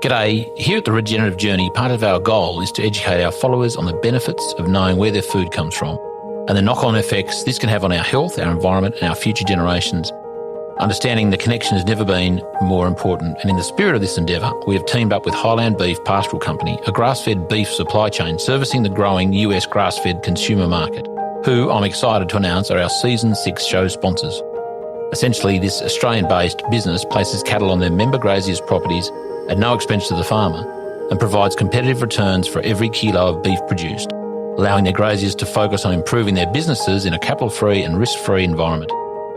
G'day. Here at the Regenerative Journey, part of our goal is to educate our followers on the benefits of knowing where their food comes from and the knock-on effects this can have on our health, our environment and our future generations. Understanding the connection has never been more important, and in the spirit of this endeavour, we have teamed up with Highland Beef Pastoral Company, a grass-fed beef supply chain servicing the growing US grass-fed consumer market, who I'm excited to announce are our Season 6 show sponsors. Essentially, this Australian-based business places cattle on their member graziers' properties at no expense to the farmer and provides competitive returns for every kilo of beef produced, allowing their graziers to focus on improving their businesses in a capital-free and risk-free environment.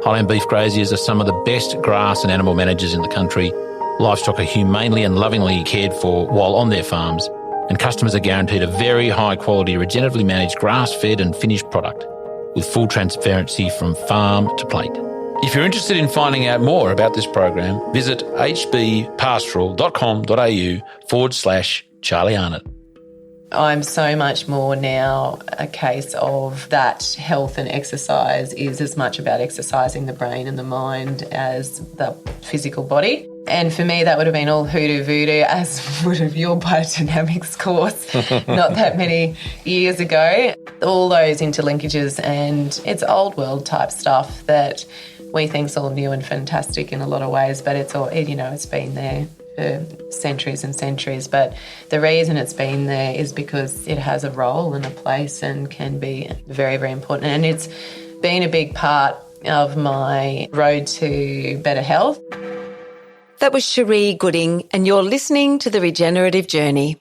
Highland Beef graziers are some of the best grass and animal managers in the country. Livestock are humanely and lovingly cared for while on their farms, and customers are guaranteed a very high-quality, regeneratively managed grass-fed and finished product with full transparency from farm to plate. If you're interested in finding out more about this program, visit hbpastoral.com.au/Charlie Arnott. I'm so much more now a case of that health and exercise is as much about exercising the brain and the mind as the physical body. And for me, that would have been all hoodoo voodoo, as would have your biodynamics course not that many years ago. All those interlinkages, and it's old world type stuff that we think's all new and fantastic in a lot of ways, but it's all, it's been there for centuries and centuries. But the reason it's been there is because it has a role and a place and can be very, very important. And it's been a big part of my road to better health. That was Cherie Gooding, and you're listening to The Regenerative Journey.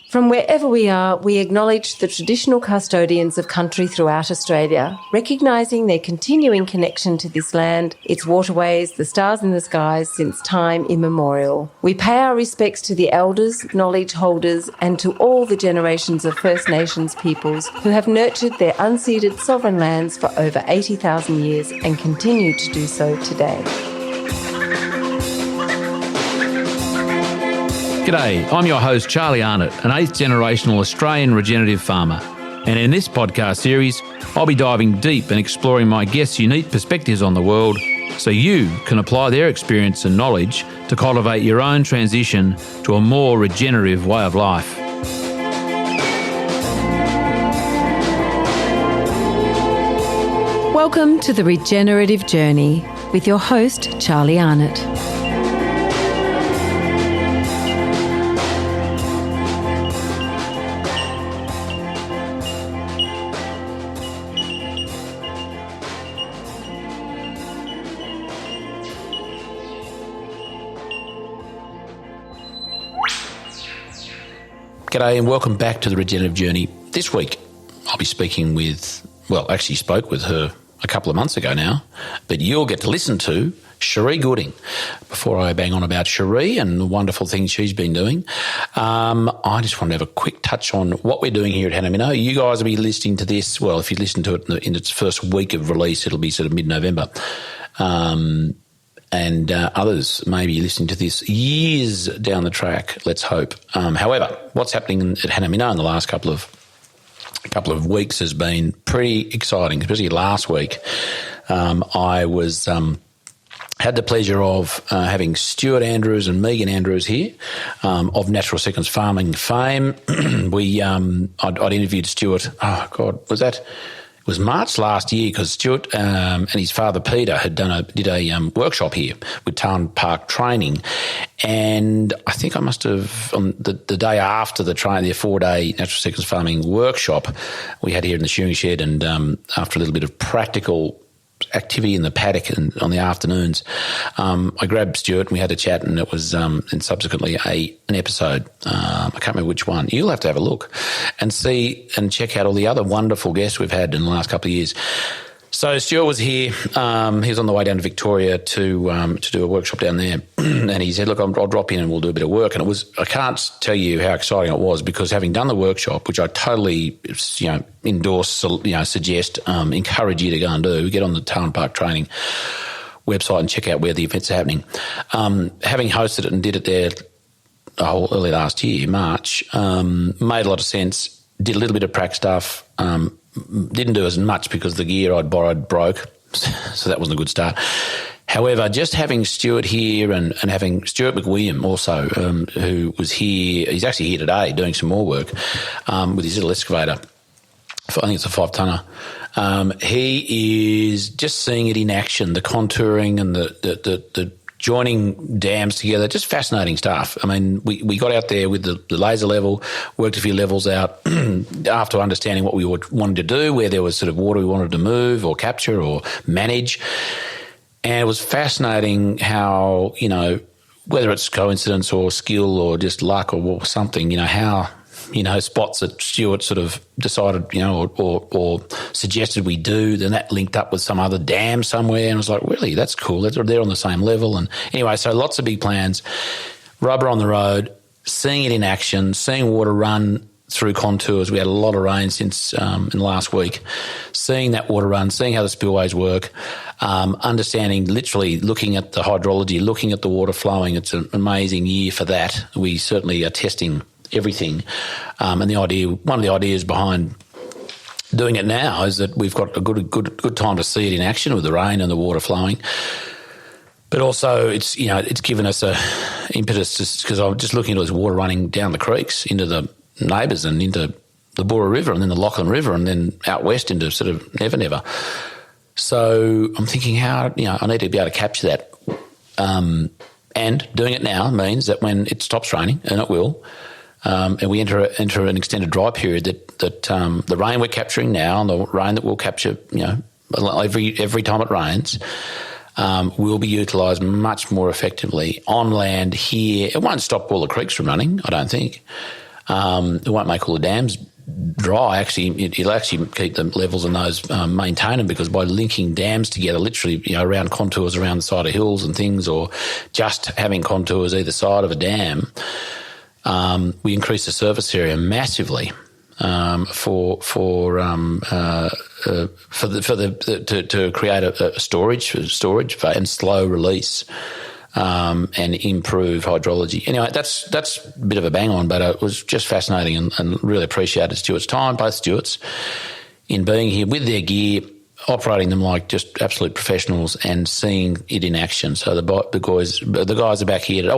From wherever we are, we acknowledge the traditional custodians of country throughout Australia, recognising their continuing connection to this land, its waterways, the stars in the skies since time immemorial. We pay our respects to the elders, knowledge holders, and to all the generations of First Nations peoples who have nurtured their unceded sovereign lands for over 80,000 years and continue to do so today. G'day, I'm your host Charlie Arnott, an 8th generational Australian regenerative farmer. And in this podcast series, I'll be diving deep and exploring my guests' unique perspectives on the world so you can apply their experience and knowledge to cultivate your own transition to a more regenerative way of life. Welcome to The Regenerative Journey with your host, Charlie Arnott. G'day and welcome back to The Regenerative Journey. This week I'll be speaking with, actually spoke with her a couple of months ago now, but you'll get to listen to Cherie Gooding. Before I bang on about Cherie and the wonderful things she's been doing, I just want to have a quick touch on what we're doing here at Hannah Minnow. You guys will be listening to this, if you listen to it in its first week of release, it'll be sort of mid-November. And others may be listening to this years down the track, let's hope. However, what's happening at Hannah Minnow in the last couple of weeks has been pretty exciting, especially last week. I was had the pleasure of having Stuart Andrews and Megan Andrews here of Natural Sequence Farming fame. I'd interviewed Stuart, it was March last year because Stuart and his father Peter had did a workshop here with Town Park Training, and I think I must have on the day after the 4-day Natural Sequence Farming workshop we had here in the shoeing shed, and after a little bit of practical activity in the paddock and on the afternoons, I grabbed Stuart and we had a chat, and it was and subsequently an episode. I can't remember which one. You'll have to have a look and see and check out all the other wonderful guests we've had in the last couple of years. So Stuart was here. He was on the way down to Victoria to do a workshop down there, and he said, "Look, I'll drop in and we'll do a bit of work." And I can't tell you how exciting it was, because having done the workshop, which I totally endorse, suggest, encourage you to go and do, get on the Town Park Training website and check out where the events are happening. Having hosted it and did it there early last year, March, made a lot of sense. Did a little bit of prac stuff. Didn't do as much because the gear I'd borrowed broke, so that wasn't a good start. However, just having Stuart here and having Stuart McWilliam also, who was here, he's actually here today doing some more work with his little excavator. I think it's a 5-tonner. He is just seeing it in action, the contouring and the joining dams together, just fascinating stuff. I mean, we got out there with the laser level, worked a few levels out after understanding what we wanted to do, where there was sort of water we wanted to move or capture or manage. And it was fascinating how, whether it's coincidence or skill or just luck or something, how, spots that Stuart sort of decided, or suggested we do, then that linked up with some other dam somewhere. And I was like, really, that's cool. They're on the same level. And anyway, so lots of big plans, rubber on the road, seeing it in action, seeing water run through contours. We had a lot of rain since in the last week. Seeing that water run, seeing how the spillways work, understanding, literally looking at the hydrology, looking at the water flowing. It's an amazing year for that. We certainly are testing everything. And one of the ideas behind doing it now is that we've got a good time to see it in action with the rain and the water flowing. But also it's given us a impetus because I'm just looking at this water running down the creeks into the neighbours and into the Bora River and then the Lachlan River and then out west into sort of Never Never. So I'm thinking I need to be able to capture that. And doing it now means that when it stops raining, and it will, and we enter an extended dry period, that the rain we're capturing now and the rain that we'll capture, every time it rains, will be utilised much more effectively on land here. It won't stop all the creeks from running, I don't think. It won't make all the dams dry. Actually, it'll actually keep the levels in those maintained, because by linking dams together, literally, around contours around the side of hills and things, or just having contours either side of a dam, we increase the surface area massively to create a storage and slow release. And improve hydrology. Anyway, that's a bit of a bang on, but it was just fascinating and really appreciated Stuart's time, both Stuarts, in being here with their gear, operating them like just absolute professionals and seeing it in action. So the guys are back here.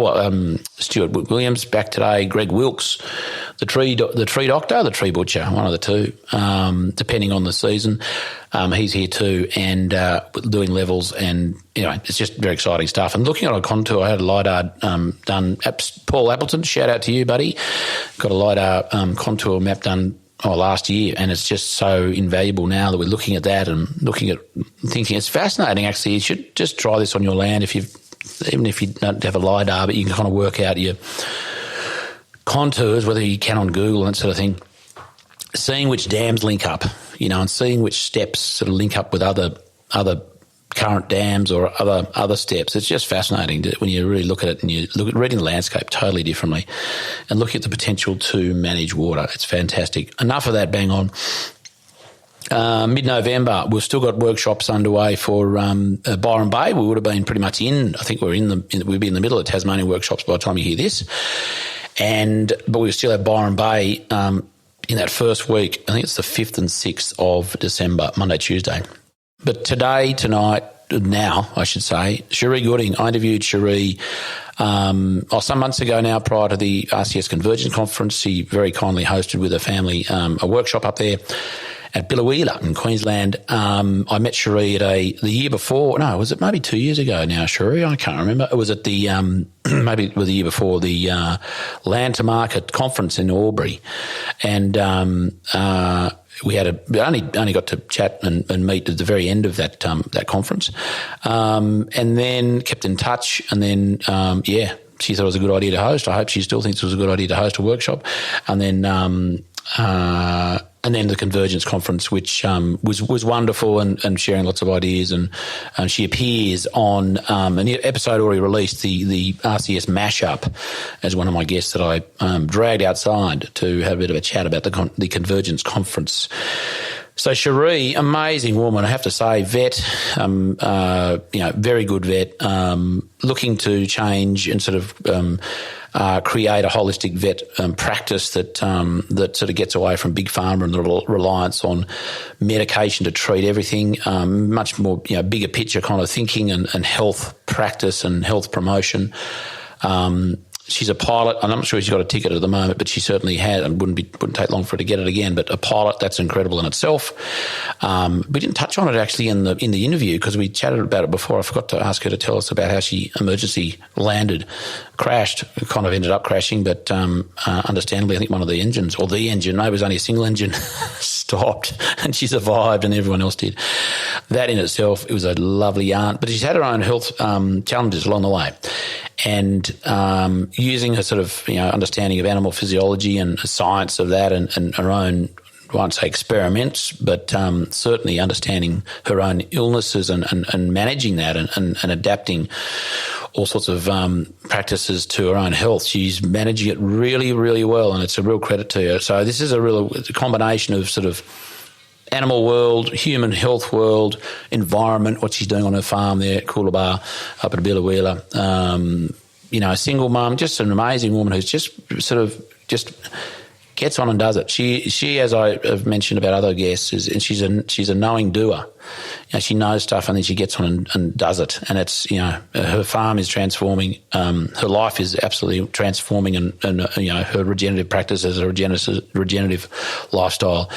Stuart Williams back today, Greg Wilkes, the tree doctor, the tree butcher, one of the two, depending on the season. He's here too, and doing levels, and it's just very exciting stuff. And looking at a contour, I had a LiDAR done. Paul Appleton, shout out to you, buddy. Got a LiDAR contour map done last year, and it's just so invaluable now that we're looking at that and thinking it's fascinating. Actually, you should just try this on your land even if you don't have a LiDAR, but you can kind of work out your contours, whether you can on Google and that sort of thing. Seeing which dams link up, and seeing which steps sort of link up with other current dams or other steps. It's just fascinating when you really look at it and you look at reading the landscape totally differently and looking at the potential to manage water. It's fantastic. Enough of that bang on. Mid-November, we've still got workshops underway for Byron Bay. We would have been pretty much in. I think we'd be in the middle of Tasmanian workshops by the time you hear this. But we still have Byron Bay in that first week. I think it's the 5th and 6th of December, Monday, Tuesday. But now, I should say, Cherie Gooding, I interviewed Cherie some months ago now, prior to the RCS Convergence Conference. She very kindly hosted with her family a workshop up there at Biloela in Queensland. I met Cherie the year before. No, was it maybe 2 years ago now, Cherie? I can't remember. It was at the maybe it was the year before the Land to Market conference in Albury, and we only got to chat and meet at the very end of that conference, and then kept in touch, and then she thought it was a good idea to host. I hope she still thinks it was a good idea to host a workshop, and then the Convergence Conference, which was wonderful and sharing lots of ideas. And she appears on an episode already released, the RCS mashup, as one of my guests that I dragged outside to have a bit of a chat about the Convergence Conference. So Cherie, amazing woman, I have to say, vet, very good vet, looking to change and sort of create a holistic vet practice that sort of gets away from big pharma and the reliance on medication to treat everything. Much more, bigger picture kind of thinking and health practice and health promotion. She's a pilot. I'm not sure she's got a ticket at the moment, but she certainly had, and wouldn't take long for her to get it again. But a pilot, that's incredible in itself. We didn't touch on it actually in the interview because we chatted about it before. I forgot to ask her to tell us about how she emergency landed, crashed, kind of ended up crashing, but understandably, I think one of the engines, or the engine, no, it was only a single engine, stopped, and she survived, and everyone else did. That in itself, it was a lovely yarn. But she's had her own health challenges along the way. And using her sort of understanding of animal physiology and science of that, and her own, I won't say experiments, but certainly understanding her own illnesses and managing that and adapting all sorts of practices to her own health. She's managing it really, really well, and it's a real credit to her. So this is a combination of sort of animal world, human health world, environment, what she's doing on her farm there at Coolabah up at Biloela. A single mum, just an amazing woman who's just gets on and does it. She, as I have mentioned about other guests, she's a knowing doer. She knows stuff and then she gets on and does it. And it's, her farm is transforming. Her life is absolutely transforming, and her regenerative practices, a regenerative lifestyle.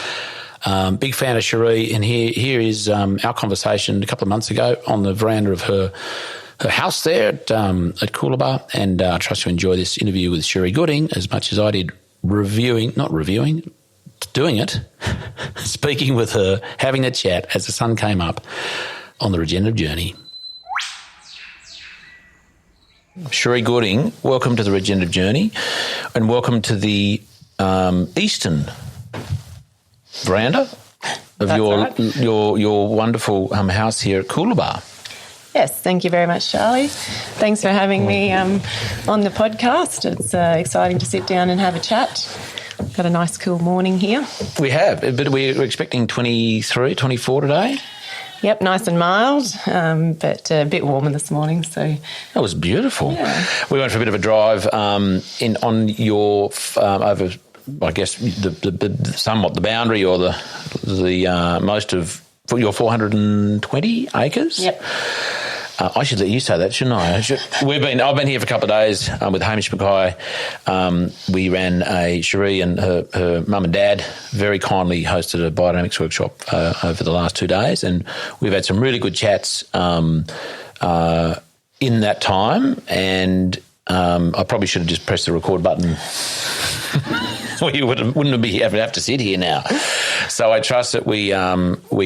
Big fan of Cherie, and here is our conversation a couple of months ago on the veranda of her house there at Coolabah, and I trust you enjoy this interview with Cherie Gooding as much as I did doing it, speaking with her, having a chat as the sun came up on the regenerative journey. Cherie Gooding, welcome to the regenerative journey, and welcome to the eastern veranda of your wonderful house here at Coolabah. Yes, thank you very much, Charlie. Thanks for having me on the podcast. It's exciting to sit down and have a chat. Got a nice cool morning here. We have, but we're expecting 23, 24 today. Yep, nice and mild, but a bit warmer this morning. So that was beautiful. Yeah. We went for a bit of a drive on your over, I guess, somewhat the boundary or the most of your 420 acres. Yep. I should let you say that, shouldn't I? I've been here for a couple of days with Hamish Mackay. We ran Cherie and her mum and dad very kindly hosted a biodynamics workshop over the last 2 days, and we've had some really good chats in that time. And I probably should have just pressed the record button. Well, you wouldn't have to sit here now. So I trust that we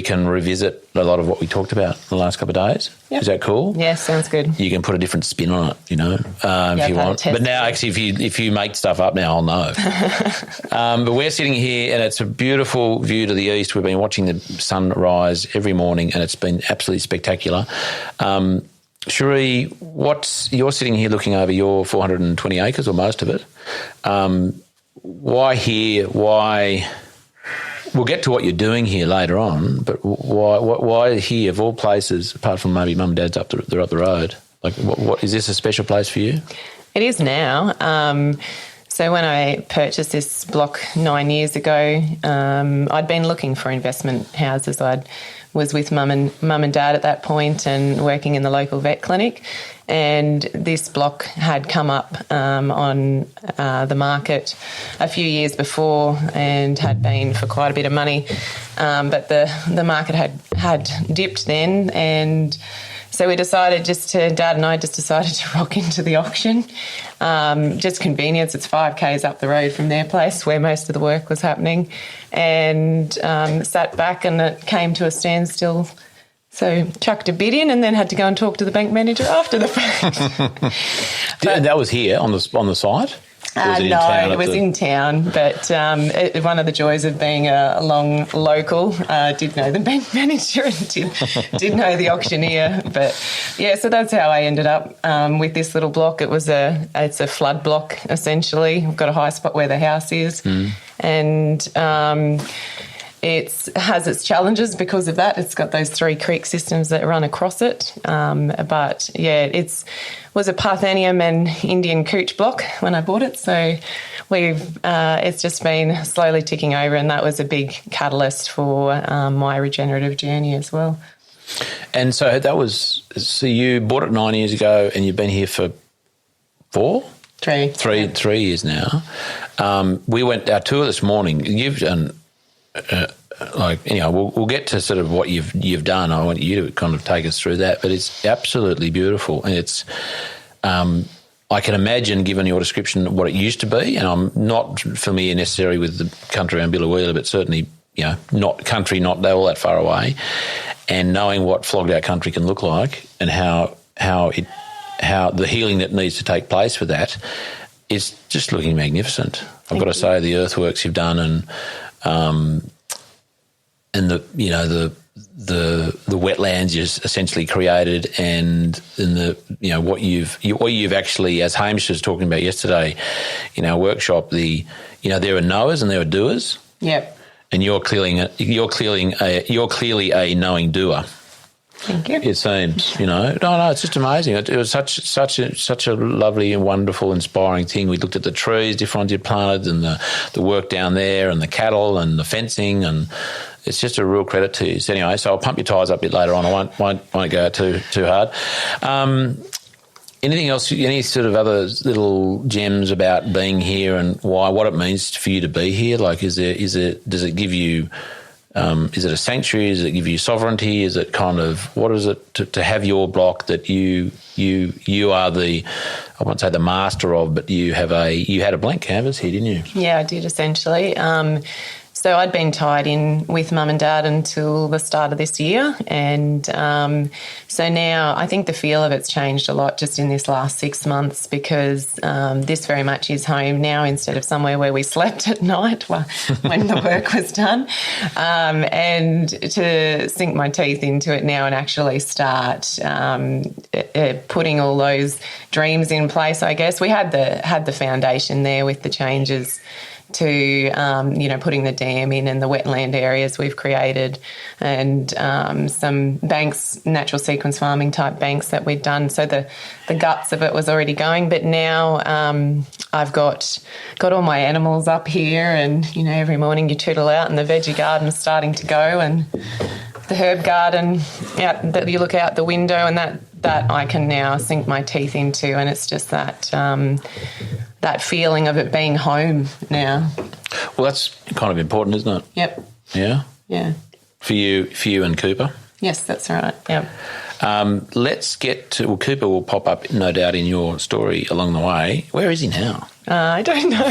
can revisit a lot of what we talked about the last couple of days. Yep. Is that cool? Yeah, sounds good. You can put a different spin on it, if you want. But now, actually, if you make stuff up now, I'll know. But we're sitting here, and it's a beautiful view to the east. We've been watching the sun rise every morning, and it's been absolutely spectacular. Cherie, you're sitting here looking over your 420 acres, or most of it. Why here? Why? We'll get to what you're doing here later on, but why here of all places, apart from maybe mum and dad's they're up the road? Like, what is this a special place for you? It is now. So when I purchased this block 9 years ago, I'd been looking for investment houses. I was with mum and dad at that point and working in the local vet clinic. And this block had come up on the market a few years before and had been for quite a bit of money. But the market had dipped then, and so Dad and I decided to rock into the auction. Just convenience, it's 5 k's up the road from their place where most of the work was happening, and sat back, and it came to a standstill. So chucked a bid in and then had to go and talk to the bank manager after the fact. That was here on the site? It was in town, but one of the joys of being a long local, did know the bank manager and did know the auctioneer. But yeah, so that's how I ended up with this little block. It's a flood block essentially. We've got a high spot where the house is, and it has its challenges because of that. It's got those 3 creek systems that run across it. But, yeah, it was a Parthenium and Indian cooch block when I bought it. So it's just been slowly ticking over, and that was a big catalyst for my regenerative journey as well. And so you bought it 9 years ago, and you've been here for 3 years now. We went our tour this morning. You've done we'll get to sort of what you've done. I want you to kind of take us through that, but it's absolutely beautiful, and it's. I can imagine, given your description, what it used to be, and I'm not familiar necessarily with the country around Biloela, but certainly, not country, not all that far away, and knowing what flogged out country can look like, and how the healing that needs to take place for that is just looking magnificent. I've got to say, the earthworks you've done, and the wetlands you essentially created, and what you've actually, as Hamish was talking about yesterday in our workshop, there are knowers and there are doers. Yep. And you're clearly a knowing doer. Thank you. It seems, No, it's just amazing. It was such a lovely and wonderful, inspiring thing. We looked at the trees, different ones you planted, and the work down there, and the cattle, and the fencing, and it's just a real credit to you. So anyway, I'll pump your tyres up a bit later on. I won't go too hard. Anything else? Any sort of other little gems about being here and what it means for you to be here? Like, does it give you? Is it a sanctuary? Does it give you sovereignty? Is it kind of, what is it to have your block that you are I won't say the master of, but you had a blank canvas here, didn't you? Yeah, I did essentially. So I'd been tied in with Mum and Dad until the start of this year, and so now I think the feel of it's changed a lot just in this last 6 months, because this very much is home now instead of somewhere where we slept at night when the work was done, and to sink my teeth into it now and actually start putting all those dreams in place. I guess we had the foundation there with the changes to, putting the dam in and the wetland areas we've created, and some banks, natural sequence farming type banks that we've done. So the guts of it was already going, but now I've got all my animals up here, and, every morning you tootle out and the veggie garden's starting to go, and the herb garden that you look out the window, and that I can now sink my teeth into, and it's just that feeling of it being home now. Well, that's kind of important, isn't it? Yep. Yeah? Yeah. For you and Cooper? Yes, that's right, yep. Let's get to, well, Cooper will pop up, no doubt, in your story along the way. Where is he now? I don't know.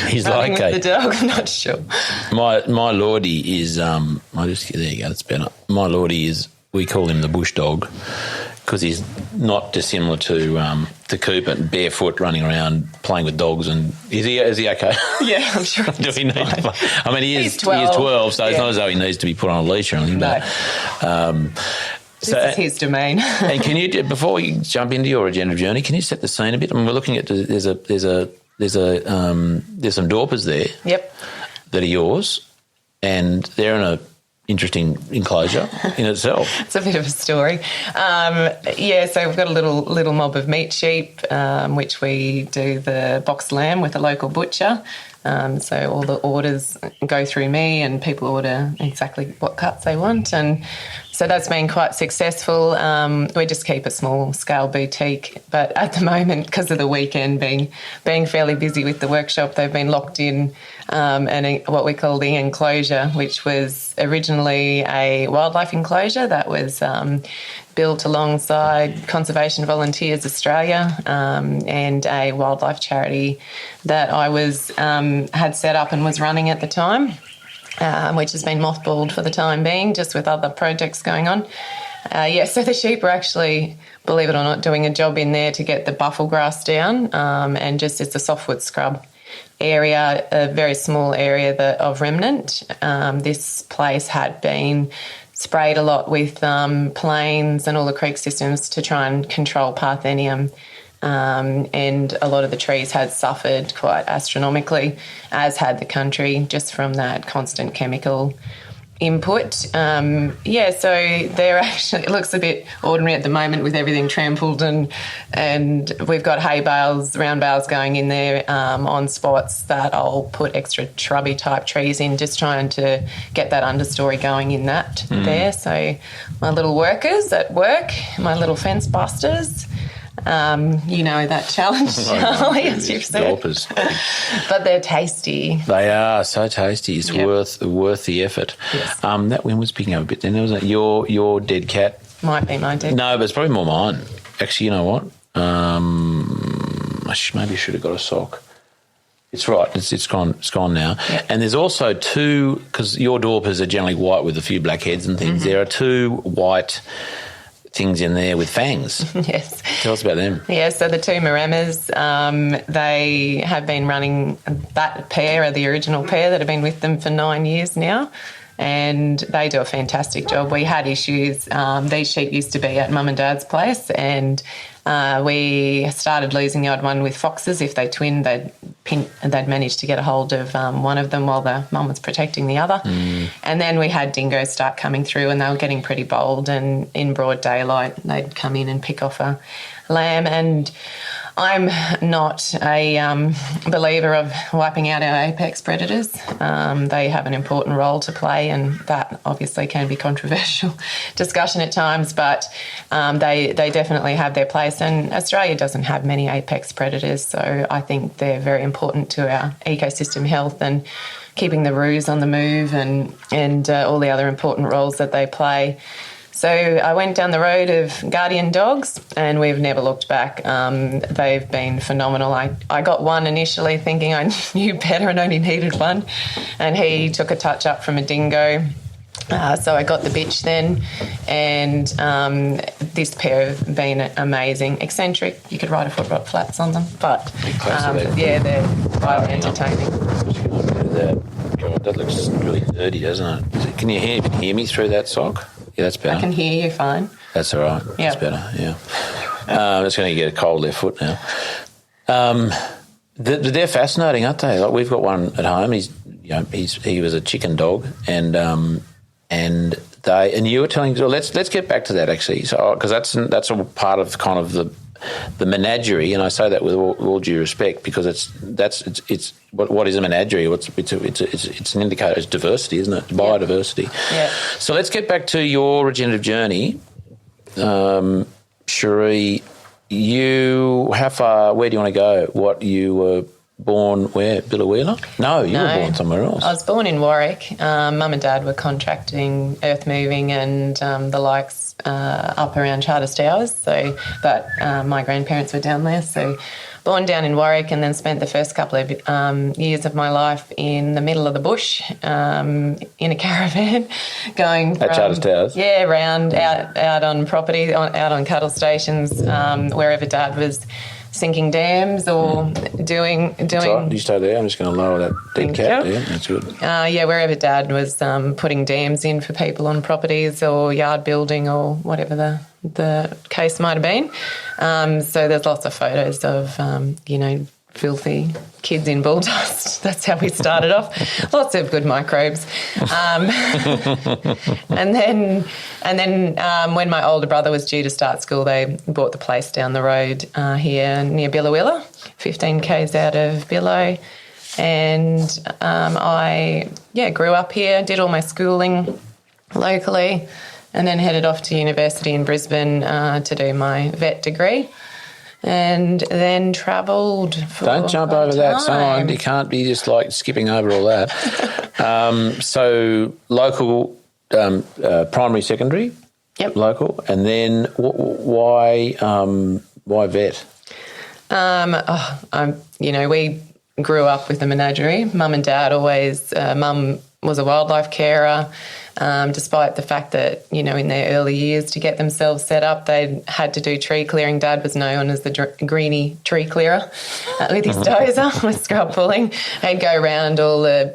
He's like with the dog, I'm not sure. My Lordy is, there you go, that's better. My Lordy is, we call him the bush dog, because he's not dissimilar to Cooper, barefoot, running around, playing with dogs. And is he okay? Yeah, I'm sure. Do we need to play? I mean, he's 12. 12, so it's not as though he needs to be put on a leash or anything. No. But, this is his domain. And can you, before we jump into your regenerative journey, can you set the scene a bit? I mean, we're looking at there's some Dorpers there. Yep. That are yours, and they're in a interesting enclosure in itself. It's a bit of a story. So we've got a little mob of meat sheep, which we do the boxed lamb with a local butcher. So all the orders go through me, and people order exactly what cuts they want. And so that's been quite successful. We just keep a small-scale boutique. But at the moment, because of the weekend being fairly busy with the workshop, they've been locked in what we call the enclosure, which was originally a wildlife enclosure that was built alongside Conservation Volunteers Australia and a wildlife charity that I had set up and was running at the time, which has been mothballed for the time being, just with other projects going on. So the sheep are actually, believe it or not, doing a job in there to get the buffel grass down, and just it's a softwood scrub area, a very small area of remnant. This place had been sprayed a lot with planes and all the creek systems to try and control Parthenium and a lot of the trees had suffered quite astronomically, as had the country, just from that constant chemical input. So they're actually, it looks a bit ordinary at the moment with everything trampled, and we've got hay bales, round bales going in there on spots that I'll put extra shrubby type trees in, just trying to get that understory going in that there. So my little workers at work, my little fence busters, that challenge, Charlie, as you've said. But they're tasty. They are so tasty. It's worth the effort. Yes. That wind was picking up a bit then, wasn't it? Your dead cat. Might be my dead. No, but it's probably more mine. Actually, you know what? I should have got a sock. It's right. It's gone. It's gone now. Yep. And there's also two, because your Dorpers are generally white with a few black heads and things. There are two white things in there with fangs. Yes. Tell us about them. Yeah, so the two Maramas, they have been running, that pair, the original pair that have been with them for 9 years now, and they do a fantastic job. We had issues. These sheep used to be at Mum and Dad's place, and we started losing the odd one with foxes. If they twinned, they'd manage to get a hold of one of them while the mum was protecting the other. And then we had dingoes start coming through, and they were getting pretty bold, and in broad daylight they'd come in and pick off a lamb. And I'm not a believer of wiping out our apex predators. They have an important role to play, and that obviously can be controversial discussion at times, but they definitely have their place. And Australia doesn't have many apex predators, so I think they're very important to our ecosystem health and keeping the roos on the move and all the other important roles that they play. So I went down the road of guardian dogs, and we've never looked back. They've been phenomenal. I got one initially thinking I knew better and only needed one, and he took a touch up from a dingo. So I got the bitch then, and this pair have been amazing. Eccentric, you could ride a foot rot flats on them, but they're highly entertaining. That looks really dirty, doesn't it? Can you hear me through that sock? Yeah, that's better. I can hear you fine. That's all right. Yep. That's better, yeah. I'm just going to get a cold left foot now. They're fascinating, aren't they? Like, we've got one at home. He was a chicken dog, and you were telling. So let's get back to that actually. So because that's all part of kind of the menagerie, and I say that with all due respect, because it's what is a menagerie? It's an indicator. It's diversity, isn't it? Biodiversity. Yeah. So let's get back to your regenerative journey, Cherie. How far? Where do you want to go? What, you were born where? Billawheeler? No, you were born somewhere else. I was born in Warwick. Mum and Dad were contracting earth moving and the likes up around Charters Towers. But my grandparents were down there. So born down in Warwick, and then spent the first couple of years of my life in the middle of the bush in a caravan, going from, at Charters Towers. Yeah, around out on property, out on cattle stations, wherever Dad was sinking dams or doing. Right. You stay there. I'm just going to lower that dead cat. Yeah, that's good. Wherever Dad was putting dams in for people on properties or yard building or whatever the case might have been. So there's lots of photos of filthy kids in bull dust. That's how we started off. Lots of good microbes. And then when my older brother was due to start school, they bought the place down the road here near Billawheeler, 15 k's out of Billow. And I grew up here, did all my schooling locally, and then headed off to university in Brisbane to do my vet degree. And then travelled for Don't jump over that sign. You can't be just like skipping over all that. So local, primary, secondary? Yep. Local. And then why vet? We grew up with the menagerie. Mum and Dad always, Mum was a wildlife carer. Despite the fact that, in their early years to get themselves set up, they had to do tree clearing. Dad was known as the greeny tree clearer with his dozer, with scrub pulling. He'd go around all the,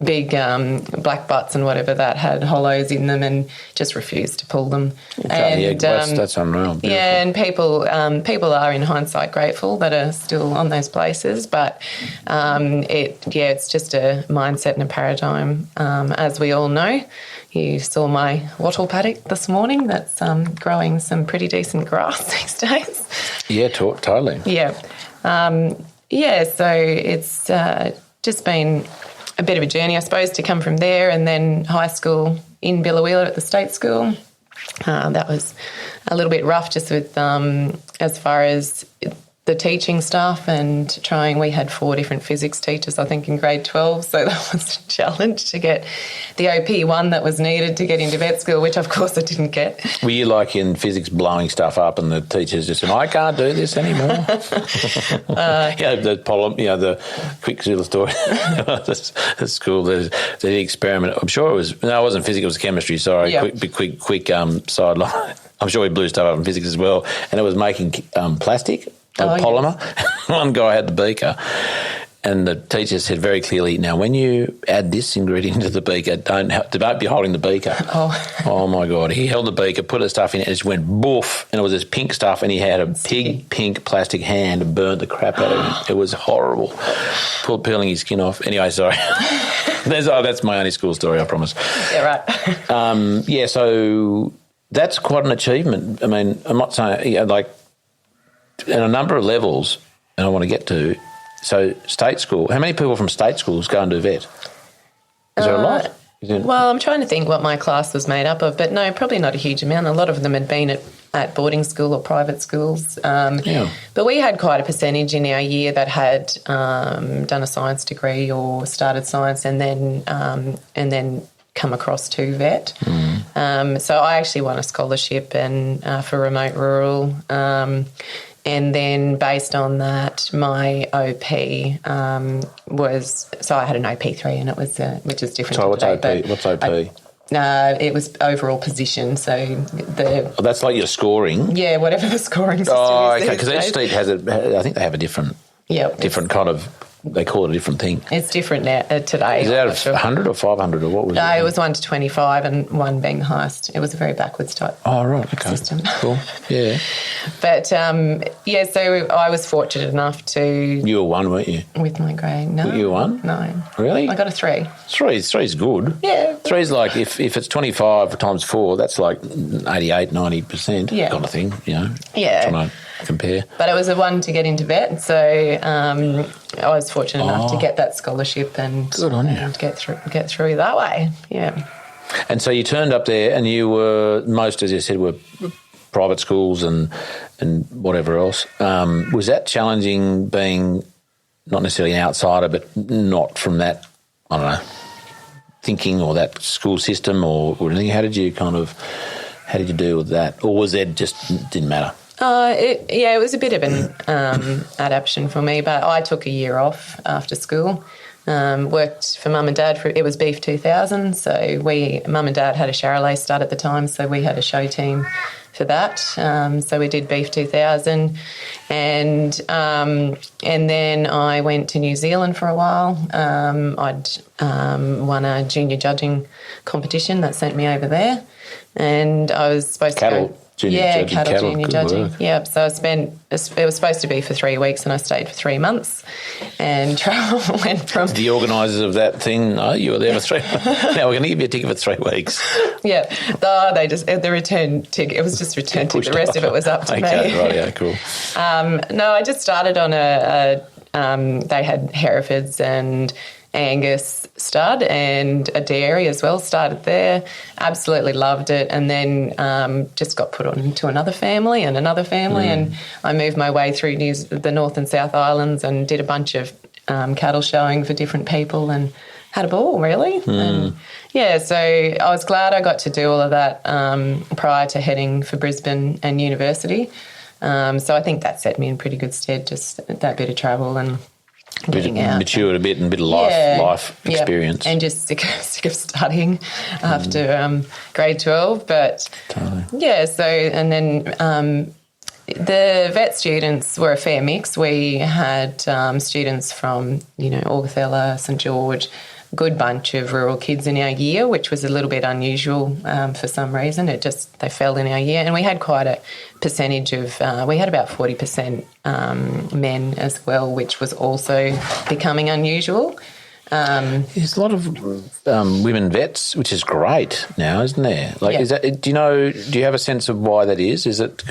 big black butts and whatever that had hollows in them, and just refused to pull them. Okay, and that's unreal. Beautiful. Yeah, and people are in hindsight grateful that are still on those places, but it's just a mindset and a paradigm, as we all know. You saw my wattle paddock this morning. That's growing some pretty decent grass these days. Yeah, totally. Yeah. So it's just been a bit of a journey, I suppose, to come from there, and then high school in Biloela at the state school. That was a little bit rough just with as far as the teaching stuff and trying. We had 4 different physics teachers, I think, in grade 12, so that was a challenge to get the OP1 that was needed to get into vet school, which of course I didn't get. Were you like in physics blowing stuff up and the teachers just said, I can't do this anymore? The Quicksilver story at school, the experiment. I'm sure it wasn't physics, it was chemistry, sorry. Yeah. Quick sideline. I'm sure we blew stuff up in physics as well, and it was making plastic. Polymer. Yes. One guy had the beaker, and the teacher said very clearly, now when you add this ingredient to the beaker, don't be holding the beaker. Oh my God. He held the beaker, put the stuff in it, and it just went boof, and it was this pink stuff, and he had a big pink plastic hand and burnt the crap out of him. It was horrible. Peeling his skin off. Anyway, sorry. That's my only school story, I promise. Yeah, right. So that's quite an achievement. I mean, I'm not saying, in a number of levels, and I want to get to, so state school, how many people from state schools go and do vet? Is there a lot? Well, I'm trying to think what my class was made up of, but no, probably not a huge amount. A lot of them had been at boarding school or private schools. But we had quite a percentage in our year that had done a science degree or started science and then come across to vet. So I actually won a scholarship and for remote rural. And then based on that, my OP was, so I had an OP3 and it was, which is different. So what's OP? It was overall position. So that's like your scoring? Yeah, whatever the scoring system is. Oh, okay, because each state has I think they have a different kind of, they call it a different thing. It's different now today. Is it out of 100 or 500 or what was it? No, it was 1 to 25 and 1 being the highest. It was a very backwards type system. Cool, yeah. But, so I was fortunate enough to... You were 1, weren't you? With my grade, no. You were 1? No. Really? I got a 3. 3's good. Yeah. 3's like, if it's 25 times 4, that's like 88, 90% kind of thing, Yeah. Trying to compare. But it was a 1 to get into vet, so I was fortunate enough to get that scholarship and good on you. And get through that way. Yeah. And so you turned up there, and you were most, as you said, were private schools and whatever else. Was that challenging, being not necessarily an outsider, but not from that, I don't know, thinking or that school system or anything? How did you deal with that, or was it just didn't matter? It was a bit of an adaptation for me, but I took a year off after school. Worked for Mum and Dad it was Beef 2000, so Mum and Dad had a Charolais stud at the time, so we had a show team for that. So we did Beef 2000, and then I went to New Zealand for a while. I'd won a junior judging competition that sent me over there, and I was supposed to go... Cattle junior judging. Work. Yeah, so it was supposed to be for 3 weeks and I stayed for 3 months and travel went from... The organisers of that thing, you were there for 3 months. Now we're going to give you a ticket for 3 weeks. Yeah, they just, the return ticket, it was just return ticket. The rest of it was up to me. Right, yeah, cool. No, I just started on they had Herefords and Angus stud and a dairy as well, started there, absolutely loved it, and then just got put on to another family and and I moved my way through the North and South Islands and did a bunch of cattle showing for different people and had a ball, really. And so I was glad I got to do all of that prior to heading for Brisbane and university. So I think that set me in pretty good stead, just that bit of travel and getting out. Matured a bit and a bit of life experience. And just sick of studying after grade 12. But, and then the vet students were a fair mix. We had students from, Augathella, St George, good bunch of rural kids in our year, which was a little bit unusual for some reason. They fell in our year. And we had quite a percentage of, we had about 40% men as well, which was also becoming unusual. There's a lot of women vets, which is great now, isn't there? Like, is that? Do you have a sense of why that is? Is it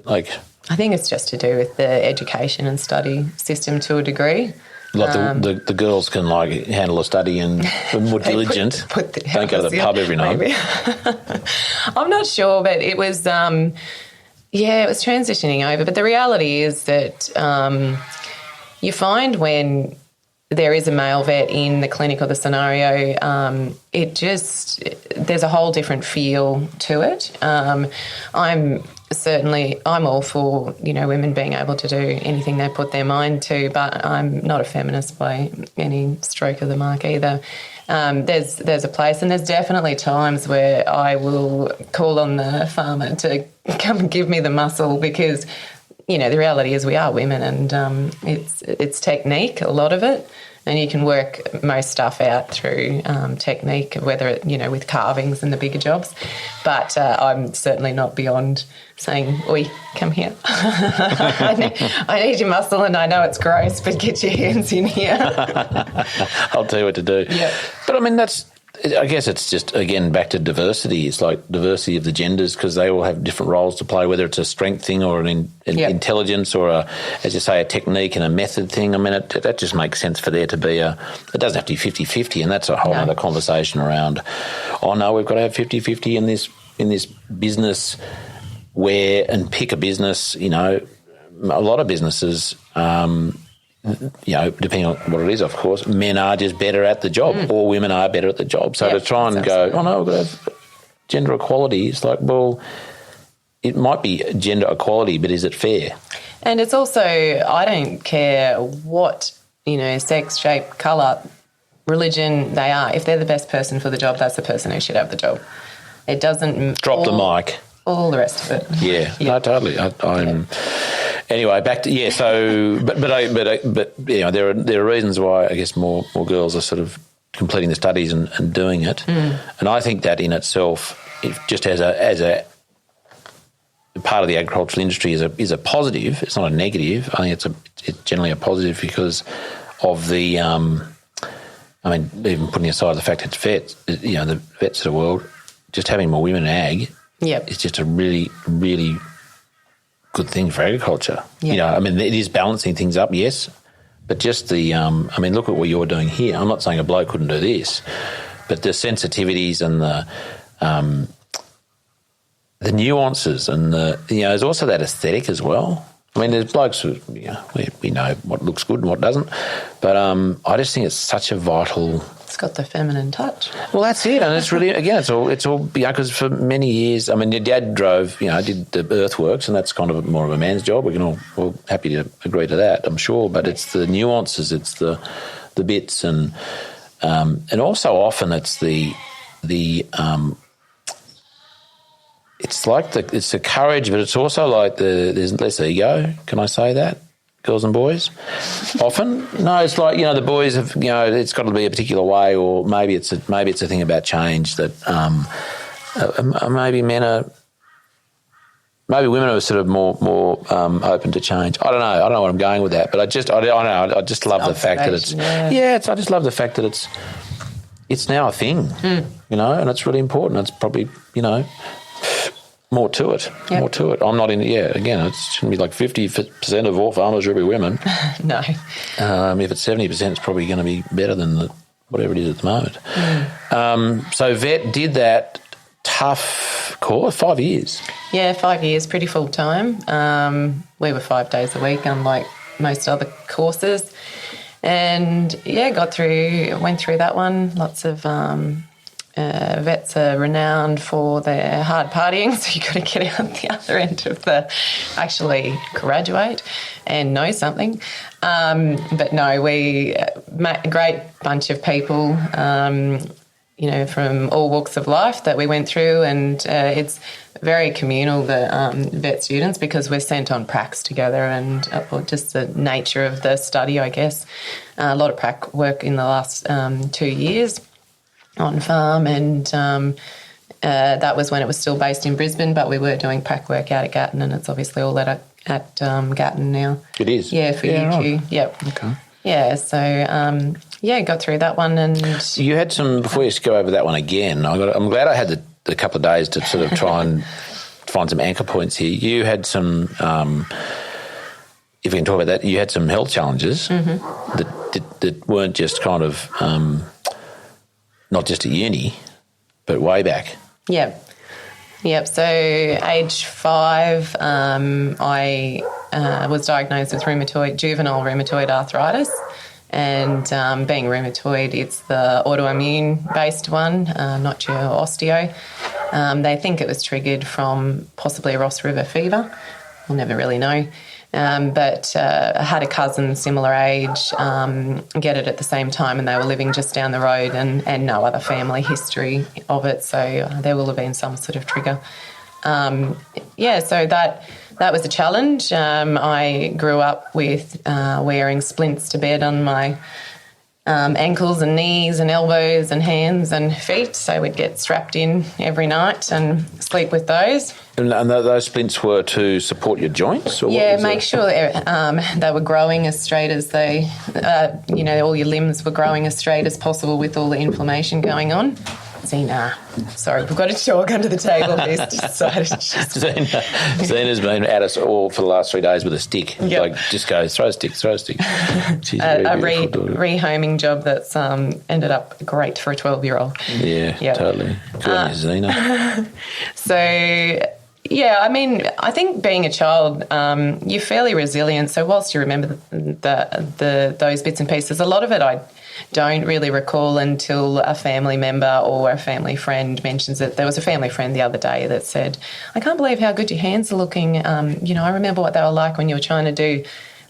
like? I think it's just to do with the education and study system to a degree. Like the girls can like handle a study and are more diligent. Don't go to the pub every night. I'm not sure, but it was it was transitioning over. But the reality is that you find when there is a male vet in the clinic or the scenario, there's a whole different feel to it. I'm all for, women being able to do anything they put their mind to, but I'm not a feminist by any stroke of the mark either. There's a place, and there's definitely times where I will call on the farmer to come and give me the muscle because, the reality is we are women, and it's technique, a lot of it. And you can work most stuff out through technique, whether it, with carvings and the bigger jobs. But I'm certainly not beyond saying, "Oi, come here. I need your muscle, and I know it's gross, but get your hands in here." I'll tell you what to do. Yeah. But I guess it's just, again, back to diversity. It's like diversity of the genders because they all have different roles to play, whether it's a strength thing or an intelligence or, as you say, a technique and a method thing. That just makes sense for there to be it doesn't have to be 50-50, and that's a whole other conversation around, we've got to have 50-50 in this business and pick a business, a lot of businesses, depending on what it is, of course, men are just better at the job or women are better at the job. So to try and go, we've got to have gender equality, it's like, well, it might be gender equality, but is it fair? And it's also, I don't care what, sex, shape, colour, religion they are. If they're the best person for the job, that's the person who should have the job. It doesn't... Drop the mic. All the rest of it. Yeah, no, totally. Anyway, back to So, but there are reasons why I guess more girls are sort of completing the studies and doing it, and I think that in itself, just as a part of the agricultural industry, is a positive. It's not a negative. I think it's generally a positive because of the. Even putting aside the fact it's vets, the vets of the world, just having more women in ag. Yep. It's just a really, really good thing for agriculture. Yep. It is balancing things up, yes, but just the, look at what you're doing here. I'm not saying a bloke couldn't do this, but the sensitivities and the nuances and there's also that aesthetic as well. There's blokes who, we know what looks good and what doesn't, but I just think it's such a vital... It's got the feminine touch. Well, that's it, and it's really, again, it's all because for many years, your dad drove, did the earthworks, and that's kind of more of a man's job. We can all happy to agree to that, I'm sure, but it's the nuances, it's the bits, and also often it's it's like it's the courage, but it's also like there's less ego. Can I say that? Girls and boys, often. No, it's like the boys have it's got to be a particular way, or maybe it's a thing about change that maybe women are sort of more open to change. I don't know where I'm going with that, but I just love the fact that I just love the fact that it's now a thing, and it's really important. It's probably more to it. Yep. More to it. I'm not in. Yeah, again, it shouldn't be like 50% of all farmers should be women. No. If it's 70%, it's probably going to be better than whatever it is at the moment. So vet did that tough course, 5 years. Yeah, 5 years, pretty full time. We were 5 days a week, unlike most other courses, and went through that one. Lots of. Vets are renowned for their hard partying, so you've got to get out the other end of actually graduate and know something. But no, we met a great bunch of people, from all walks of life that we went through, and it's very communal, the vet students, because we're sent on pracs together, and just the nature of the study, I guess. A lot of prac work in the last 2 years on farm, and that was when it was still based in Brisbane, but we were doing prac work out at Gatton, and it's obviously all at Gatton now. It is? Yeah, for UQ. Right. Yep. Okay. Yeah, so, got through that one. And you had some, before you go over that one again, I'm glad I had the couple of days to sort of try and find some anchor points here. You had some, if we can talk about that, you had some health challenges that weren't just kind of, not just at uni, but way back. Yep. So age 5, I was diagnosed with juvenile rheumatoid arthritis. And being rheumatoid, it's the autoimmune-based one, not your osteo. They think it was triggered from possibly Ross River fever. We'll never really know. But I had a cousin similar age get it at the same time, and they were living just down the road, and no other family history of it, so there will have been some sort of trigger. So that was a challenge. I grew up with wearing splints to bed on my ankles and knees and elbows and hands and feet, so we'd get strapped in every night and sleep with those. And those splints were to support your joints? Or make sure they were growing as straight as they, all your limbs were growing as straight as possible with all the inflammation going on. Zena, sorry, we've got a dog under the table. Zena's been at us all for the last 3 days with a stick. Yep. Like, just go, throw a stick. She's a rehoming job that's ended up great for a 12-year-old. Yeah, yep. Totally. Good on you, Zena. So, I mean, I think being a child, you're fairly resilient. So whilst you remember those bits and pieces, a lot of it I don't really recall until a family member or a family friend mentions it. There was a family friend the other day that said, I can't believe how good your hands are looking. I remember what they were like when you were trying to do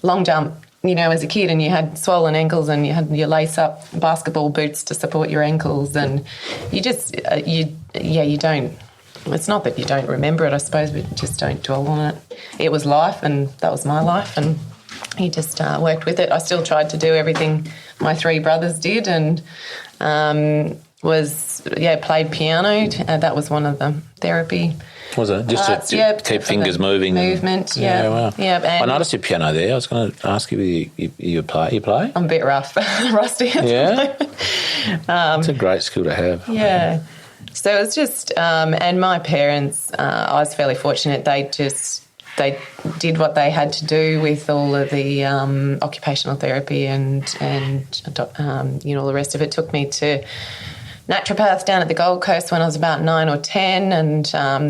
long jump, as a kid, and you had swollen ankles and you had your lace-up basketball boots to support your ankles, and you just, you don't. It's not that you don't remember it, I suppose, but you just don't dwell on it. It was life, and that was my life, and he just worked with it. I still tried to do everything my 3 brothers did, and played piano. That was one of the therapy. Was it? Just to keep fingers moving? Movement, yeah. Wow. Yeah, I noticed your piano there. I was going to ask you play. You play? I'm a bit rusty. Yeah? It's a great skill to have. Yeah. So it's just, and my parents, I was fairly fortunate. They did what they had to do with all of the occupational therapy and all the rest of it. Took me to naturopath down at the Gold Coast when I was about 9 or 10, and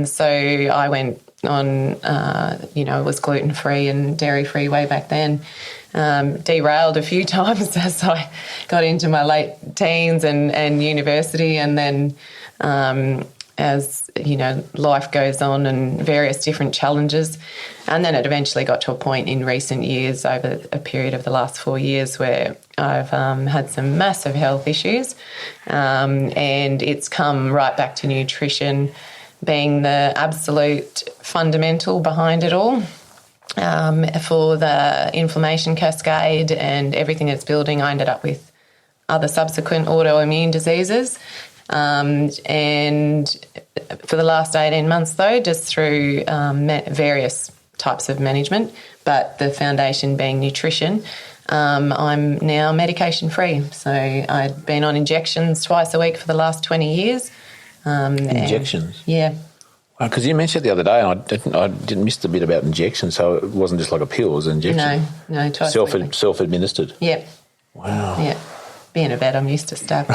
so I went on, was gluten-free and dairy-free way back then. Derailed a few times as I got into my late teens and university, and then as life goes on and various different challenges, and then it eventually got to a point in recent years, over a period of the last 4 years, where I've had some massive health issues, and it's come right back to nutrition being the absolute fundamental behind it all. For the inflammation cascade and everything it's building, I ended up with other subsequent autoimmune diseases. And for the last 18 months, though, just through various types of management, but the foundation being nutrition, I'm now medication-free. So I'd been on injections twice a week for the last 20 years. Injections? Yeah. Because you mentioned it the other day, and I didn't miss the bit about injections, so it wasn't just like a pill, it was an injection. No, twice a week. Self-administered? Yep. Wow. Yeah. Being a vet, I'm used to stabbing.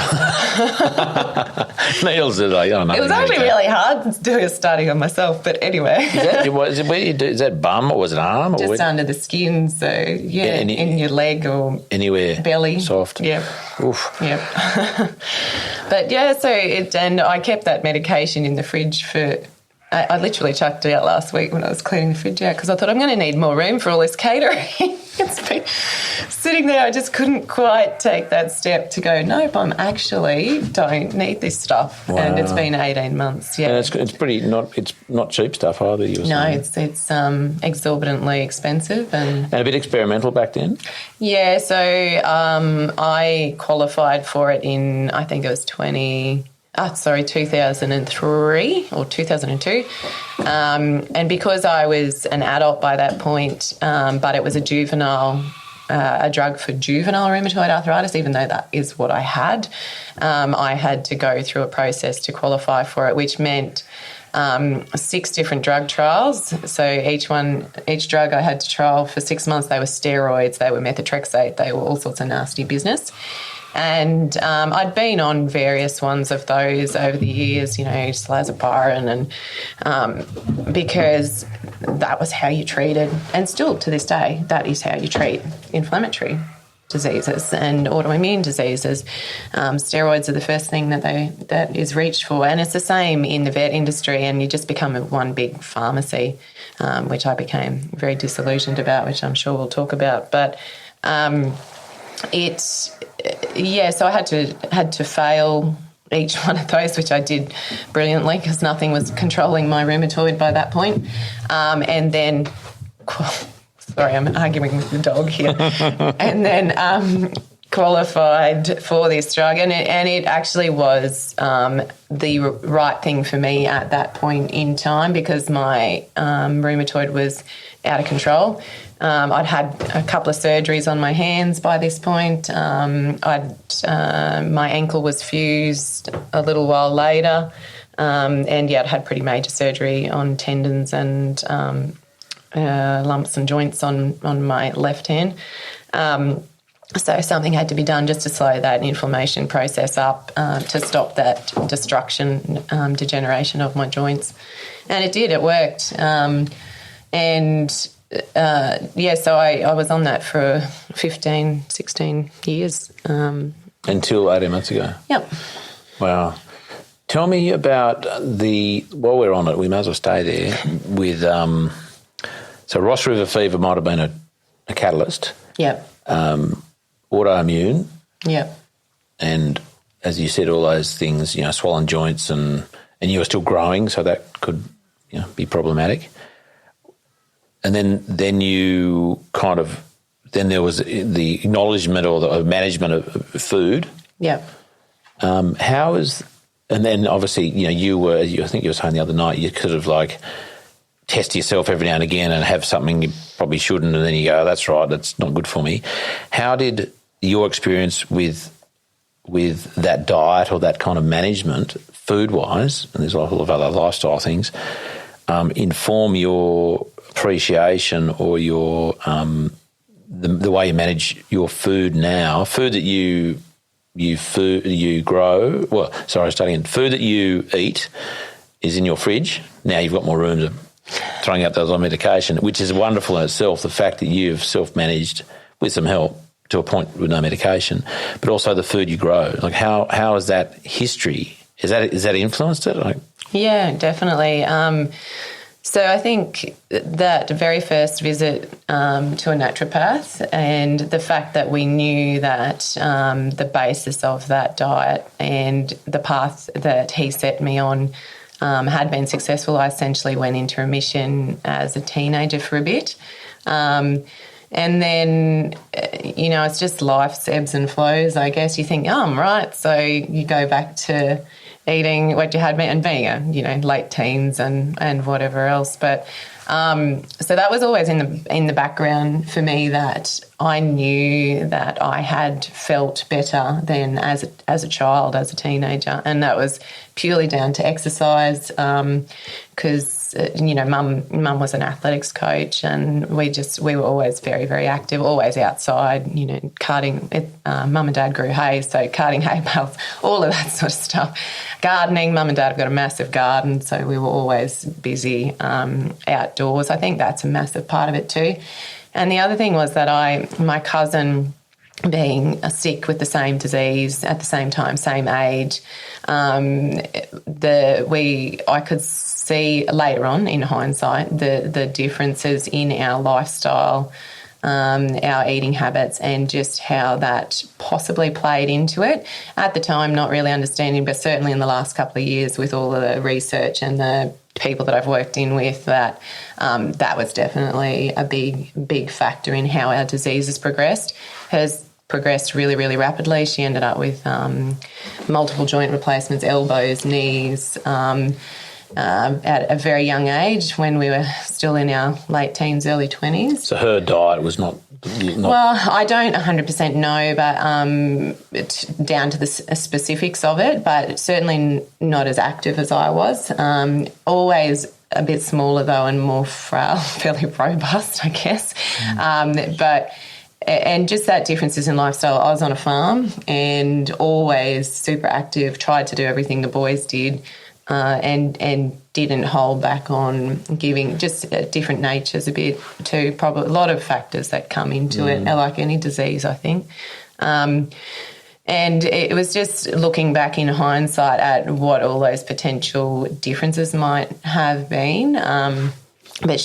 Needles, I don't know. It was actually really hard doing a study on myself, but anyway. Is that bum or was it arm? Just under the skin, so in your leg or anywhere belly. Soft. Yep. Oof. Yep. But and I kept that medication in the fridge for. I literally chucked it out last week when I was cleaning the fridge out because I thought I'm going to need more room for all this catering. It's been sitting there, I just couldn't quite take that step to go, nope, I'm actually don't need this stuff. Wow. And it's been 18 months, yeah. And it's pretty it's not cheap stuff either, you were saying. No, it's exorbitantly expensive. And a bit experimental back then? Yeah, so I qualified for it in, I think it was 2003 or 2002. And because I was an adult by that point, but it was a drug for juvenile rheumatoid arthritis, even though that is what I had to go through a process to qualify for it, which meant 6 different drug trials. So each drug I had to trial for 6 months. They were steroids, they were methotrexate, they were all sorts of nasty business. And I'd been on various ones of those over the years, slazoparin, and because that was how you treated, and still to this day, that is how you treat inflammatory diseases and autoimmune diseases. Steroids are the first thing that is reached for, and it's the same in the vet industry, and you just become one big pharmacy, which I became very disillusioned about, which I'm sure we'll talk about. But so I had to fail each one of those, which I did brilliantly because nothing was controlling my rheumatoid by that point. And then, sorry, I'm arguing with the dog here. And then qualified for this drug, and it actually was the right thing for me at that point in time because my rheumatoid was out of control. I'd had a couple of surgeries on my hands by this point. My ankle was fused a little while later, and I'd had pretty major surgery on tendons and lumps and joints on my left hand. So something had to be done just to slow that inflammation process up, to stop that destruction, degeneration of my joints. And it did, it worked. So I was on that for 15, 16 years. Until 18 months ago? Yep. Wow. Tell me about while we're on it, we may as well stay there, with, so Ross River fever might have been a catalyst. Yep. Autoimmune. Yep. And as you said, all those things, swollen joints and you were still growing, so that could, be problematic. And then you then there was the acknowledgement or the management of food. Yeah. And then obviously, you were, I think you were saying the other night, you could have test yourself every now and again and have something you probably shouldn't, and then you go, oh, that's right, that's not good for me. How did your experience with that diet or that kind of management, food-wise, and there's a lot of other lifestyle things, inform your appreciation or your the way you manage your food now? Food that you grow. Well, sorry, starting in food that you eat is in your fridge. Now you've got more room to throwing out those on medication, which is wonderful in itself. The fact that you've self-managed with some help to a point with no medication, but also the food you grow. How is that history? Is that influenced it? Yeah, definitely. So I think that very first visit to a naturopath, and the fact that we knew that the basis of that diet and the path that he set me on had been successful. I essentially went into remission as a teenager for a bit. And then, it's just life's ebbs and flows, I guess. You think, oh, I'm right. So you go back to eating what you had and being late teens and whatever else. But so that was always in the background for me, that I knew that I had felt better than as a child, as a teenager, and that was purely down to exercise, because mum was an athletics coach, and we were always very, very active, always outside, carting. Mum and dad grew hay, so carting hay bales, all of that sort of stuff. Gardening, mum and dad have got a massive garden, so we were always busy outdoors. I think that's a massive part of it too. And the other thing was that my cousin, being sick with the same disease at the same time, same age, I could see later on in hindsight the differences in our lifestyle our eating habits and just how that possibly played into it. At the time, not really understanding, but certainly in the last couple of years with all of the research and the people that I've worked in with, that was definitely a big factor in how our disease has progressed really, really rapidly. She ended up with multiple joint replacements, elbows, knees, at a very young age when we were still in our late teens, early 20s. So her diet was not... Well, I don't 100% know, but it's down to the specifics of it, but certainly not as active as I was. Always a bit smaller, though, and more frail, fairly robust, I guess. And just that differences in lifestyle. I was on a farm and always super active, tried to do everything the boys did, and didn't hold back on giving, just different natures a bit too. Probably a lot of factors that come into it, like any disease, I think. And it was just looking back in hindsight at what all those potential differences might have been. But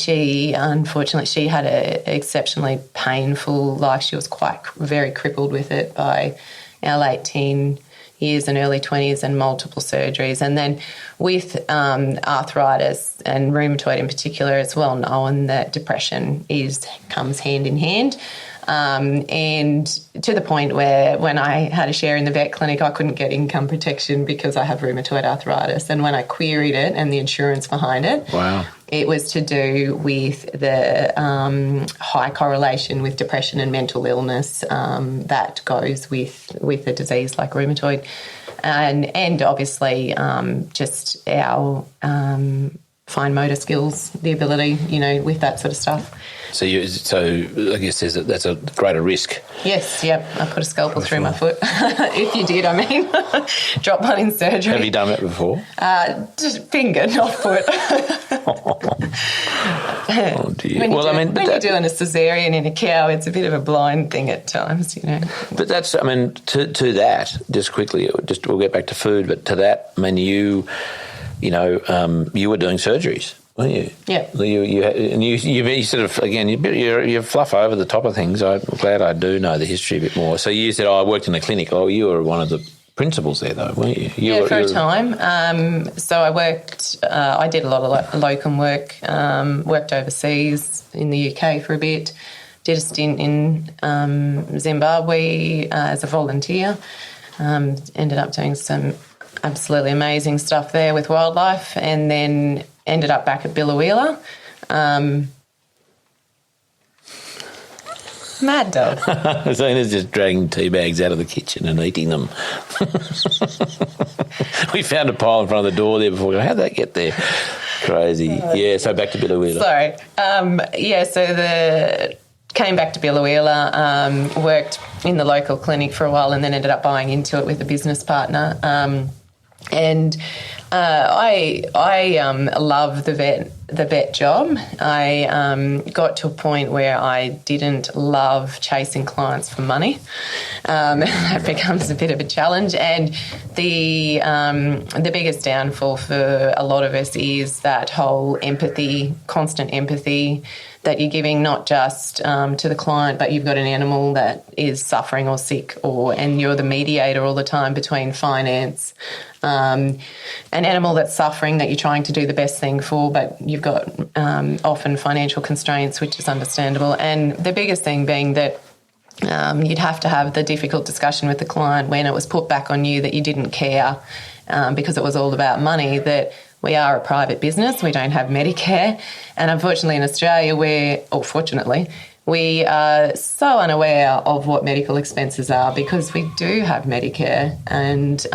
unfortunately, she had an exceptionally painful life. She was very crippled with it by our late teen years and early 20s, and multiple surgeries. And then with arthritis and rheumatoid in particular, it's well known that depression comes hand in hand. And to the point where when I had a share in the vet clinic, I couldn't get income protection because I have rheumatoid arthritis. And when I queried it and the insurance behind it, wow, it was to do with the high correlation with depression and mental illness that goes with a disease like rheumatoid. And obviously just our fine motor skills, the ability, with that sort of stuff. So I guess that's a greater risk. Yes, yep. I put a scalpel through my foot. If you did, I mean, drop one in surgery. Have you done that before? Just finger, not foot. Oh dear. When you're doing a cesarean in a cow, it's a bit of a blind thing at times, But that's, to that, just quickly, we'll get back to food, but to that, you were doing surgeries, weren't you? Yeah. You sort of, again, you fluff over the top of things. I'm glad I do know the history a bit more. So you said, I worked in a clinic. Oh, you were one of the principals there, though, weren't you? For a time. So I worked, I did a lot of locum work, worked overseas in the UK for a bit, did a stint in Zimbabwe as a volunteer, ended up doing some absolutely amazing stuff there with wildlife, and then ended up back at Biloela. Mad dog. Zena's just dragging tea bags out of the kitchen and eating them. We found a pile in front of the door there before. How'd that get there? Crazy. So back to Biloela. Sorry. Came back to Biloela, worked in the local clinic for a while, and then ended up buying into it with a business partner. I love the vet job. I got to a point where I didn't love chasing clients for money. That becomes a bit of a challenge, and the biggest downfall for a lot of us is that whole empathy, constant empathy that you're giving, not just to the client, but you've got an animal that is suffering or sick, and you're the mediator all the time between finance, an animal that's suffering that you're trying to do the best thing for, but you've got often financial constraints, which is understandable. And the biggest thing being that you'd have to have the difficult discussion with the client when it was put back on you that you didn't care because it was all about money, that we are a private business, we don't have Medicare, and unfortunately in Australia we are so unaware of what medical expenses are because we do have Medicare, and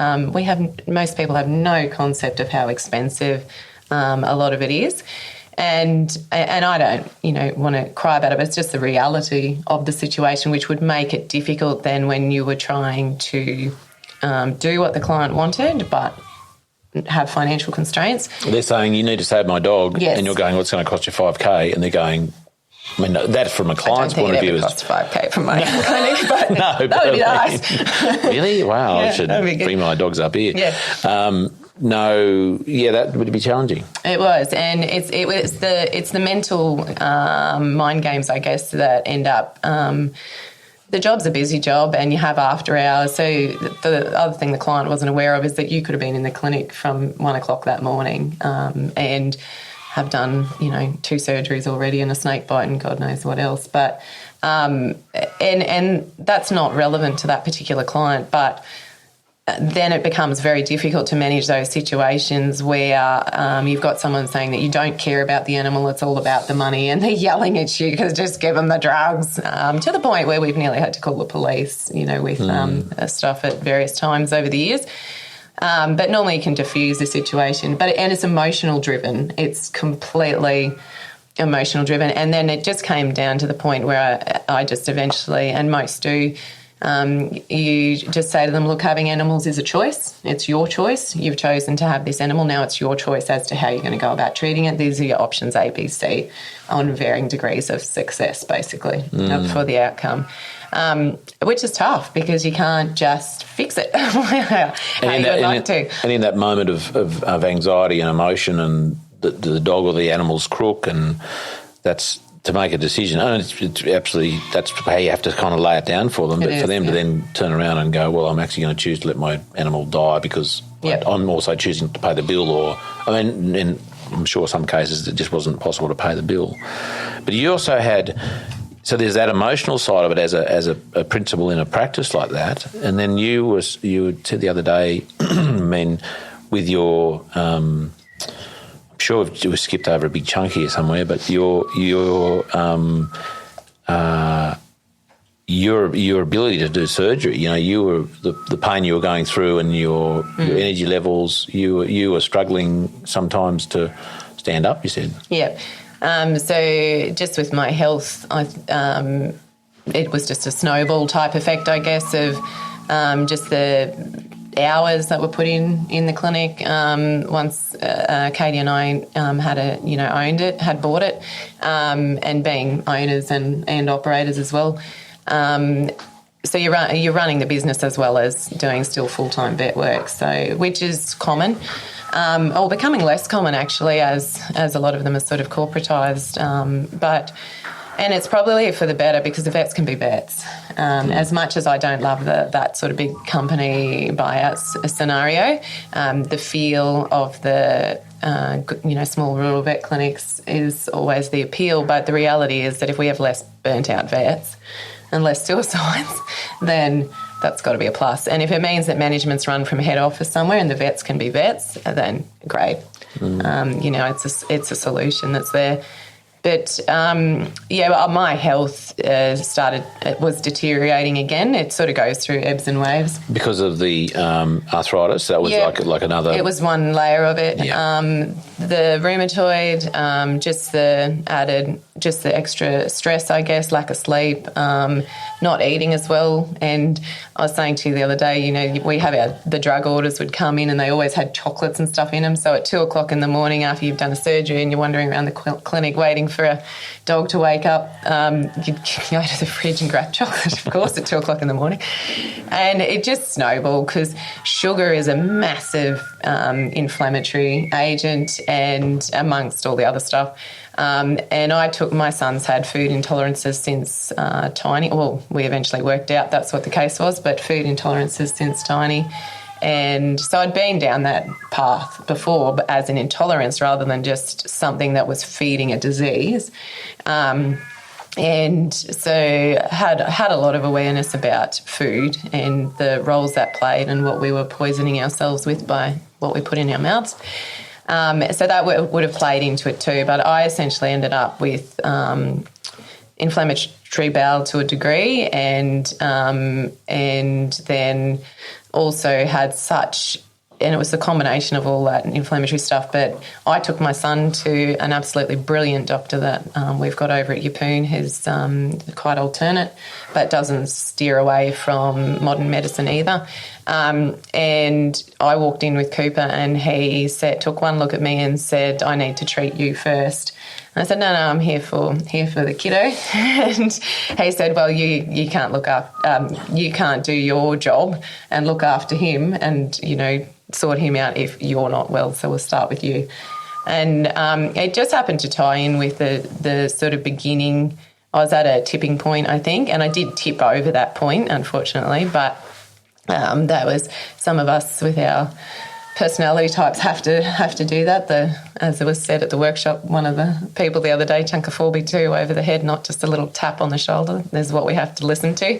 most people have no concept of how expensive a lot of it is. And I don't, want to cry about it, but it's just the reality of the situation, which would make it difficult then when you were trying to do what the client wanted, but have financial constraints. They're saying, you need to save my dog, yes. And you're going, well, it's going to cost you $5,000, and they're going, that's from a client's point of view. It costs $5,000 from my clinic, but no, that would be nice. Really? Wow, I should bring my dogs up here. Yeah. that would be challenging. It was, and it's the mental mind games, I guess, that end up. The job's a busy job, and you have after hours. So the other thing the client wasn't aware of is that you could have been in the clinic from 1 o'clock that morning and have done 2 surgeries already and a snake bite and God knows what else. But and that's not relevant to that particular client, but then it becomes very difficult to manage those situations where you've got someone saying that you don't care about the animal, it's all about the money, and they're yelling at you because just give them the drugs, to the point where we've nearly had to call the police, with stuff at various times over the years. But normally you can diffuse the situation. And it's emotional driven. It's completely emotional driven. And then it just came down to the point where I just eventually, and most do, you just say to them, look, having animals is a choice. It's your choice. You've chosen to have this animal. Now it's your choice as to how you're going to go about treating it. These are your options A, B, C, on varying degrees of success, basically, for the outcome. Which is tough because you can't just fix it how you would like to. And in that moment of anxiety and emotion, and the dog or the animal's crook, and that's to make a decision. And it's absolutely, that's how you have to kind of lay it down for them. But for them to then turn around and go, well, I'm actually going to choose to let my animal die because I'm also choosing to pay the bill, and I'm sure some cases it just wasn't possible to pay the bill. But you also had, so there's that emotional side of it as a principal in a practice like that. And then you said the other day, with your, I'm sure we skipped over a big chunk here somewhere, but your ability to do surgery, you were the pain you were going through and your energy levels, you were struggling sometimes to stand up, you said. Yeah. So just with my health, it was just a snowball type effect, I guess, of just the hours that were put in the clinic. Once Katie and I owned it, had bought it, and being owners and operators as well. So you're running the business as well as doing still full-time vet work, so which is common. Or becoming less common, actually, as a lot of them are sort of corporatised. And it's probably for the better because the vets can be vets. As much as I don't love that sort of big company buyout scenario, the feel of the small rural vet clinics is always the appeal. But the reality is that if we have less burnt-out vets and less suicides, then that's got to be a plus. And if it means that management's run from head office somewhere and the vets can be vets, then great. It's a solution that's there. But, my health was deteriorating again. It sort of goes through ebbs and waves. Because of the arthritis? That was like another... It was one layer of it. Yeah. The rheumatoid, just the extra stress, I guess, lack of sleep, not eating as well. And I was saying to you the other day, we have the drug orders would come in and they always had chocolates and stuff in them. So at 2 o'clock in the morning after you've done a surgery and you're wandering around the clinic waiting for a dog to wake up, you'd go to the fridge and grab chocolate, of course, at 2 o'clock in the morning. And it just snowballed because sugar is a massive inflammatory agent and amongst all the other stuff. And my son's had food intolerances since tiny. Well, we eventually worked out that's what the case was, but food intolerances since tiny. And so I'd been down that path before, but as an intolerance rather than just something that was feeding a disease. And so had a lot of awareness about food and the roles that played and what we were poisoning ourselves with by what we put in our mouths. So that would have played into it too. But I essentially ended up with inflammatory bowel to a degree, and then also had and it was the combination of all that inflammatory stuff. But I took my son to an absolutely brilliant doctor that we've got over at Yeppoon, who's quite alternate, but doesn't steer away from modern medicine either. And I walked in with Cooper and he took one look at me and said, I need to treat you first. And I said, no, I'm here for the kiddo. And he said, well, you can't you can't do your job and look after him and, sort him out if you're not well, so we'll start with you. And it just happened to tie in with the sort of beginning. I was at a tipping point, I think, and I did tip over that point, unfortunately, but that was some of us with our personality types have to do that. As it was said at the workshop, one of the people the other day, Chunkaforby too, over the head, not just a little tap on the shoulder. There's what we have to listen to.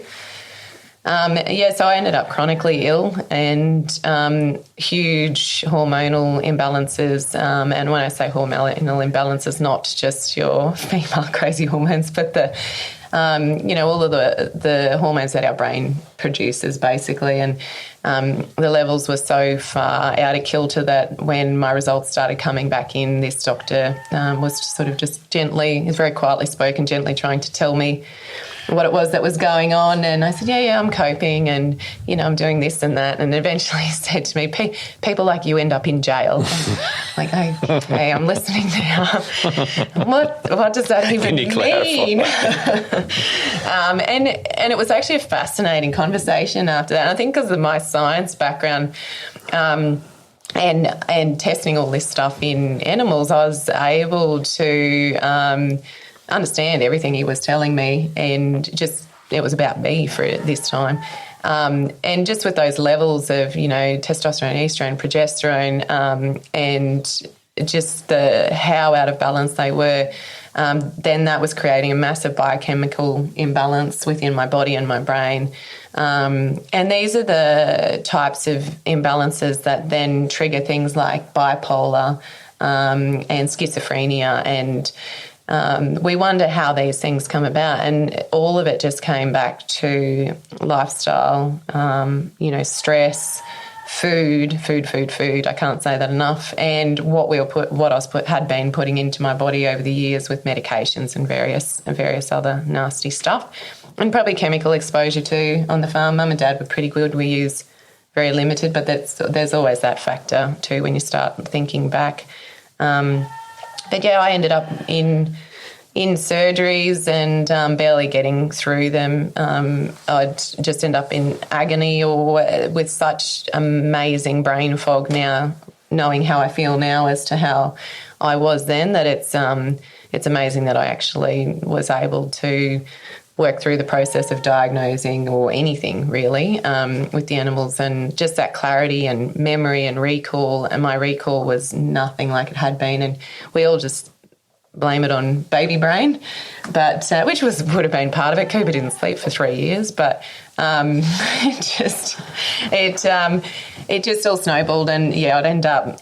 So I ended up chronically ill and huge hormonal imbalances. And when I say hormonal imbalances, not just your female crazy hormones, but all of the hormones that our brain produces, basically. And the levels were so far out of kilter that when my results started coming back in, this doctor was sort of just gently, very quietly spoken, gently trying to tell me what it was that was going on. And I said, yeah, I'm coping and, I'm doing this and that. And eventually he said to me, people like you end up in jail. I'm like, okay, I'm listening now. What does that even mean? And it was actually a fascinating conversation after that. And I think because of my science background, and testing all this stuff in animals, I was able to understand everything he was telling me, and just it was about me for this time. And just with those levels of, testosterone, estrogen, progesterone, and just how out of balance they were, then that was creating a massive biochemical imbalance within my body and my brain. And these are the types of imbalances that then trigger things like bipolar and schizophrenia, and we wonder how these things come about, and all of it just came back to lifestyle, stress, food. I can't say that enough. And what I had been putting into my body over the years with medications and various other nasty stuff, and probably chemical exposure too on the farm. Mum and Dad were pretty good. We use very limited, but there's always that factor too when you start thinking back. But yeah, I ended up in surgeries and barely getting through them. I'd just end up in agony or with such amazing brain fog now, knowing how I feel now as to how I was then, that it's amazing that I actually was able to work through the process of diagnosing or anything really with the animals, and just that clarity and memory and recall. And my recall was nothing like it had been, and we all just blame it on baby brain, but which would have been part of it. Cooper didn't sleep for 3 years, but it just all snowballed, and I'd end up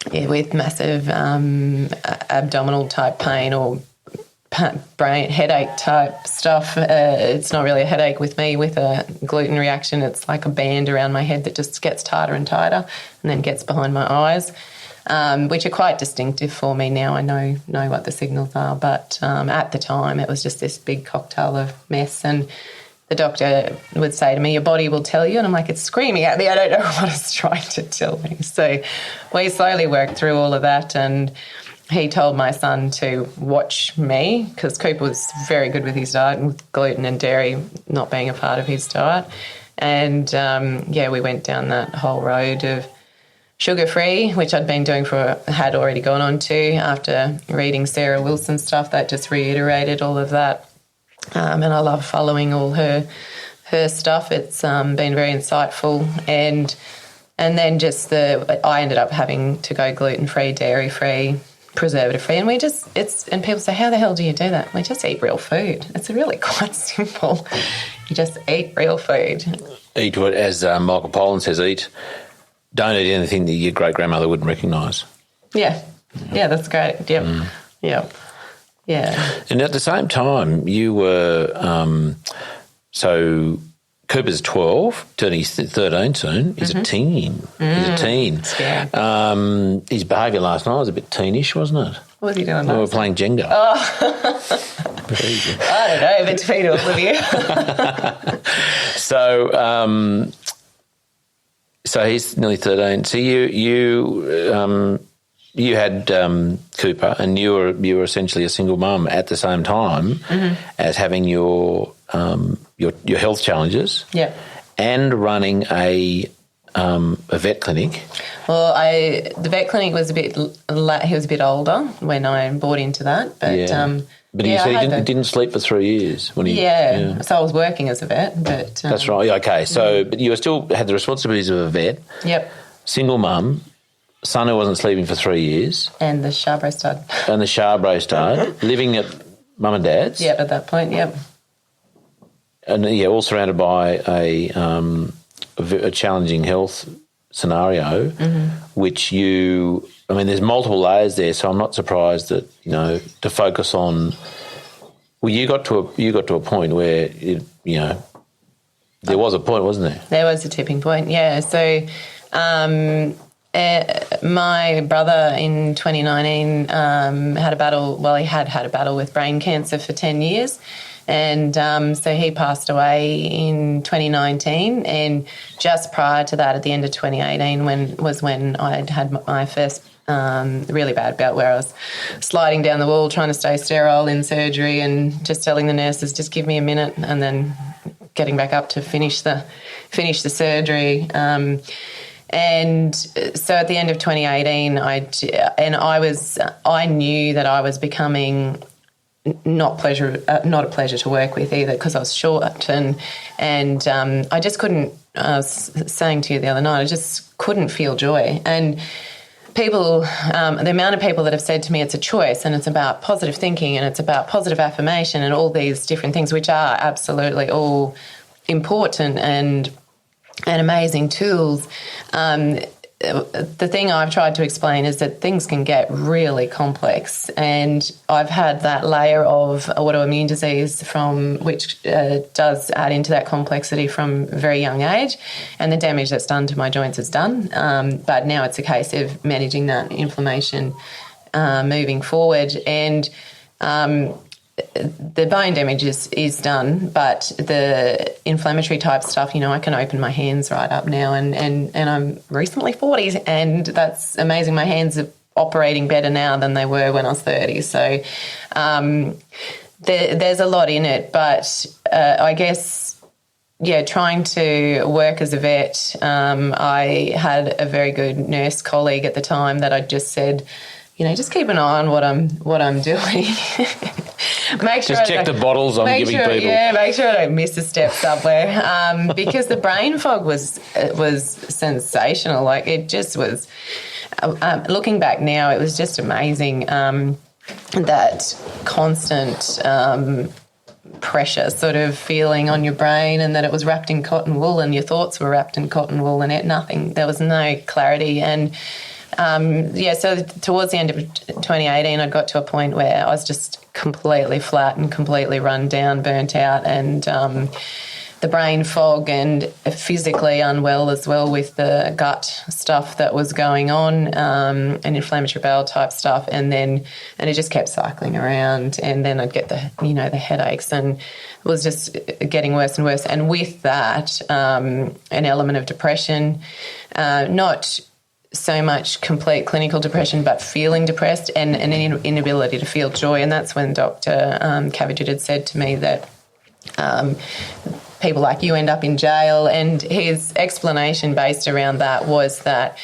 with massive abdominal type pain or brain headache type stuff. It's not really a headache with me. With a gluten reaction, it's like a band around my head that just gets tighter and tighter and then gets behind my eyes, which are quite distinctive for me now. I know what the signals are, but at the time it was just this big cocktail of mess. And the doctor would say to me, your body will tell you. And I'm like, it's screaming at me. I don't know what it's trying to tell me. So we slowly worked through all of that, and he told my son to watch me, because Cooper was very good with his diet, and with gluten and dairy not being a part of his diet. And, we went down that whole road of sugar-free, which I'd been doing had already gone on to after reading Sarah Wilson's stuff. That just reiterated all of that. And I love following all her stuff. It's been very insightful. And then just I ended up having to go gluten-free, dairy-free, preservative-free, and and people say, how the hell do you do that? We just eat real food. It's really quite simple. You just eat real food. Eat what, as Michael Pollan says, don't eat anything that your great-grandmother wouldn't recognise. Yeah, that's great. Yep, yep, yeah. And at the same time, you were so Cooper's 12, turning 13 soon. He's a teen. He's a teen. Scary. His behaviour last night was a bit teenish, wasn't it? What was he doing? We were playing Jenga. Oh. I don't know, between all of you. So he's nearly 13. So you had Cooper, and you were essentially a single mum at the same time as having your health challenges, yeah, and running a a vet clinic? Well, the vet clinic was he was a bit older when I bought into that, but But you said he didn't sleep for 3 years when he. So I was working as a vet, but that's right. Okay, so but you still had the responsibilities of a vet. Yep. Single mum, son who wasn't sleeping for 3 years, and the Charbro stud. And the Charbro stud, living at mum and dad's. Yep, at that point. Yep. And all surrounded by a challenging health scenario, which there's multiple layers there. So I'm not surprised that to focus on. Well, you got to a point where there was a point, wasn't there? There was a tipping point. Yeah. So. My brother in 2019 had a battle. Well, he had a battle with brain cancer for 10 years. And so he passed away in 2019, and just prior to that, at the end of 2018, when I had my first really bad bout where I was sliding down the wall trying to stay sterile in surgery and just telling the nurses, just give me a minute, and then getting back up to finish the surgery. And so at the end of 2018, I knew that I was becoming not a pleasure to work with either, because I was short and I just couldn't. I was saying to you the other night, I just couldn't feel joy. And people, the amount of people that have said to me it's a choice and it's about positive thinking and it's about positive affirmation and all these different things, which are absolutely all important and amazing tools. The thing I've tried to explain is that things can get really complex, and I've had that layer of autoimmune disease which does add into that complexity from a very young age, and the damage that's done to my joints is done. But now it's a case of managing that inflammation moving forward, and the bone damage is done, but the inflammatory type stuff, I can open my hands right up now, and I'm recently 40, and that's amazing. My hands are operating better now than they were when I was 30. So there's a lot in it, but I guess, trying to work as a vet, I had a very good nurse colleague at the time that I just said, just keep an eye on what I'm doing. Check the bottles I'm giving people. Yeah, make sure I don't miss a step somewhere. Because the brain fog was sensational. Like, it just was. Looking back now, it was just amazing. That constant pressure sort of feeling on your brain, and that it was wrapped in cotton wool, and your thoughts were wrapped in cotton wool, and there was no clarity. And so towards the end of 2018, I got to a point where I was just completely flat and completely run down, burnt out, and the brain fog, and physically unwell as well with the gut stuff that was going on, and inflammatory bowel type stuff, and it just kept cycling around, and then I'd get the headaches, and it was just getting worse and worse. And with that, an element of depression, not so much complete clinical depression, but feeling depressed and an inability to feel joy. And that's when Dr. Cavagit had said to me that people like you end up in jail. And his explanation based around that was that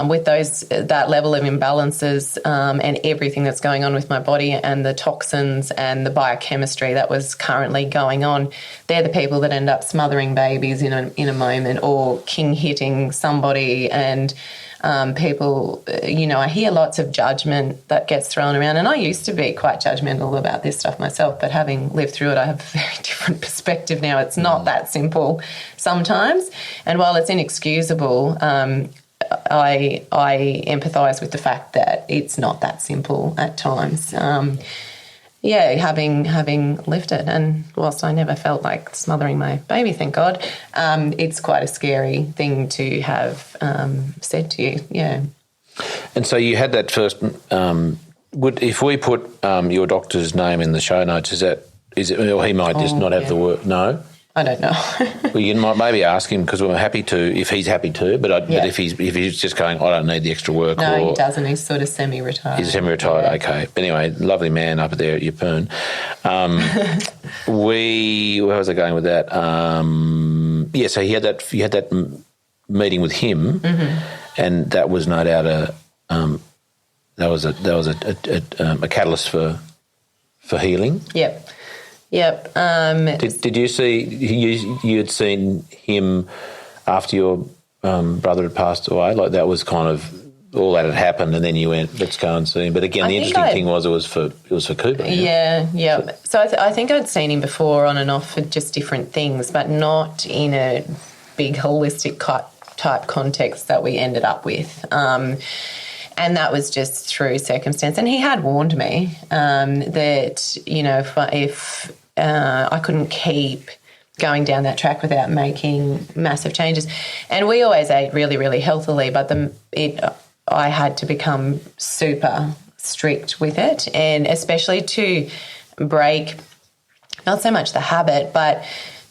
with that level of imbalances and everything that's going on with my body and the toxins and the biochemistry that was currently going on, they're the people that end up smothering babies in a moment, or king hitting somebody. And people, I hear lots of judgment that gets thrown around, and I used to be quite judgmental about this stuff myself, but having lived through it, I have a very different perspective now. It's not that simple sometimes, and while it's inexcusable, I empathise with the fact that it's not that simple at times. Having lived it, and whilst I never felt like smothering my baby, thank God, it's quite a scary thing to have said to you, yeah. And so you had that first, if we put your doctor's name in the show notes, is it, or he might just not have the word, no? I don't know. Well, you might maybe ask him, because we're happy to, if he's happy to, but if he's just going, I don't need the extra work. No, he doesn't. He's sort of semi-retired. He's semi-retired, okay. But anyway, lovely man up there at Yeppoon. Where was I going with that? So you had that meeting with him, and that was no doubt a catalyst for healing. Yep. Did you see you had seen him after your brother had passed away? Like that was kind of all that had happened, and then you went, let's go and see him. But again, the interesting thing was it was for Cooper. Yeah. So I think I'd seen him before on and off for just different things, but not in a big holistic type context that we ended up with. And that was just through circumstance. And he had warned me that, you know, if I couldn't keep going down that track without making massive changes. And we always ate really, really healthily, but I had to become super strict with it, and especially to break not so much the habit, but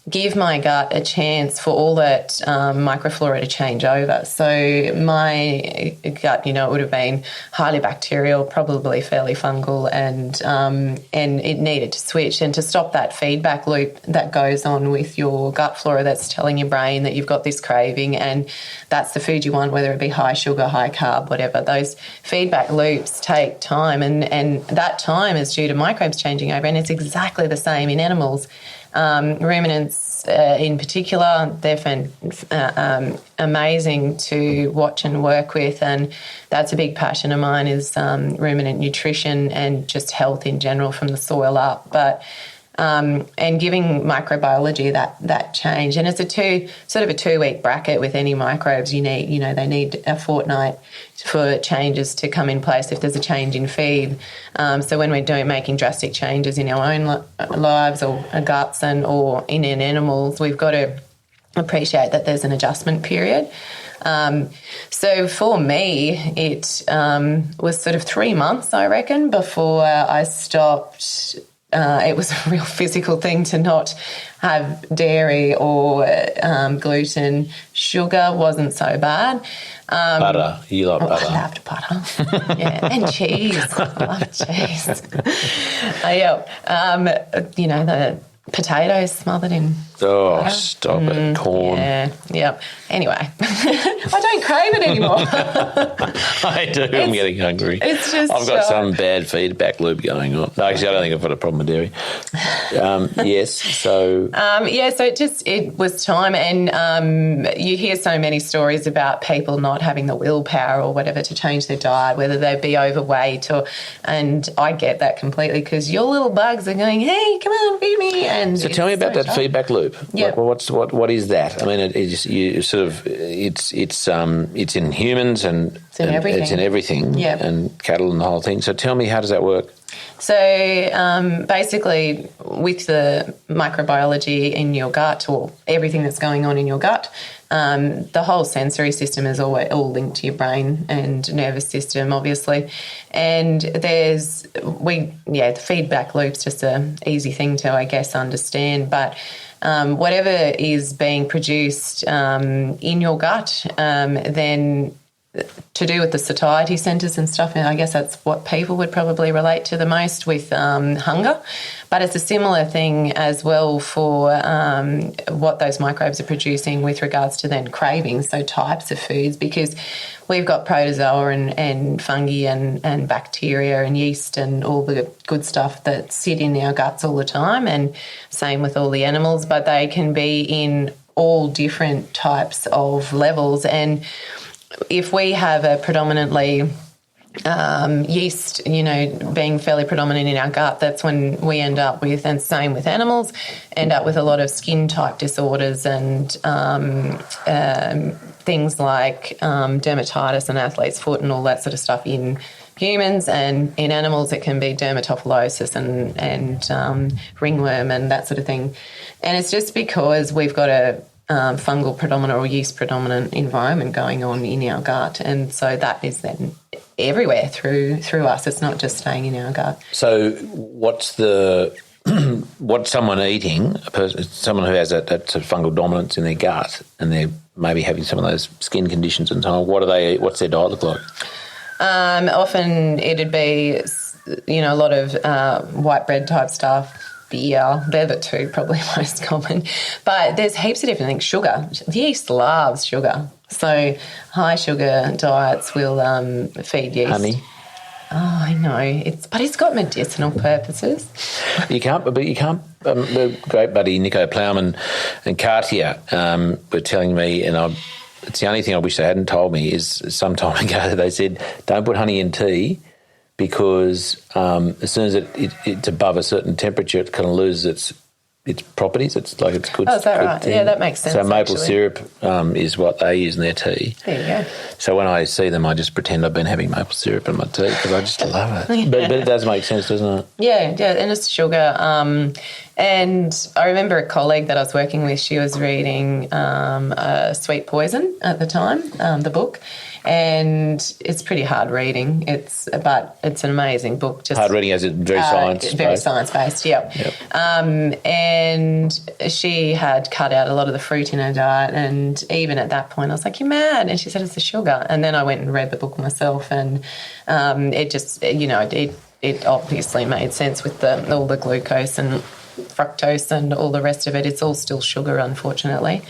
give my gut a chance for all that microflora to change over. So my gut, you know, it would have been highly bacterial, probably fairly fungal, and it needed to switch. And to stop that feedback loop that goes on with your gut flora that's telling your brain that you've got this craving and that's the food you want, whether it be high sugar, high carb, whatever, those feedback loops take time, and that time is due to microbes changing over, and it's exactly the same in animals. Ruminants in particular, they're amazing to watch and work with, and that's a big passion of mine is ruminant nutrition and just health in general from the soil up. But and giving microbiology that change, and it's a 2-week bracket with any microbes. They need a fortnight for changes to come in place if there's a change in feed. So when we're making drastic changes in our own lives or guts or in animals, we've got to appreciate that there's an adjustment period. So for me, it was sort of 3 months, I reckon, before I stopped. It was a real physical thing to not have dairy or gluten. Sugar wasn't so bad. Butter. You like butter? I loved butter. Yeah, and cheese. I love cheese. The potatoes smothered in. Oh, butter. stop it. Corn. Yeah. Anyway, I don't crave it anymore. I do. I'm getting hungry. It's just I've got some bad feedback loop going on. No, actually, I don't think I've got a problem with dairy. Yes, so... so it was time, and you hear so many stories about people not having the willpower or whatever to change their diet, whether they be overweight and I get that completely because your little bugs are going, hey, come on, feed me. And so tell me about that feedback loop. Yeah. Like, what is that? I mean, it's in humans and it's in everything, yep. and cattle and the whole thing. So tell me, how does that work? So basically, with the microbiology in your gut or everything that's going on in your gut, the whole sensory system is all linked to your brain and nervous system, obviously. And the feedback loop's just an easy thing to, I guess, understand. But whatever is being produced in your gut, then to do with the satiety centres and stuff, and I guess that's what people would probably relate to the most with hunger. But it's a similar thing as well for what those microbes are producing with regards to then cravings, so types of foods, because we've got protozoa and fungi and bacteria and yeast and all the good stuff that sit in our guts all the time, and same with all the animals, but they can be in all different types of levels. And if we have a predominantly yeast, being fairly predominant in our gut, that's when we end up with, and same with animals, end up with a lot of skin type disorders and things like dermatitis and athlete's foot and all that sort of stuff in humans, and in animals it can be dermatophilosis and ringworm and that sort of thing. And it's just because we've got a fungal predominant or yeast predominant environment going on in our gut, and so that is then everywhere through us. It's not just staying in our gut. So what's someone eating, someone who has that sort of fungal dominance in their gut and they're maybe having some of those skin conditions and so on, what do they eat? What's their diet look like? Often it'd be, a lot of white bread type stuff, beer, they're the two probably most common. But there's heaps of different things. Sugar. The yeast loves sugar. So high sugar diets will feed yeast. Honey. Oh, I know. But it's got medicinal purposes. You can't. The great buddy Nico Plowman and Cartier were telling me, and it's the only thing I wish they hadn't told me, is some time ago they said don't put honey in tea because as soon as it's above a certain temperature, it kind of loses its properties. It's good. Oh, is that right? Yeah, that makes sense. So maple actually. syrup is what they use in their tea. There you go. So when I see them, I just pretend I've been having maple syrup in my tea because I just love it. But it does make sense, doesn't it? Yeah, and it's sugar. And I remember a colleague that I was working with, she was reading Sweet Poison at the time, the book, and it's pretty hard reading. But it's an amazing book. Just hard reading as it's very science-based. Very science-based, yep. And she had cut out a lot of the fruit in her diet, and even at that point I was like, you're mad. And she said, it's the sugar. And then I went and read the book myself, and it just, it obviously made sense with all the glucose and fructose and all the rest of it. It's all still sugar, unfortunately.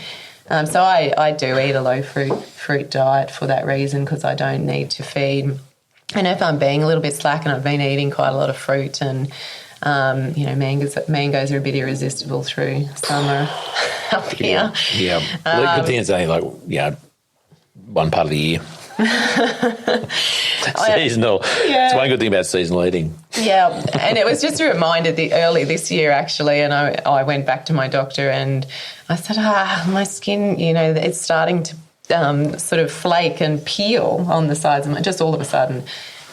So I do eat a low fruit diet for that reason, because I don't need to feed. And if I'm being a little bit slack, and I've been eating quite a lot of fruit, and mangoes are a bit irresistible through summer up here. Yeah. The good thing is only one part of the year. Seasonal. Yeah. It's one good thing about seasonal eating. Yeah, and it was just a reminder early this year, actually, and I went back to my doctor and I said, my skin, it's starting to sort of flake and peel on the sides of just all of a sudden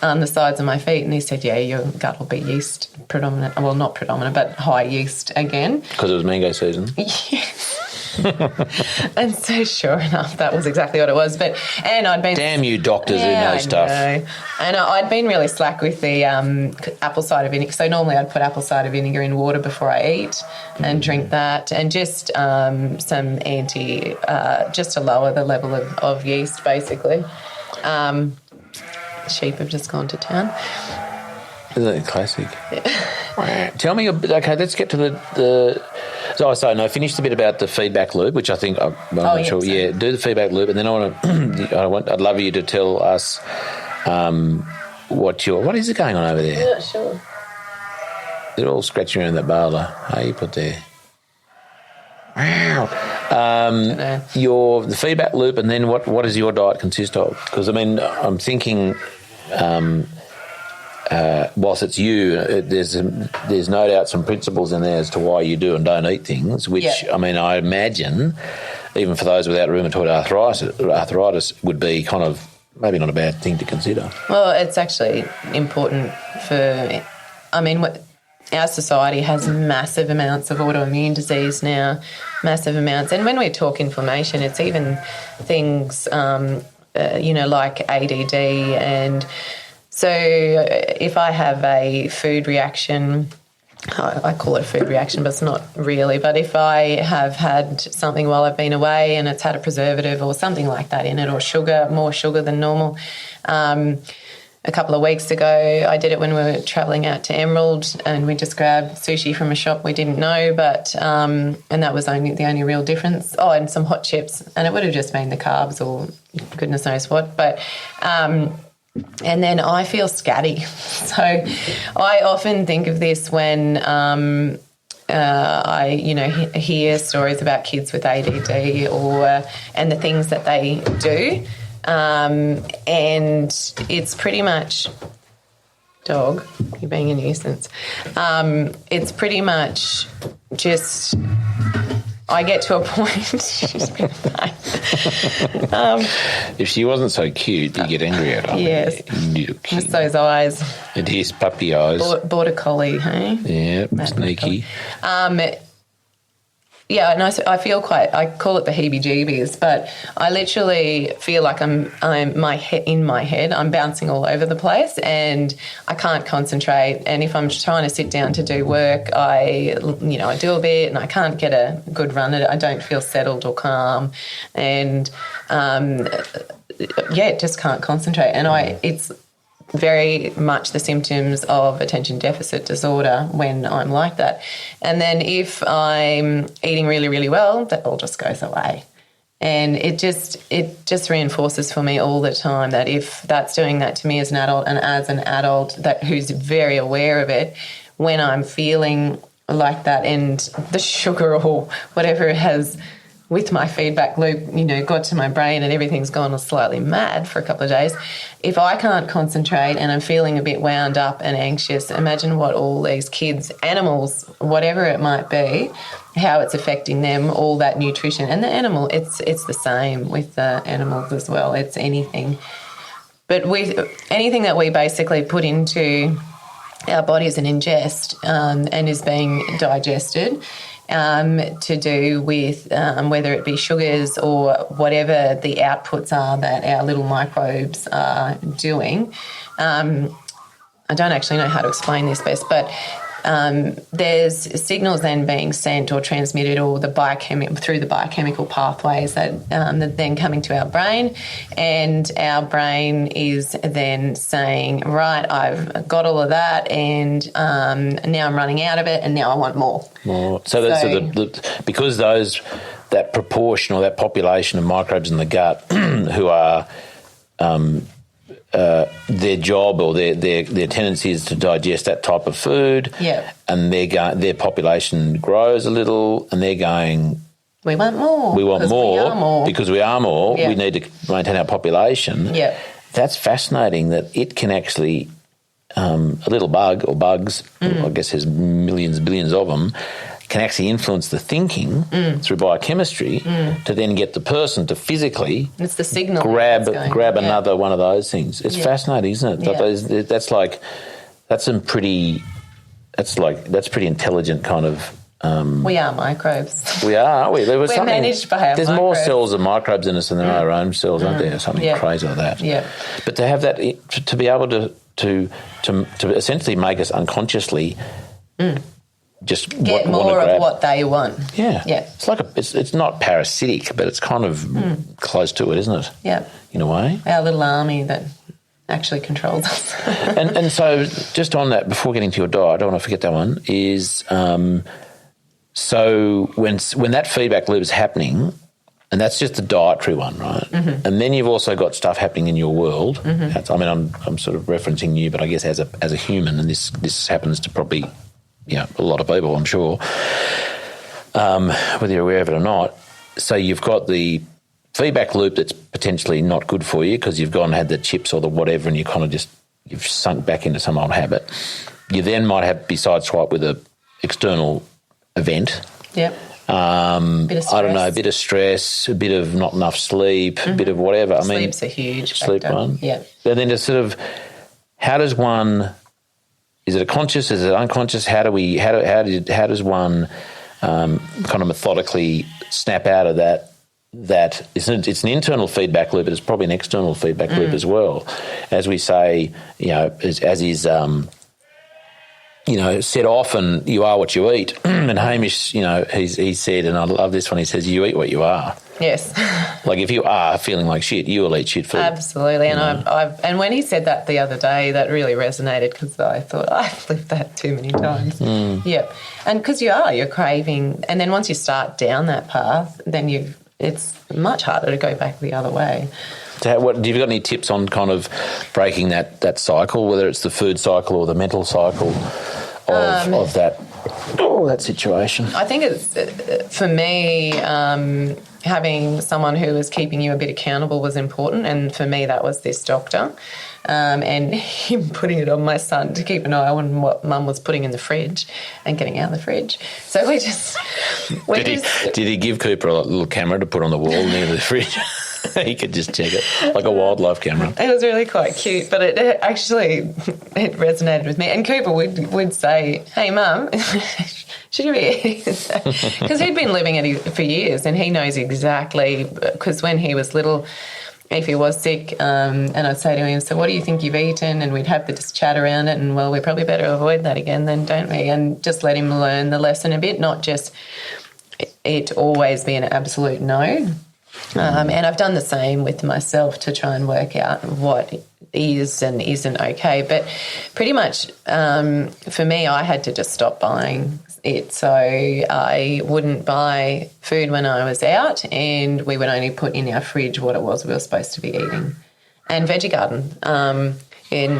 on the sides of my feet. And he said, yeah, your gut will be yeast predominant, well, not predominant, but high yeast again. Because it was mango season? Yes. And so sure enough, that was exactly what it was. And I'd been... Damn you doctors who know stuff. Know. And I'd been really slack with the apple cider vinegar. So normally I'd put apple cider vinegar in water before I eat and drink that, and just some just to lower the level of yeast, basically. Sheep have just gone to town. Isn't it classic? Yeah. Tell me, okay, let's get to the finish the bit about the feedback loop, which I think, I'm not sure. So. Yeah, do the feedback loop, and then I'd love you to tell us what is it going on over there? Yeah, sure. They're all scratching around that bowler. How you put there? Wow. The feedback loop, and then what does your diet consist of? Because, I'm thinking... whilst it's you, there's no doubt some principles in there as to why you do and don't eat things, which, I imagine, even for those without rheumatoid arthritis would be kind of maybe not a bad thing to consider. Well, it's actually important our society has massive amounts of autoimmune disease now, massive amounts. And when we talk inflammation, it's even things, like ADD. And so if I have a food reaction, I call it a food reaction, but it's not really. But if I have had something while I've been away and it's had a preservative or something like that in it, or more sugar than normal, a couple of weeks ago I did it when we were travelling out to Emerald, and we just grabbed sushi from a shop we didn't know, but and that was the only real difference. Oh, and some hot chips, and it would have just been the carbs or goodness knows what. But and then I feel scatty. So I often think of this when I hear stories about kids with ADD and the things that they do. And it's pretty much... Dog, you're being a nuisance. It's pretty much just... I get to a point. She's been a pain. If she wasn't so cute, you get angry at her. Yes. Just those eyes. And his puppy eyes. Border collie, hey? Yeah, sneaky. Yeah, and I feel I call it the heebie-jeebies, but I literally feel like I'm in my head, I'm bouncing all over the place and I can't concentrate. And if I'm trying to sit down to do work, I do a bit and I can't get a good run at it. I don't feel settled or calm, and just can't concentrate. And it's very much the symptoms of attention deficit disorder when I'm like that. And then if I'm eating really, really well, that all just goes away. And it just reinforces for me all the time that if that's doing that to me as an adult, and as an adult who's very aware of it, when I'm feeling like that and the sugar or whatever has with my feedback loop, got to my brain and everything's gone slightly mad for a couple of days, if I can't concentrate and I'm feeling a bit wound up and anxious, imagine what all these kids, animals, whatever it might be, how it's affecting them, all that nutrition. And the animal, it's the same with the animals as well. It's anything. But with anything that we basically put into our bodies and ingest and is being digested, to do with whether it be sugars or whatever the outputs are that our little microbes are doing. I don't actually know how to explain this best, but there's signals then being sent or transmitted or through the biochemical pathways that then coming to our brain, and our brain is then saying, right, I've got all of that and now I'm running out of it and now I want more. So because that proportion or that population of microbes in the gut who are their job or their tendency is to digest that type of food, and their population grows a little, and they're going, we want more. We want more because we are more. Yeah. We need to maintain our population. Yeah. That's fascinating that it can actually, a little bug or bugs, I guess there's millions, billions of them, can actually influence the thinking through biochemistry to then get the person to physically it's the signal grab another one of those things. It's fascinating, isn't it? Yeah. That's pretty intelligent kind of. We are microbes. We are, aren't we? We're managed by our There's microbes. more cells of microbes in us than there are our own cells, aren't there? Something crazy like that. Yeah. But to have that, to be able to essentially make us unconsciously just get more of what they want. Yeah. Yeah. It's not parasitic, but it's kind of close to it, isn't it? Yeah. In a way. Our little army that actually controls us. and so just on that, before getting to your diet, I don't want to forget that one, is so when that feedback loop is happening, and that's just the dietary one, right? Mm-hmm. And then you've also got stuff happening in your world. Mm-hmm. I mean, I'm sort of referencing you, but I guess as a human, and this happens to probably a lot of people, I'm sure, whether you're aware of it or not. So you've got the feedback loop that's potentially not good for you because you've gone and had the chips or the whatever, and you kind of you've sunk back into some old habit. You then might be sideswiped with an external event. Yep. Bit of stress. I don't know, a bit of stress, a bit of not enough sleep, a bit of whatever. Sleep's a huge sleep factor. one. Yeah. And then to sort of, how does one? Is it a conscious? Is it unconscious? How does one kind of methodically snap out of that? That it's an internal feedback loop, but it's probably an external feedback loop as well. As we say, as is set off, and you are what you eat. And Hamish, he said, and I love this one. He says, "You eat what you are." Yes. Like if you are feeling like shit, you will eat shit food. Absolutely. And and when he said that the other day, that really resonated because I thought I've lived that too many times. Yep. And because you're craving, and then once you start down that path, then it's much harder to go back the other way. So do you got any tips on kind of breaking that cycle, whether it's the food cycle or the mental cycle of that situation? I think it's, for me, having someone who was keeping you a bit accountable was important, and for me that was this doctor. And him putting it on my son to keep an eye on what Mum was putting in the fridge and getting out of the fridge. So Did he give Cooper a little camera to put on the wall near the fridge? He could just check it, like a wildlife camera. It was really quite cute, but it resonated with me. And Cooper would say, "Hey, Mum, should you be?" Because he'd been living it for years, and he knows exactly. Because when he was little, if he was sick, and I'd say to him, "So what do you think you've eaten?" And we'd have this chat around it, and, well, we probably better avoid that again then, don't we? And just let him learn the lesson a bit, not just it always be an absolute no. And I've done the same with myself to try and work out what is and isn't okay. But pretty much for me, I had to just stop buying it. So I wouldn't buy food when I was out, and we would only put in our fridge what it was we were supposed to be eating. And veggie garden. And,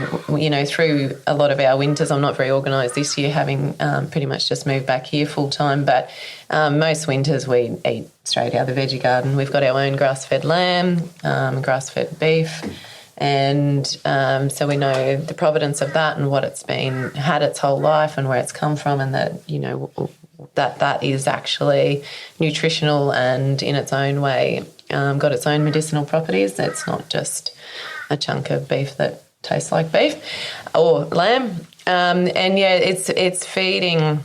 through a lot of our winters, I'm not very organised this year, having pretty much just moved back here full time, but most winters we eat straight out of the veggie garden. We've got our own grass-fed lamb, grass-fed beef, and so we know the provenance of that and what it's had its whole life and where it's come from, and that, that is actually nutritional and in its own way got its own medicinal properties. It's not just a chunk of beef that tastes like beef or lamb. It's feeding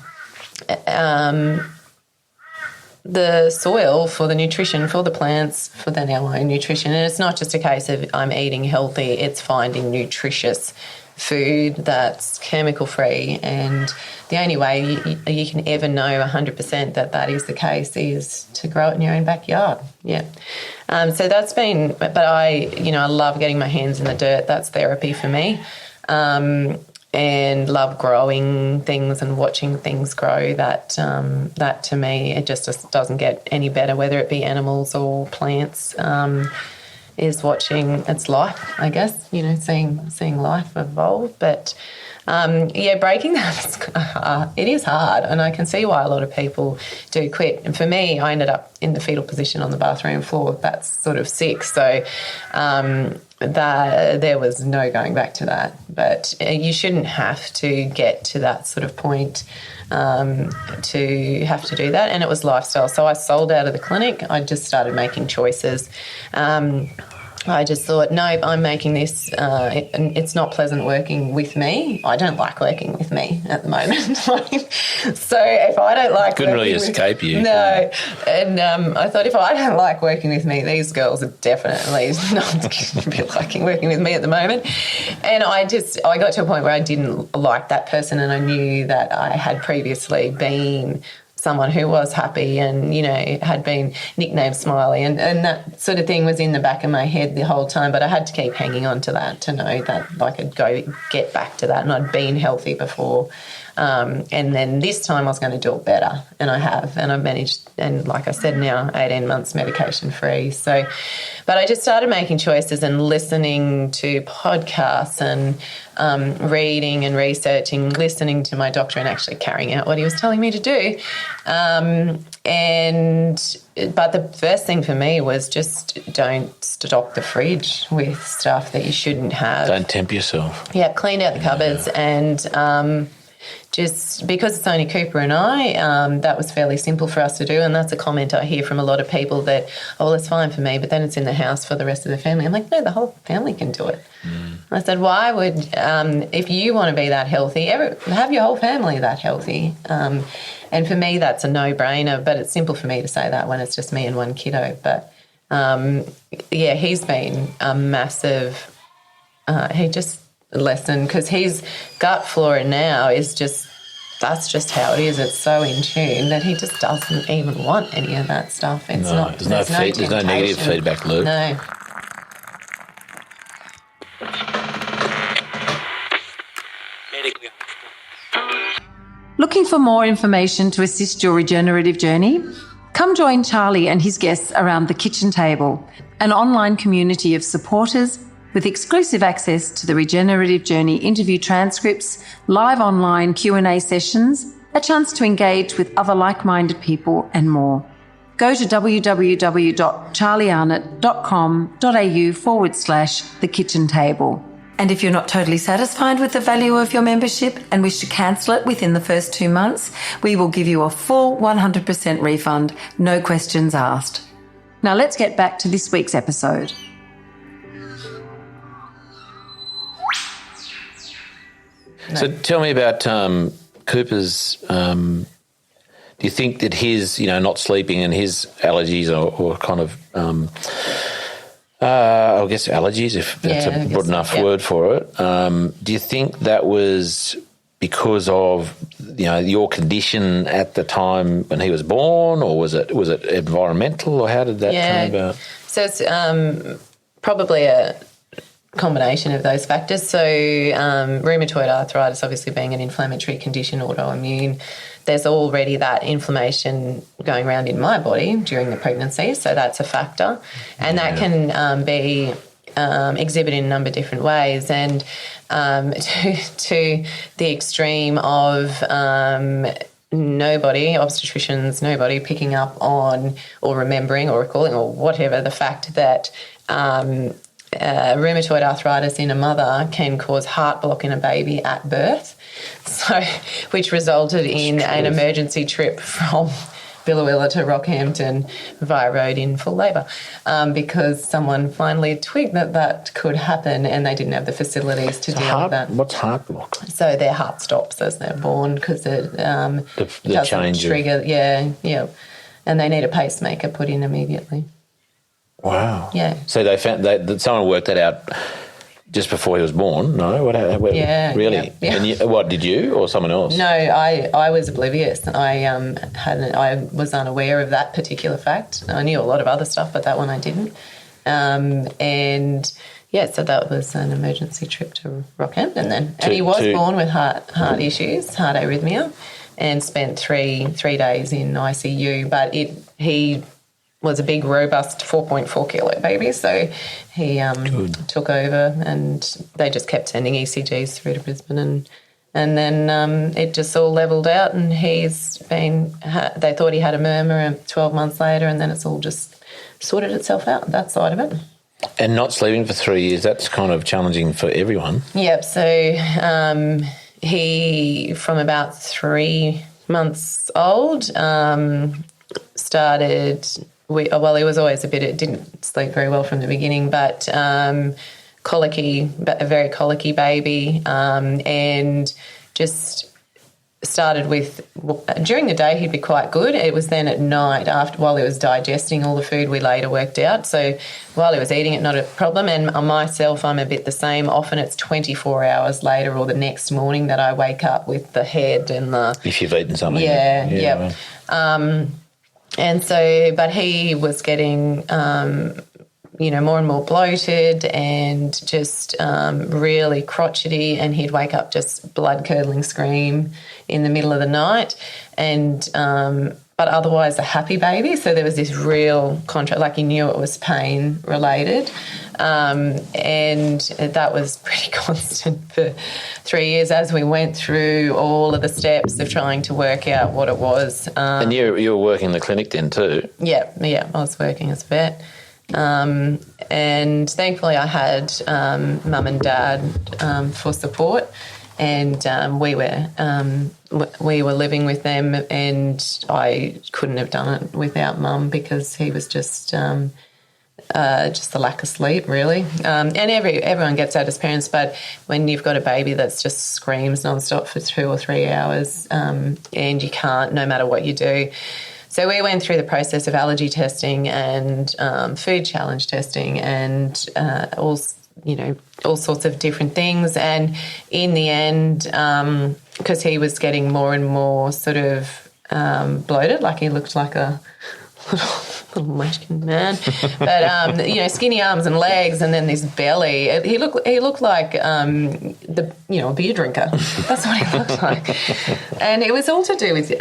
the soil for the nutrition, for the plants, for then our own nutrition. And it's not just a case of I'm eating healthy, it's finding nutritious food that's chemical-free. And the only way you can ever know 100% that is the case is to grow it in your own backyard. Yeah. So that's been, but I love getting my hands in the dirt. That's therapy for me. And love growing things and watching things grow. That to me, it just doesn't get any better, whether it be animals or plants. Is watching its life, I guess, seeing life evolve. But breaking that, it is hard, and I can see why a lot of people do quit. And for me, I ended up in the fetal position on the bathroom floor. That's sort of sick. So that there was no going back to that. But you shouldn't have to get to that sort of point to have to do that. And it was lifestyle. So I sold out of the clinic. I just started making choices. I just thought, no, I'm making this. It's not pleasant working with me. I don't like working with me at the moment. So if I don't like couldn't really escape you. No. And I thought, if I don't like working with me, these girls are definitely not going to be liking working with me at the moment. And I got to a point where I didn't like that person, and I knew that I had previously been someone who was happy and, had been nicknamed Smiley, and that sort of thing was in the back of my head the whole time. But I had to keep hanging on to that to know that I could get back to that, and I'd been healthy before. And then this time I was going to do it better, and I have, and I've managed, and like I said, now 18 months medication free. So, but I just started making choices and listening to podcasts and reading and researching, listening to my doctor and actually carrying out what he was telling me to do. But the first thing for me was just don't stock the fridge with stuff that you shouldn't have. Don't tempt yourself. Yeah, cleaned out the cupboards and just because it's only Cooper and I, that was fairly simple for us to do. And that's a comment I hear from a lot of people that, well, it's fine for me, but then it's in the house for the rest of the family. I'm like, no, the whole family can do it. I said, why would, if you want to be that healthy, have your whole family that healthy. And for me, that's a no-brainer, but it's simple for me to say that when it's just me and one kiddo. But, he's been a massive, he just lesson, because his gut flora now is that's just how it is. It's so in tune that he just doesn't even want any of that stuff. It's not. There's no negative feedback loop. No. Looking for more information to assist your regenerative journey? Come join Charlie and his guests around the kitchen table, an online community of supporters with exclusive access to the Regenerative Journey interview transcripts, live online Q&A sessions, a chance to engage with other like-minded people and more. Go to www.charliearnott.com.au/the kitchen table. And if you're not totally satisfied with the value of your membership and wish to cancel it within the first 2 months, we will give you a full 100% refund, no questions asked. Now let's get back to this week's episode. So tell me about Cooper's, do you think that his, not sleeping and his allergies or kind of, I guess allergies, if that's a broad enough word for it, do you think that was because of, your condition at the time when he was born, or was it environmental, or how did that come about? So it's probably a combination of those factors. So rheumatoid arthritis, obviously being an inflammatory condition, autoimmune, there's already that inflammation going around in my body during the pregnancy, so that's a factor. And that can be exhibited in a number of different ways. And to the extreme of nobody picking up on or remembering or recalling or whatever the fact that rheumatoid arthritis in a mother can cause heart block in a baby at birth, which resulted in an emergency trip from Billawilla to Rockhampton via road in full labour, because someone finally twigged that could happen and they didn't have the facilities to deal with that. What's heart block? So their heart stops as they're born because it doesn't change trigger. Yeah. And they need a pacemaker put in immediately. Wow. Yeah. So they found that someone worked that out just before he was born. No, Yeah. really. Yeah. And what did you or someone else? No, I was oblivious. I was unaware of that particular fact. I knew a lot of other stuff, but that one I didn't. And yeah, so that was an emergency trip to Rockhampton then. And he was born with heart issues, heart arrhythmia, and spent three days in ICU. But he was a big, robust 4.4 kilo baby, so he took over, and they just kept sending ECGs through to Brisbane, and then it just all levelled out, and they thought he had a murmur 12 months later, and then it's all just sorted itself out, that side of it. And not sleeping for 3 years, that's kind of challenging for everyone. Yep, so he, from about 3 months old, started... he was always didn't sleep very well from the beginning, but colicky, a very colicky baby, and just started with, during the day he'd be quite good. It was then at night, while he was digesting all the food we later worked out. So while he was eating it, not a problem. And myself, I'm a bit the same. Often it's 24 hours later or the next morning that I wake up with the head and the... If you've eaten something. Yeah. And so, but he was getting, more and more bloated and just really crotchety, and he'd wake up just blood-curdling scream in the middle of the night, and but otherwise a happy baby. So there was this real contrast, like he knew it was pain-related, and that was pretty constant for 3 years as we went through all of the steps of trying to work out what it was. And you were working in the clinic then too? Yeah, I was working as a vet. And thankfully I had mum and dad for support, and we were living with them, and I couldn't have done it without mum, because he was just the lack of sleep, really. And everyone gets that as parents, but when you've got a baby that's just screams nonstop for 2 or 3 hours, and you can't, no matter what you do. So we went through the process of allergy testing and food challenge testing and all sorts of different things. And in the end, because he was getting more and more sort of bloated, like he looked like a little munchkin man, but skinny arms and legs, and then this belly. He looked like a beer drinker. That's what he looked like, and it was all to do with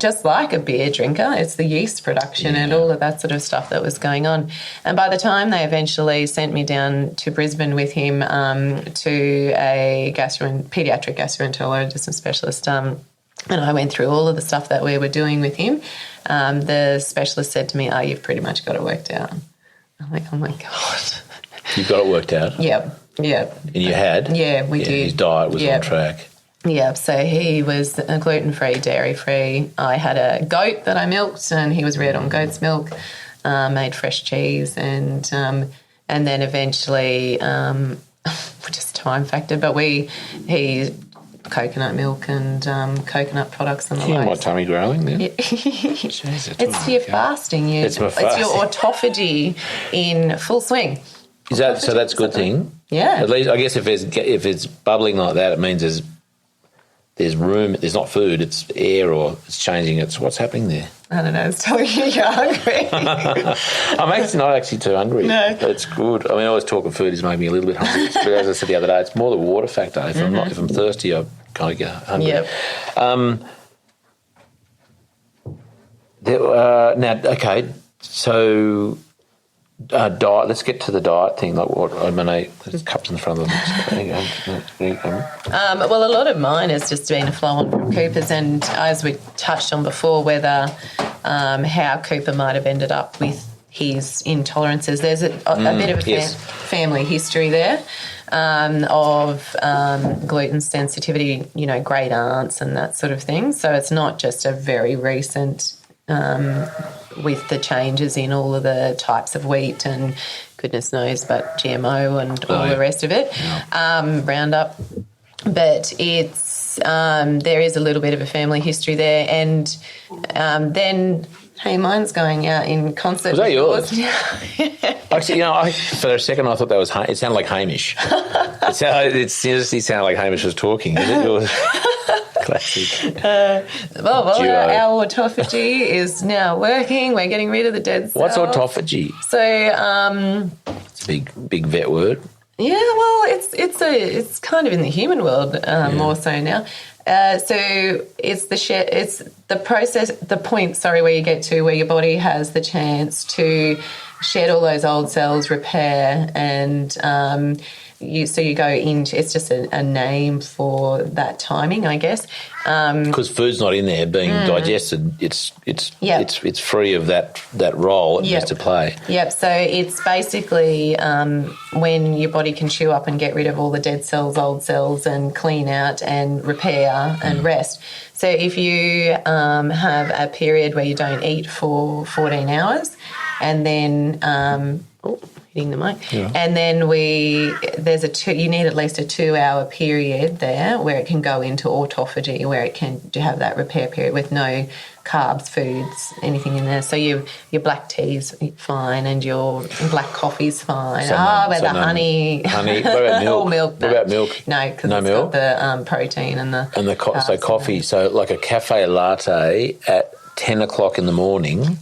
just like a beer drinker. It's the yeast production and all of that sort of stuff that was going on. And by the time they eventually sent me down to Brisbane with him to a paediatric gastroenterologist and specialist. And I went through all of the stuff that we were doing with him. The specialist said to me, you've pretty much got it worked out. I'm like, oh, my God. You've got it worked out? Yep. And you had? Yeah, we did. His diet was on track. Yeah, so he was gluten-free, dairy-free. I had a goat that I milked, and he was reared on goat's milk, made fresh cheese, and then eventually, just time factor, but he coconut milk and coconut products and the like. My tummy growling then? Jeez, it's your fasting. It's your autophagy in full swing. So that's a good thing? Yeah. At least I guess if it's bubbling like that, it means there's room. There's not food. It's air, or it's changing. It's what's happening there. I don't know. It's telling you you're hungry. I'm actually not too hungry. No, it's good. I mean, I always talk of food is making me a little bit hungry. But as I said the other day, it's more the water factor. If I'm thirsty, I kind of get hungry. Yep. Now, okay, so diet. Let's get to the diet thing. Like what? I mean, there's cups in front of them. Well, a lot of mine has just been a flow on from Cooper's, and as we touched on before, whether how Cooper might have ended up with his intolerances. There's a bit of a family history there of gluten sensitivity, great aunts and that sort of thing. So it's not just a very recent with the changes in all of the types of wheat and goodness knows, but GMO and all the rest of it, Roundup. But it's there is a little bit of a family history there, and then. Hey, mine's going out in concert. Was that yours? Actually, for a second I thought that was. It sounded like Hamish. It seriously sounded like Hamish was talking. Is it yours? Classic. Well, our autophagy is now working. We're getting rid of the dead cells. What's autophagy? So, it's a big vet word. Yeah, well, it's kind of in the human world more so now. So it's the process, the point, where you get to where your body has the chance to shed all those old cells, repair, and you go into, it's just a name for that timing, I guess. Because food's not in there being digested, it's free of that role it needs to play. Yep. So it's basically when your body can chew up and get rid of all the dead cells, old cells, and clean out and repair and rest. So if you have a period where you don't eat for 14 hours, and then hitting the mic. Yeah. And then you need at least a 2-hour period there where it can go into autophagy, where it can have that repair period with no carbs, foods, anything in there. So your black tea's fine and your black coffee's fine. Honey. What about milk? Or milk. No. What about milk? No, because no it's milk? got the protein and the so coffee. So like a cafe latte at 10 o'clock in the morning.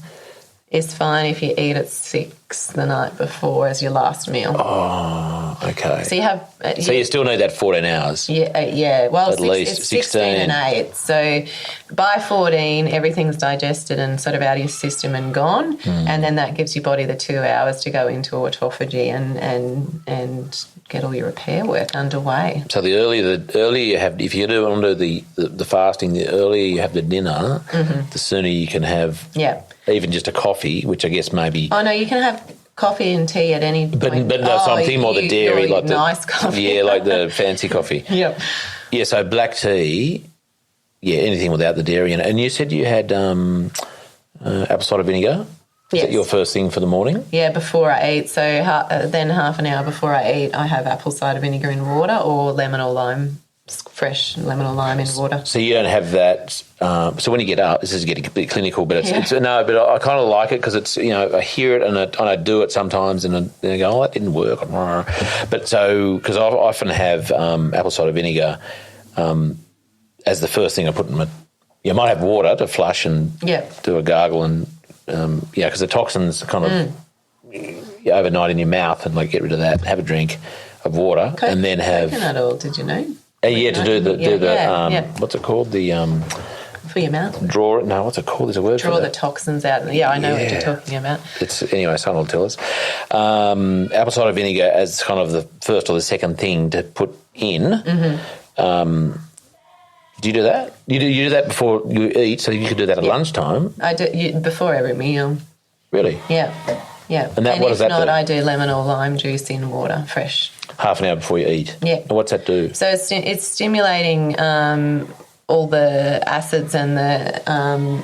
It's fine if you eat at 6 the night before as your last meal. Oh, okay. So you have... so you still need that 14 hours? Yeah. Well, at least it's 16 and 8. So by 14, everything's digested and sort of out of your system and gone, and then that gives your body the 2 hours to go into autophagy and get all your repair work underway. So the earlier you have, if you do under the fasting, the earlier you have the dinner, the sooner you can have... Yeah. Even just a coffee, which I guess maybe... Oh, no, you can have coffee and tea at any point. But no, so I'm thinking more the dairy. Like nice coffee. Yeah, like the fancy coffee. Yep. Yeah, so black tea, anything without the dairy in it. And you said you had apple cider vinegar? Is that your first thing for the morning? Yeah, before I eat. So then half an hour before I eat, I have apple cider vinegar in water or lemon or lime. Fresh lemon or lime in water. So you don't have that. So when you get up, this is getting a bit clinical, but it's no. But I kind of like it because it's I hear it and I do it sometimes, and I go, oh, that didn't work. But so because I often have apple cider vinegar as the first thing I put in my. You might have water to flush and do a gargle and because the toxins kind of overnight in your mouth and get rid of that. Have a drink of water and then have coconut oil. Did you know? To do the what's it called? The for your mouth. Draw it. No, what's it called? There's a word for that. Draw the toxins out. Yeah, I know what you're talking about. Anyway, someone will tell us. Apple cider vinegar as kind of the first or the second thing to put in. Mm-hmm. Do you do that? You do that before you eat, so you could do that at lunchtime. I do before every meal. Really? Yeah. And what does that do? If not, I do lemon or lime juice in water, fresh. Half an hour before you eat? Yeah. And what's that do? So it's stimulating all the acids and the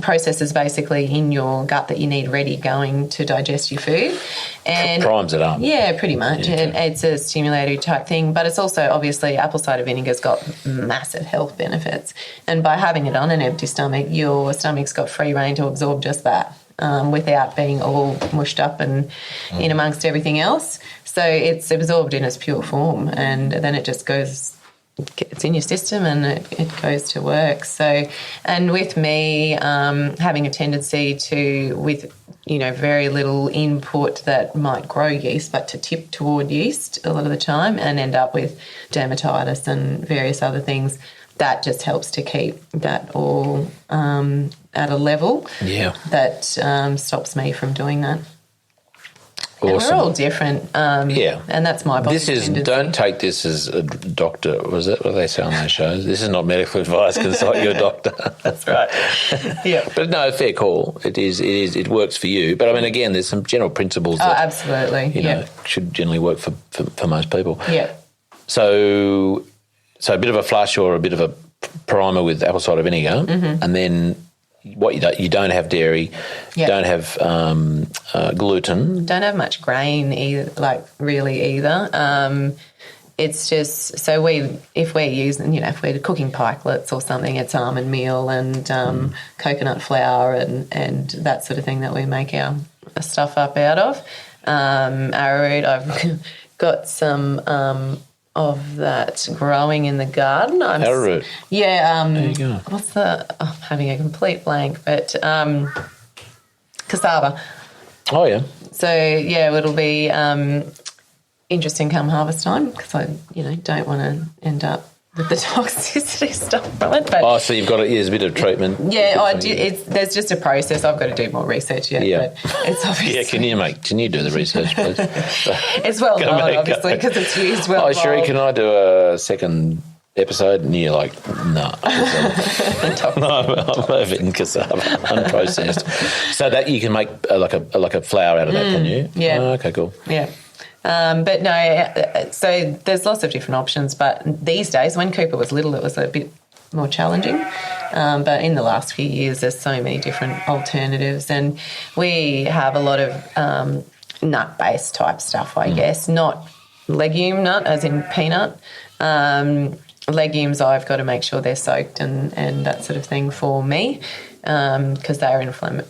processes basically in your gut that you need ready going to digest your food. And primes it up. Yeah, pretty much. Yeah. It's a stimulatory type thing, but it's also obviously apple cider vinegar's got massive health benefits. And by having it on an empty stomach, your stomach's got free rein to absorb just that. Without being all mushed up and in amongst everything else. So it's absorbed in its pure form and then it just goes, it's in your system and it goes to work. So, and with me having a tendency to, with, very little input that might grow yeast, but to tip toward yeast a lot of the time and end up with dermatitis and various other things, that just helps to keep that all at a level Yeah. that stops me from doing that. Awesome. And we're all different. And that's my body tendency. Don't take this as a doctor. Was it what they say on those shows? This is not medical advice. Consult your doctor. That's right. Yeah. But no, fair call. It is. It works for you. But I mean, again, there's some general principles that absolutely. you know should generally work for most people. Yeah. So a bit of a flush or a bit of a primer with apple cider vinegar, and then. What you don't have dairy, you don't have gluten. Don't have much grain either, it's just so if we're using, if we're cooking pikelets or something, it's almond meal and coconut flour and that sort of thing that we make our stuff up out of. Arrowroot, I've got some of that growing in the garden. Arrowroot? Yeah. There you go. I'm having a complete blank, but cassava. Oh, yeah. So, yeah, it'll be interesting come harvest time because I, don't want to end up with the toxicity stuff from it. But so you've got there's a bit of treatment. Yeah, there's just a process. I've got to do more research yet. Yeah. But it's obviously... Yeah, can you do the research, please? It's well known, obviously, because it's used well. Oh, Cherie, can I do a second episode? And you're like, no. I'm over in cassava, unprocessed. So that you can make like a flour out of that, can you? Yeah. Oh, okay, cool. Yeah. But no, so there's lots of different options. But these days, when Cooper was little, it was a bit more challenging. But in the last few years, there's so many different alternatives. And we have a lot of nut-based type stuff, I guess, not legume nut, as in peanut. Legumes, I've got to make sure they're soaked and that sort of thing for me because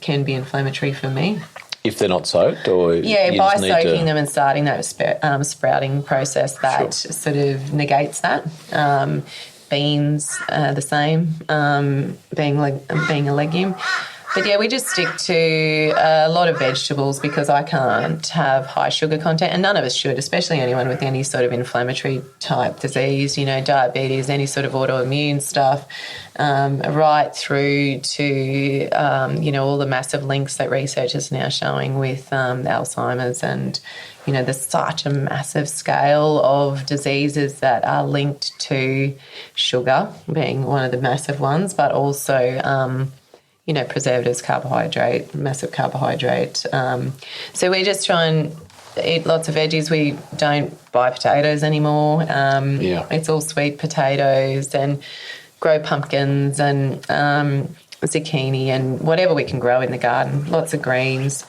can be inflammatory for me. If they're not soaked, or by soaking them and starting that sprouting process, that sort of negates that. Beans, the same, being a legume. But yeah, we just stick to a lot of vegetables because I can't have high sugar content, and none of us should, especially anyone with any sort of inflammatory type disease, diabetes, any sort of autoimmune stuff, right through to, all the massive links that research is now showing with Alzheimer's and, there's such a massive scale of diseases that are linked to sugar being one of the massive ones, but also preservatives, massive carbohydrate. So we just try and eat lots of veggies. We don't buy potatoes anymore. It's all sweet potatoes and grow pumpkins and zucchini and whatever we can grow in the garden, lots of greens.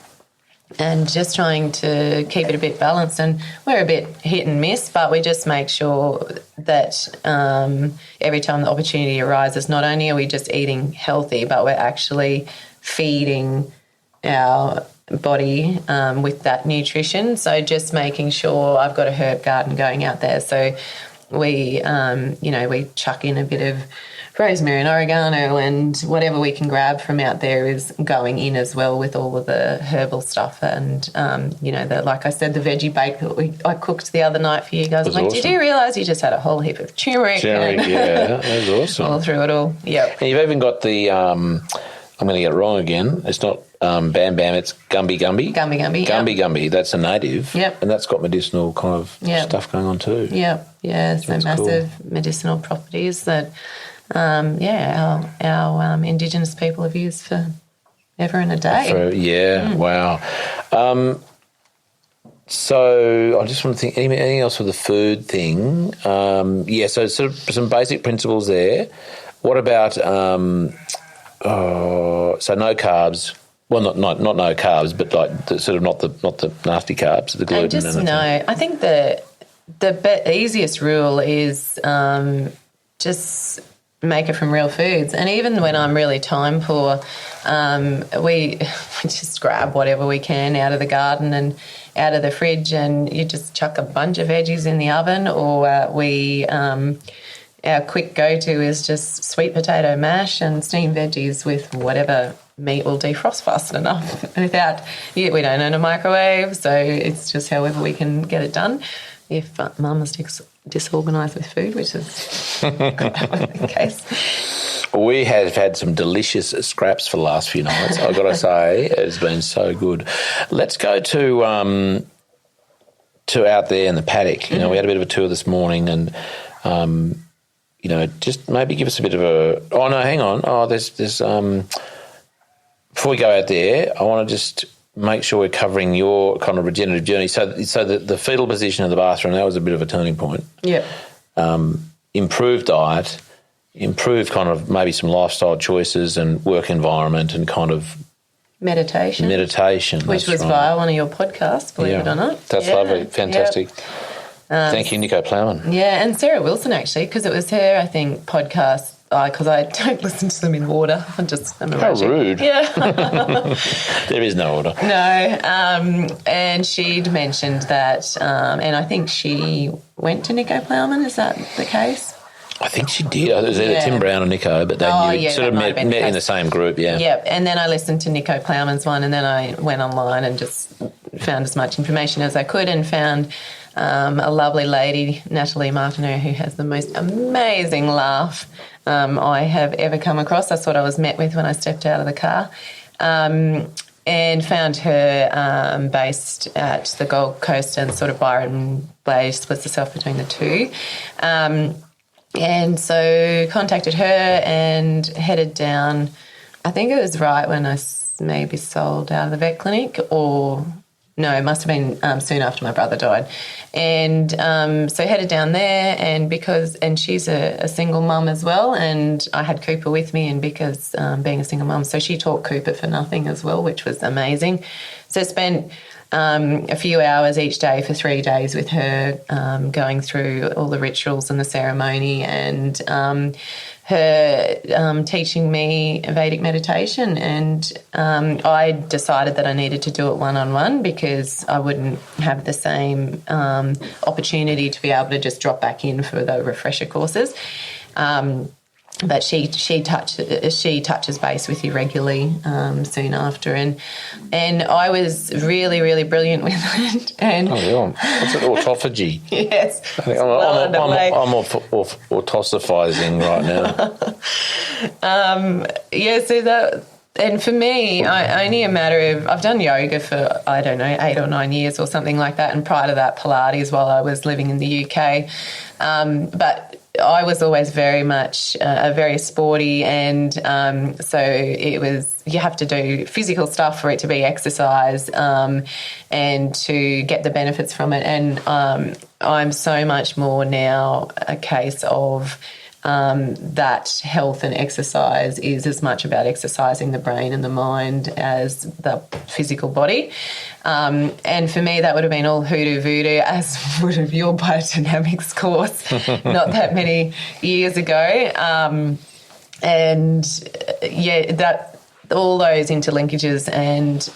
And just trying to keep it a bit balanced. And we're a bit hit and miss, but we just make sure that every time the opportunity arises, not only are we just eating healthy, but we're actually feeding our body with that nutrition. So just making sure I've got a herb garden going out there. So we, we chuck in a bit of rosemary and oregano and whatever we can grab from out there is going in as well with all of the herbal stuff and, like I said, the veggie bake that I cooked the other night for you guys. I'm like, awesome. Did you realise you just had a whole heap of turmeric? Turmeric, yeah, that was awesome. All through it all, yeah. And you've even got the, I'm going to get it wrong again, it's not Bam Bam, it's Gumby Gumby. Gumby Gumby, Gumby Gumby, that's a native. Yep. And that's got medicinal kind of stuff going on too. Yeah, so That's massive cool. medicinal properties that... our Indigenous people have used for ever and a day. Wow. So I just want to think, anything else with the food thing? So sort of some basic principles there. What about, so no carbs? Well, not no carbs, but like sort of not the nasty carbs, the gluten. And just I think the easiest rule is just make it from real foods. And even when I'm really time poor, we just grab whatever we can out of the garden and out of the fridge, and you just chuck a bunch of veggies in the oven, or our quick go-to is just sweet potato mash and steamed veggies with whatever meat will defrost fast enough we don't own a microwave, so it's just however we can get it done. if Mum was disorganised with food, which is the case. We have had some delicious scraps for the last few nights. I've got to say, it's been so good. Let's go to out there in the paddock. You know, we had a bit of a tour this morning, and you know, just maybe give us a bit of a. Oh no, hang on. Oh, there's before we go out there, I want to just make sure we're covering your kind of regenerative journey. So the fetal position of the bathroom, that was a bit of a turning point. Yeah. Improved diet, improved kind of maybe some lifestyle choices and work environment and kind of meditation, which was via one of your podcasts, believe it or not. That's lovely. Fantastic. Thank you, Nico Plowman. Yeah, and Sarah Wilson, actually, because it was her, I think, podcast, because I don't listen to them in order. I'm How rude. Yeah. There is no order. No. And she'd mentioned that, and I think she went to Nico Plowman. Is that the case? I think she did. It was either Tim Brown or Nico, but they sort of met in the same group, yeah. Yeah, and then I listened to Nico Plowman's one, and then I went online and just found as much information as I could and found a lovely lady, Natalie Martineau, who has the most amazing laugh I have ever come across. That's what I was met with when I stepped out of the car. And found her based at the Gold Coast, and sort of Byron Bay splits herself between the two. And so contacted her and headed down, I think it was right when I maybe sold out of the vet clinic, or no, it must have been soon after my brother died. And so headed down there, and she's a single mum as well, and I had Cooper with me, and because being a single mum, so she taught Cooper for nothing as well, which was amazing. So spent a few hours each day for 3 days with her, going through all the rituals and the ceremony, and her teaching me Vedic meditation. And I decided that I needed to do it one-on-one, because I wouldn't have the same opportunity to be able to just drop back in for the refresher courses. But she touches base with you regularly soon after, and I was really, really brilliant with it. And what's it, autophagy? Yes, I'm autosophizing right now. So that, and for me, only a matter of, I've done yoga for, I don't know, 8 or 9 years or something like that, and prior to that, Pilates while I was living in the UK, but I was always very much very sporty, and so it was, you have to do physical stuff for it to be exercise, and to get the benefits from it. And I'm so much more now a case of that health and exercise is as much about exercising the brain and the mind as the physical body. And for me, that would have been all hoodoo voodoo, as would have your biodynamics course not that many years ago. That all those interlinkages, and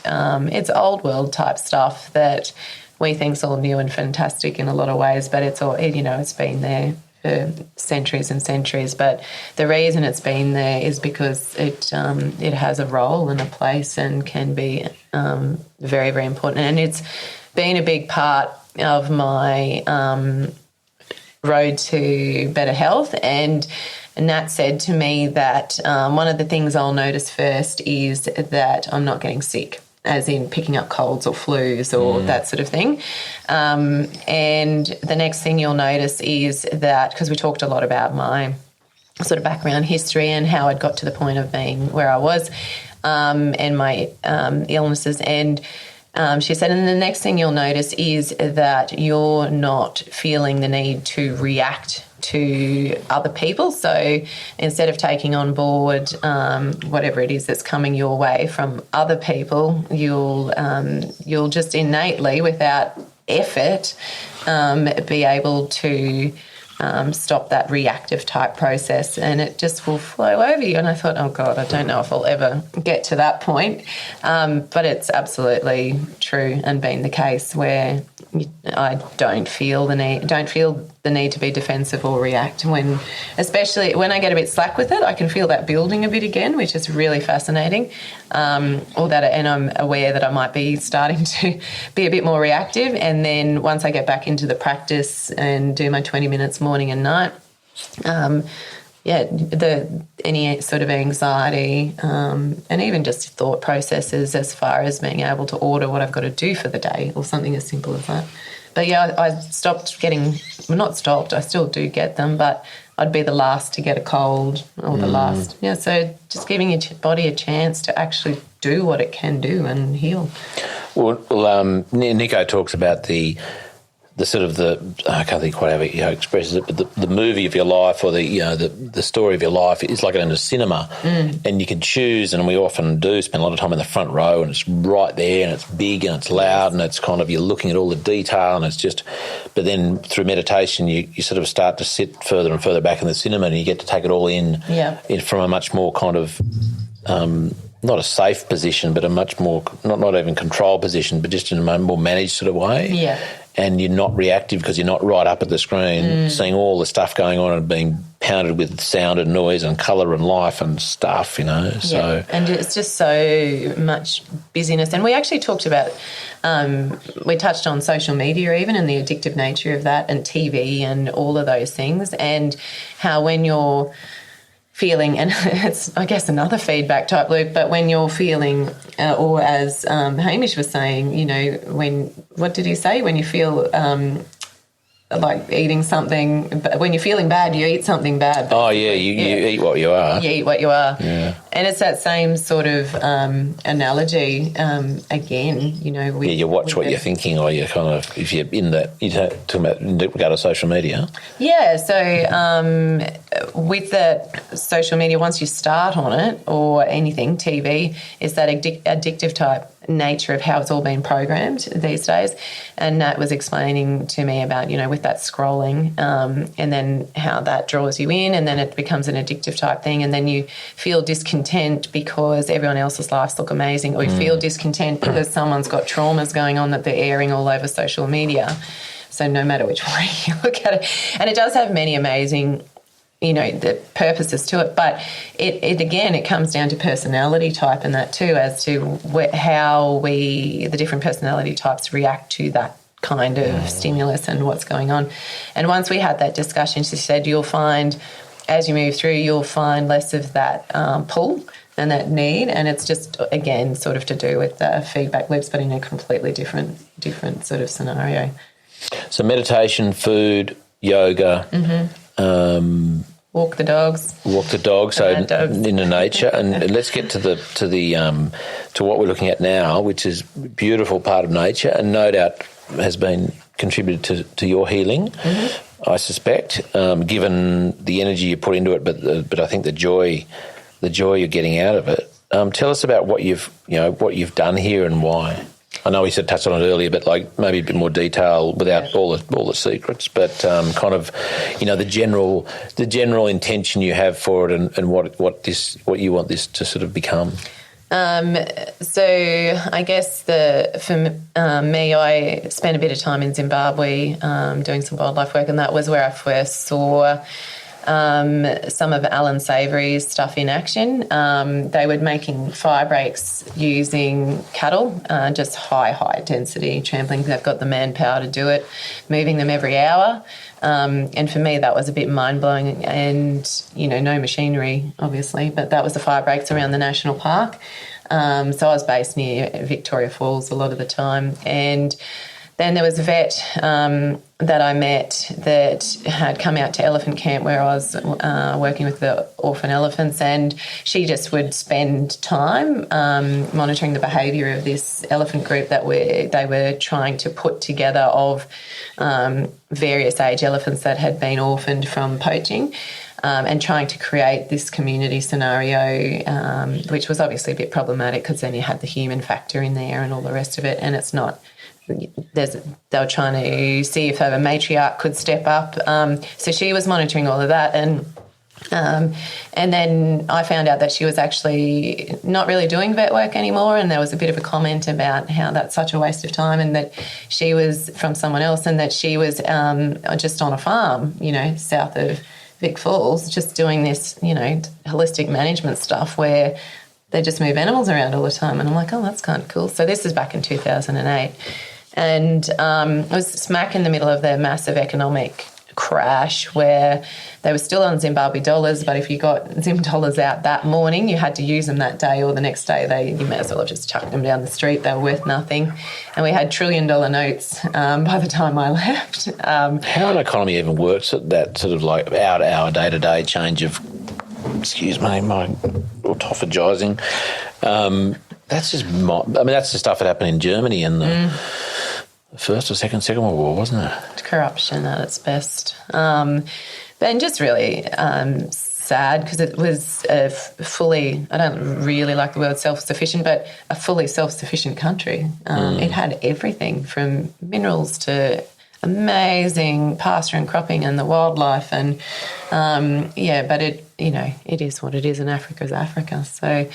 it's old world type stuff that we think's all new and fantastic in a lot of ways, but it's all, it's been there for centuries and centuries. But the reason it's been there is because it has a role and a place, and can be very, very important. And it's been a big part of my road to better health. And Nat said to me that one of the things I'll notice first is that I'm not getting sick, as in picking up colds or flus or that sort of thing. And the next thing you'll notice is that, because we talked a lot about my sort of background history and how I'd got to the point of being where I was, and my illnesses. And she said, and the next thing you'll notice is that you're not feeling the need to react to other people. So instead of taking on board whatever it is that's coming your way from other people, you'll just innately, without effort, be able to stop that reactive type process, and it just will flow over you. And I thought, oh God, I don't know if I'll ever get to that point. But it's absolutely true and been the case where, I don't feel the need to be defensive or react especially when I get a bit slack with it. I can feel that building a bit again, which is really fascinating. And I'm aware that I might be starting to be a bit more reactive. And then once I get back into the practice and do my 20 minutes morning and night, any sort of anxiety and even just thought processes as far as being able to order what I've got to do for the day or something as simple as that. But I stopped getting, well, not stopped, I still do get them, but I'd be the last to get a cold or the last. Yeah, so just giving your body a chance to actually do what it can do and heal. Well, Nico talks about the sort of I can't think quite how he expresses it, but the movie of your life or the story of your life is like in a cinema, and you can choose, and we often do spend a lot of time in the front row, and it's right there, and it's big, and it's loud, and it's kind of, you're looking at all the detail, and it's just, but then through meditation you sort of start to sit further and further back in the cinema, and you get to take it all in from a much more kind of not a safe position, but a much more, not even control position, but just in a more managed sort of way. Yeah. And you're not reactive because you're not right up at the screen seeing all the stuff going on and being pounded with sound and noise and colour and life and stuff, So and it's just so much busyness. And we actually talked about, we touched on social media even and the addictive nature of that, and TV and all of those things, and how when you're feeling, and it's, I guess, another feedback type loop, but when you're feeling, or as Hamish was saying, what did he say? When you feel like eating something, when you're feeling bad, you eat something bad. Oh, yeah, you eat what you are. You eat what you are. Yeah. And it's that same sort of analogy again, you watch what you're thinking, or you kind of, if you're in that, you're talking about in regard to social media. Yeah, so with that social media, once you start on it, or anything, TV, is that addictive type nature of how it's all been programmed these days. And Nat was explaining to me about, with that scrolling and then how that draws you in, and then it becomes an addictive type thing, and then you feel discontent because everyone else's lives look amazing, or you feel discontent because someone's got traumas going on that they're airing all over social media. So no matter which way you look at it, and it does have many amazing the purposes to it, but it again, it comes down to personality type and that too, as to how the different personality types react to that kind of stimulus and what's going on. And once we had that discussion, she said, you'll find as you move through, you'll find less of that pull and that need, and it's just, again, sort of to do with the feedback loops, but in a completely different sort of scenario. So meditation, food, yoga, walk the dogs. So into nature, and let's get to what we're looking at now, which is a beautiful part of nature, and no doubt has been contributed to your healing. I suspect, given the energy you put into it, but I think the joy you're getting out of it. Tell us about what you've done here and why. I know we said touched on it earlier, but like maybe a bit more detail without all the secrets. But kind of, the general intention you have for it, and what you want this to sort of become. So I guess for me, I spent a bit of time in Zimbabwe doing some wildlife work, and that was where I first saw some of Alan Savory's stuff in action. They were making fire breaks using cattle, just high density trampling. They've got the manpower to do it, moving them every hour. And for me, that was a bit mind-blowing, and, no machinery, obviously, but that was the fire breaks around the national park. So I was based near Victoria Falls a lot of the time. And then there was a vet that I met that had come out to elephant camp where I was working with the orphan elephants, and she just would spend time monitoring the behaviour of this elephant group that they were trying to put together of various age elephants that had been orphaned from poaching, and trying to create this community scenario, which was obviously a bit problematic because then you had the human factor in there and all the rest of it, and it's not... they were trying to see if a matriarch could step up. So she was monitoring all of that, and And then I found out that she was actually not really doing vet work anymore, and there was a bit of a comment about how that's such a waste of time, and that she was from someone else, and that she was just on a farm, south of Vic Falls, just doing this, holistic management stuff where they just move animals around all the time. And I'm like, oh, that's kind of cool. So this is back in 2008. And it was smack in the middle of the massive economic crash where they were still on Zimbabwe dollars, but if you got Zim dollars out that morning, you had to use them that day, or the next day you may as well have just chucked them down the street. They were worth nothing. And we had $1 trillion notes by the time I left. How an economy even works at that sort of like our day-to-day change of, excuse me, my autophagising. That's just, that's the stuff that happened in Germany in the First or Second World War, wasn't it? Corruption at its best. And just really sad because it was fully, I don't really like the word self-sufficient, but a fully self-sufficient country. It had everything from minerals to amazing pasture and cropping and the wildlife. And, but it is what it is, and Africa's Africa. So,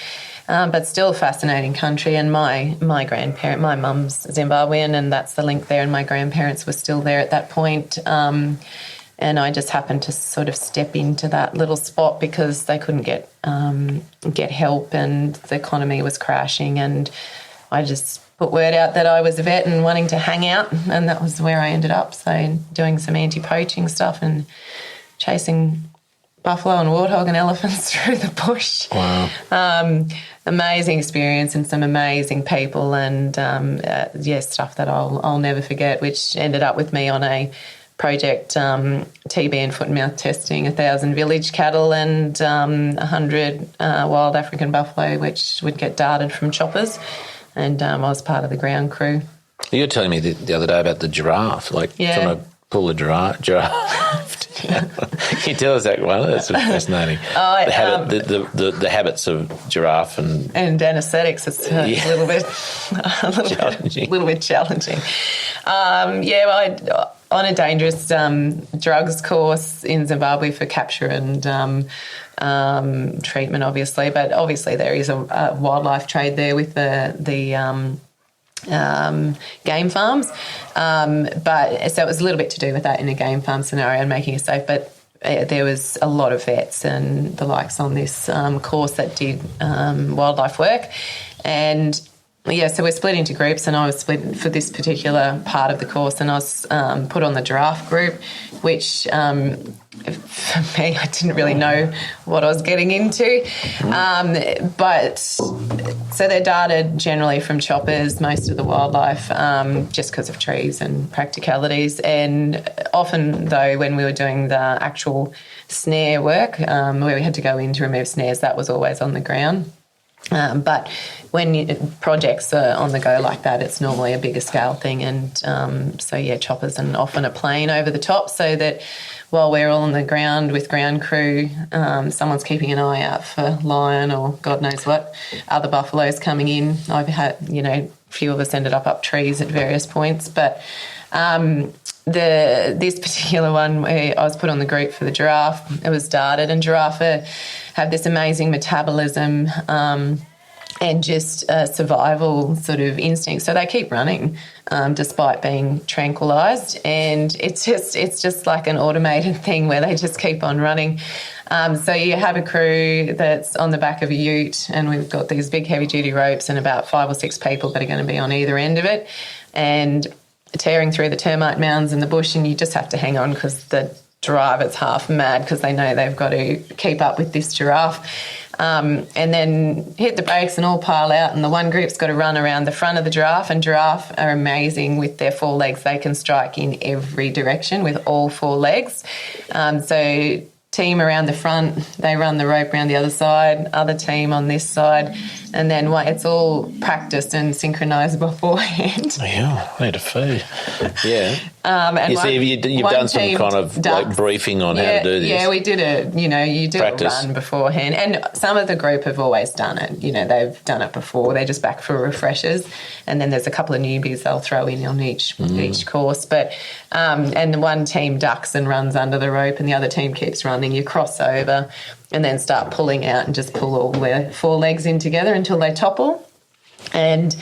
but still a fascinating country. And my grandparent, my mum's Zimbabwean, and that's the link there, and my grandparents were still there at that point. And I just happened to sort of step into that little spot because they couldn't get help, and the economy was crashing. And I just put word out that I was a vet and wanting to hang out, and that was where I ended up. So doing some anti-poaching stuff and chasing buffalo and warthog and elephants through the bush. Wow. Amazing experience and some amazing people, and stuff that I'll never forget, which ended up with me on a project, TB and foot and mouth testing 1,000 village cattle and 100 wild African buffalo, which would get darted from choppers. And I was part of the ground crew. You were telling me the other day about the giraffe, trying to pull a giraffe. Can you tell us that one? That's fascinating. The habits of giraffe and anaesthetics. It's a little bit challenging. On a dangerous drugs course in Zimbabwe for capture and treatment, obviously, but obviously there is a wildlife trade there with the game farms. But so it was a little bit to do with that in a game farm scenario and making it safe. But there was a lot of vets and the likes on this course that did wildlife work. And so we're split into groups, and I was split for this particular part of the course, and I was put on the giraffe group, which for me, I didn't really know what I was getting into. But so they're darted generally from choppers, most of the wildlife, just because of trees and practicalities. And often, though, when we were doing the actual snare work, where we had to go in to remove snares, that was always on the ground. But when projects are on the go like that, it's normally a bigger scale thing. And choppers and often a plane over the top, so that while we're all on the ground with ground crew, someone's keeping an eye out for lion or God knows what, other buffaloes coming in. I've had, a few of us ended up trees at various points. But this particular one, where I was put on the group for the giraffe, it was darted, and giraffe have this amazing metabolism and just survival sort of instinct. So they keep running despite being tranquilised, and it's just like an automated thing where they just keep on running. So you have a crew that's on the back of a ute, and we've got these big heavy-duty ropes and about 5 or 6 people that are going to be on either end of it, and tearing through the termite mounds in the bush, and you just have to hang on because the driver's half mad because they know they've got to keep up with this giraffe. And then hit the brakes and all pile out, and the one group's got to run around the front of the giraffe, and giraffe are amazing with their 4 legs. They can strike in every direction with all 4 legs. So team around the front, they run the rope around the other side, other team on this side, And then it's all practiced and synchronised beforehand. Yeah, I need to feed. Yeah. And you've done some kind of like briefing on how to do this. Yeah, we did you do Practice. a run beforehand. And some of the group have always done it. They've done it before. They're just back for refreshers. And then there's a couple of newbies they'll throw in on each course. But and the one team ducks and runs under the rope and the other team keeps running. You cross over and then start pulling out and just pull all their four legs in together until they topple. And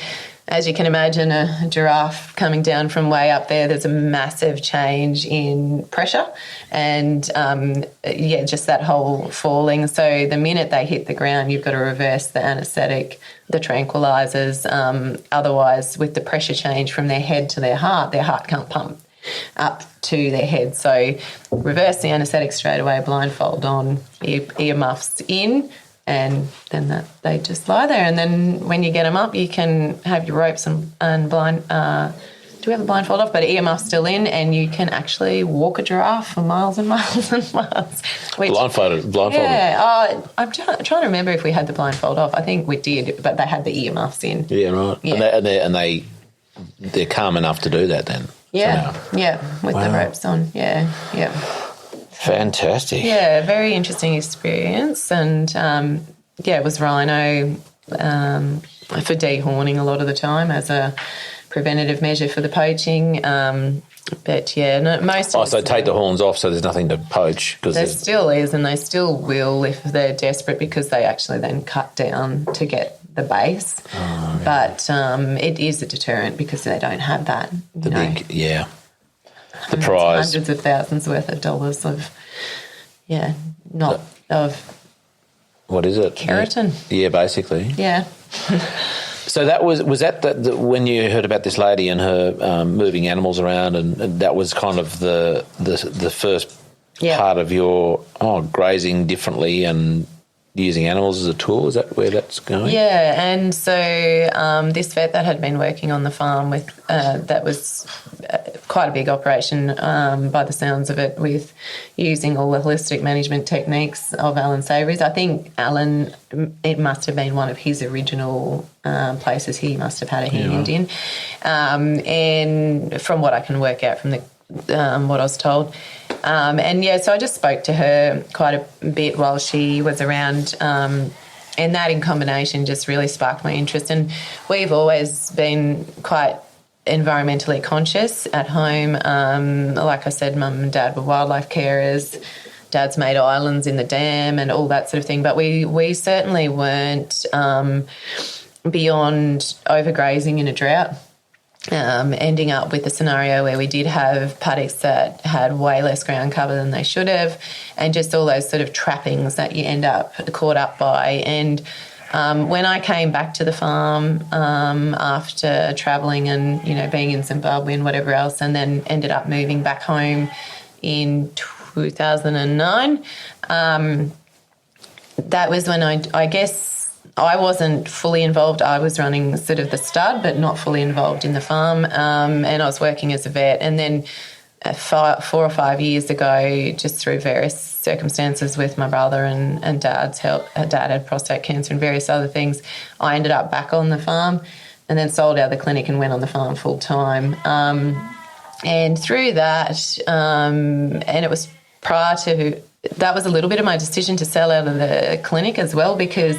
as you can imagine, a giraffe coming down from way up there, there's a massive change in pressure and, just that whole falling. So the minute they hit the ground, you've got to reverse the anaesthetic, the tranquilizers. Otherwise, with the pressure change from their head to their heart can't pump up to their head. So reverse the anaesthetic straight away, blindfold on, ear muffs in, and then they just lie there. And then when you get them up, you can have your ropes and blind. Do we have a blindfold off? But earmuffs still in, and you can actually walk a giraffe for miles and miles and miles. Blindfolded. Yeah. I'm trying to remember if we had the blindfold off. I think we did, but they had the earmuffs in. Yeah, right. Yeah. They're calm enough to do that then. Yeah. Yeah. With the ropes on. Yeah. Yeah. Fantastic. Yeah, very interesting experience. And, it was rhino for dehorning a lot of the time as a preventative measure for the poaching. But, most of so take the horns off so there's nothing to poach. There still is, and they still will if they're desperate because they actually then cut down to get the base. Oh, yeah. But it is a deterrent because they don't have that. The prize. Hundreds of thousands worth of dollars of, what is it? Keratin. Yeah, basically. Yeah. So that was that the when you heard about this lady and her moving animals around, and that was kind of the first part of your grazing differently and using animals as a tool? Is that where that's going? Yeah, and so this vet that had been working on the farm with that was quite a big operation by the sounds of it, with using all the holistic management techniques of Alan Savory's. I think Alan, it must have been one of his original places he must have had a hand in. And from what I can work out from the what I was told. So I just spoke to her quite a bit while she was around, and that in combination just really sparked my interest. And we've always been quite environmentally conscious at home. Like I said, Mum and Dad were wildlife carers. Dad's made islands in the dam and all that sort of thing. But we certainly weren't beyond overgrazing in a drought. Ending up with a scenario where we did have paddocks that had way less ground cover than they should have, and just all those sort of trappings that you end up caught up by. And when I came back to the farm after travelling and, being in Zimbabwe and whatever else, and then ended up moving back home in 2009, that was when I guess I wasn't fully involved. I was running sort of the stud, but not fully involved in the farm. And I was working as a vet. And then 4 or 5 years ago, just through various circumstances with my brother and Dad's help, Dad had prostate cancer and various other things, I ended up back on the farm and then sold out the clinic and went on the farm full time. And through that, and it was prior to... That was a little bit of my decision to sell out of the clinic as well, because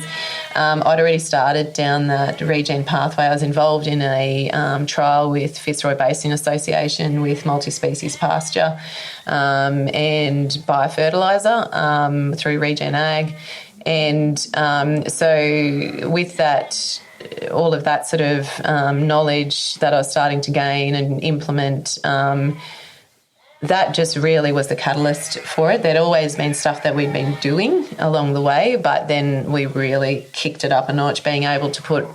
I'd already started down that regen pathway. I was involved in a trial with Fitzroy Basin Association with multi-species pasture and biofertiliser through Regen Ag. And so with that, all of that sort of knowledge that I was starting to gain and implement, that just really was the catalyst for it. There'd always been stuff that we'd been doing along the way, but then we really kicked it up a notch, being able to put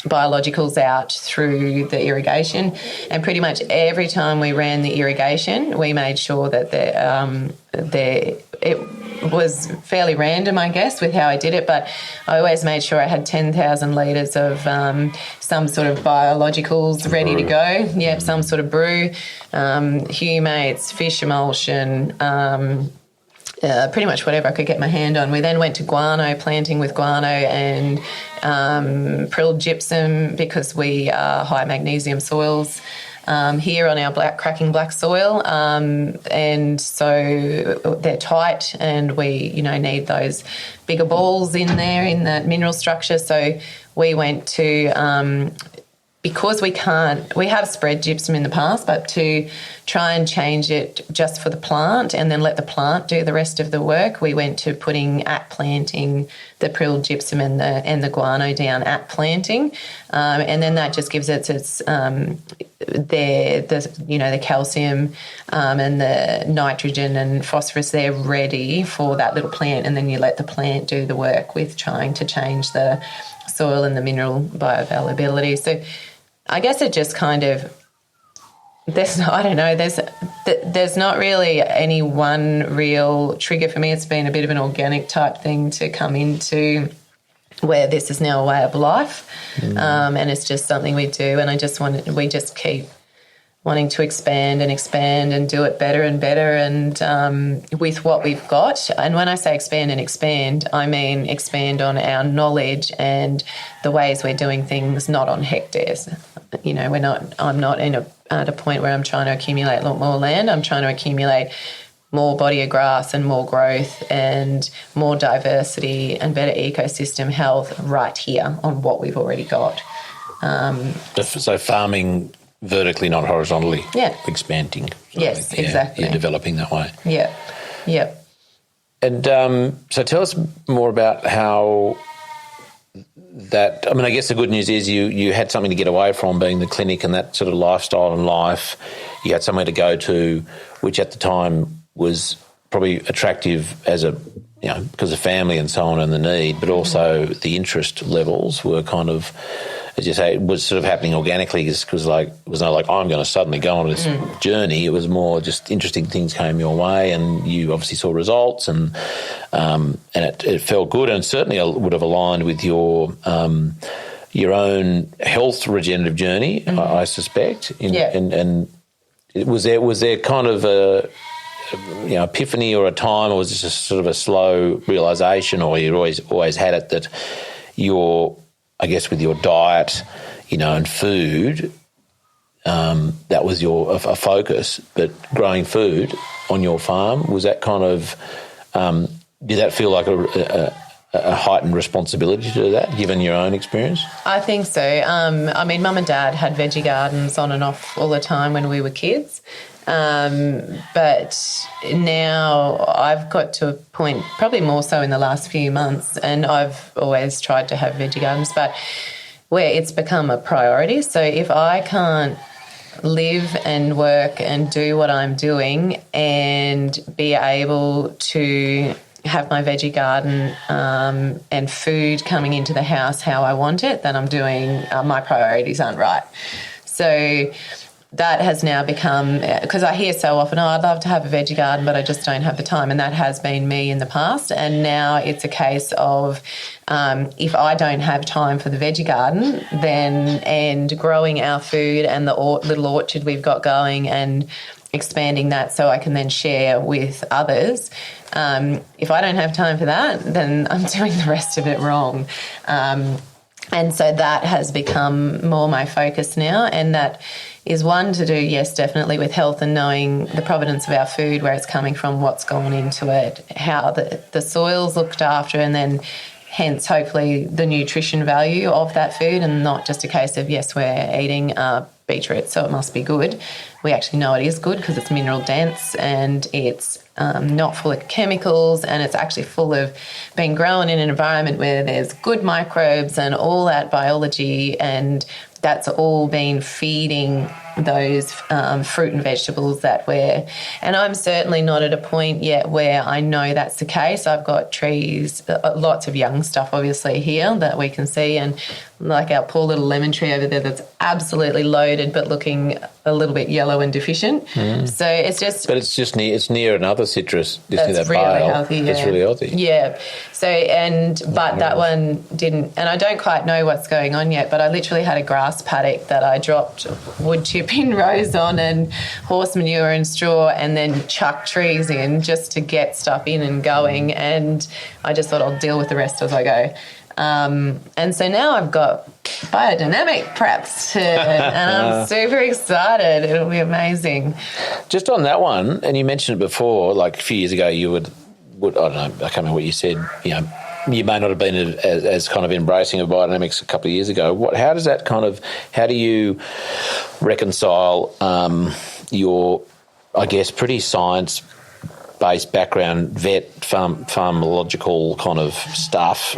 biologicals out through the irrigation. And pretty much every time we ran the irrigation, we made sure that it was fairly random, I guess, with how I did it, but I always made sure I had 10,000 litres of some sort of biologicals ready to go. Yep, some sort of brew, humates, fish emulsion, pretty much whatever I could get my hand on. We then went to guano, planting with guano and prilled gypsum because we are high magnesium soils here on our cracking black soil. And so they're tight and we, need those bigger balls in there in that mineral structure. So we went to... because we have spread gypsum in the past, but to try and change it just for the plant and then let the plant do the rest of the work, we went to putting at planting the prilled gypsum and the guano down at planting, and then that just gives it its the calcium and the nitrogen and phosphorus there ready for that little plant, and then you let the plant do the work with trying to change the soil and the mineral bioavailability. So I guess it just kind of, there's not really any one real trigger for me. It's been a bit of an organic type thing to come into where this is now a way of life, and it's just something we do. And we just keep wanting to expand and do it better and better, and with what we've got. And when I say expand, I mean expand on our knowledge and the ways we're doing things, not on hectares. I'm not at a point where I'm trying to accumulate a lot more land. I'm trying to accumulate more body of grass and more growth and more diversity and better ecosystem health right here on what we've already got. So farming vertically, not horizontally. Yeah. Expanding. Yes, exactly. You're developing that way. Yeah. Yeah. And so tell us more about how that, I guess the good news is you had something to get away from, being the clinic and that sort of lifestyle and life. You had somewhere to go to, which at the time was probably attractive as because of family and so on and the need, but also the interest levels were kind of, as you say, it was sort of happening organically because it was not like I'm going to suddenly go on this journey. It was more just interesting things came your way, and you obviously saw results, and it felt good, and certainly would have aligned with your own health regenerative journey, I suspect. And was there kind of a epiphany or a time, or was this just sort of a slow realisation, or you always had it that I guess with your diet, and food, that was a focus. But growing food on your farm, was that kind of, did that feel like a heightened responsibility to do that, given your own experience? I think so. Mum and Dad had veggie gardens on and off all the time when we were kids. But now I've got to a point, probably more so in the last few months, and I've always tried to have veggie gardens, but where it's become a priority. So if I can't live and work and do what I'm doing and be able to have my veggie garden and food coming into the house how I want it, then I'm doing, my priorities aren't right. So that has now become, because I hear so often, I'd love to have a veggie garden, but I just don't have the time. And that has been me in the past. And now it's a case of if I don't have time for the veggie garden, and growing our food and the little orchard we've got going and expanding that so I can then share with others. If I don't have time for that, then I'm doing the rest of it wrong. And so that has become more my focus now, and that is one to do, yes, definitely with health and knowing the provenance of our food, where it's coming from, what's gone into it, how the soil's looked after, and then hence hopefully the nutrition value of that food, and not just a case of, yes, we're eating beetroot, so it must be good. We actually know it is good because it's mineral dense and it's not full of chemicals, and it's actually full of being grown in an environment where there's good microbes and all that biology, and that's all been feeding those fruit and vegetables that and I'm certainly not at a point yet where I know that's the case. I've got trees, lots of young stuff obviously here that we can see, and like our poor little lemon tree over there that's absolutely loaded but looking a little bit yellow and deficient. So it's just... But it's near another citrus. That's really healthy, yeah. It's really healthy. Yeah. So, but that one didn't... And I don't quite know what's going on yet, but I literally had a grass paddock that I dropped wood chip in rows on and horse manure and straw and then chucked trees in just to get stuff in and going. And I just thought I'll deal with the rest as I go. And so now I've got biodynamic prepped and I'm super excited. It'll be amazing. Just on that one, and you mentioned it before, like a few years ago you would I don't know, I can't remember what you said, you know, you may not have been as kind of embracing of biodynamics a couple of years ago. How do you reconcile your, I guess, pretty science-based background, vet, pharmacological kind of stuff,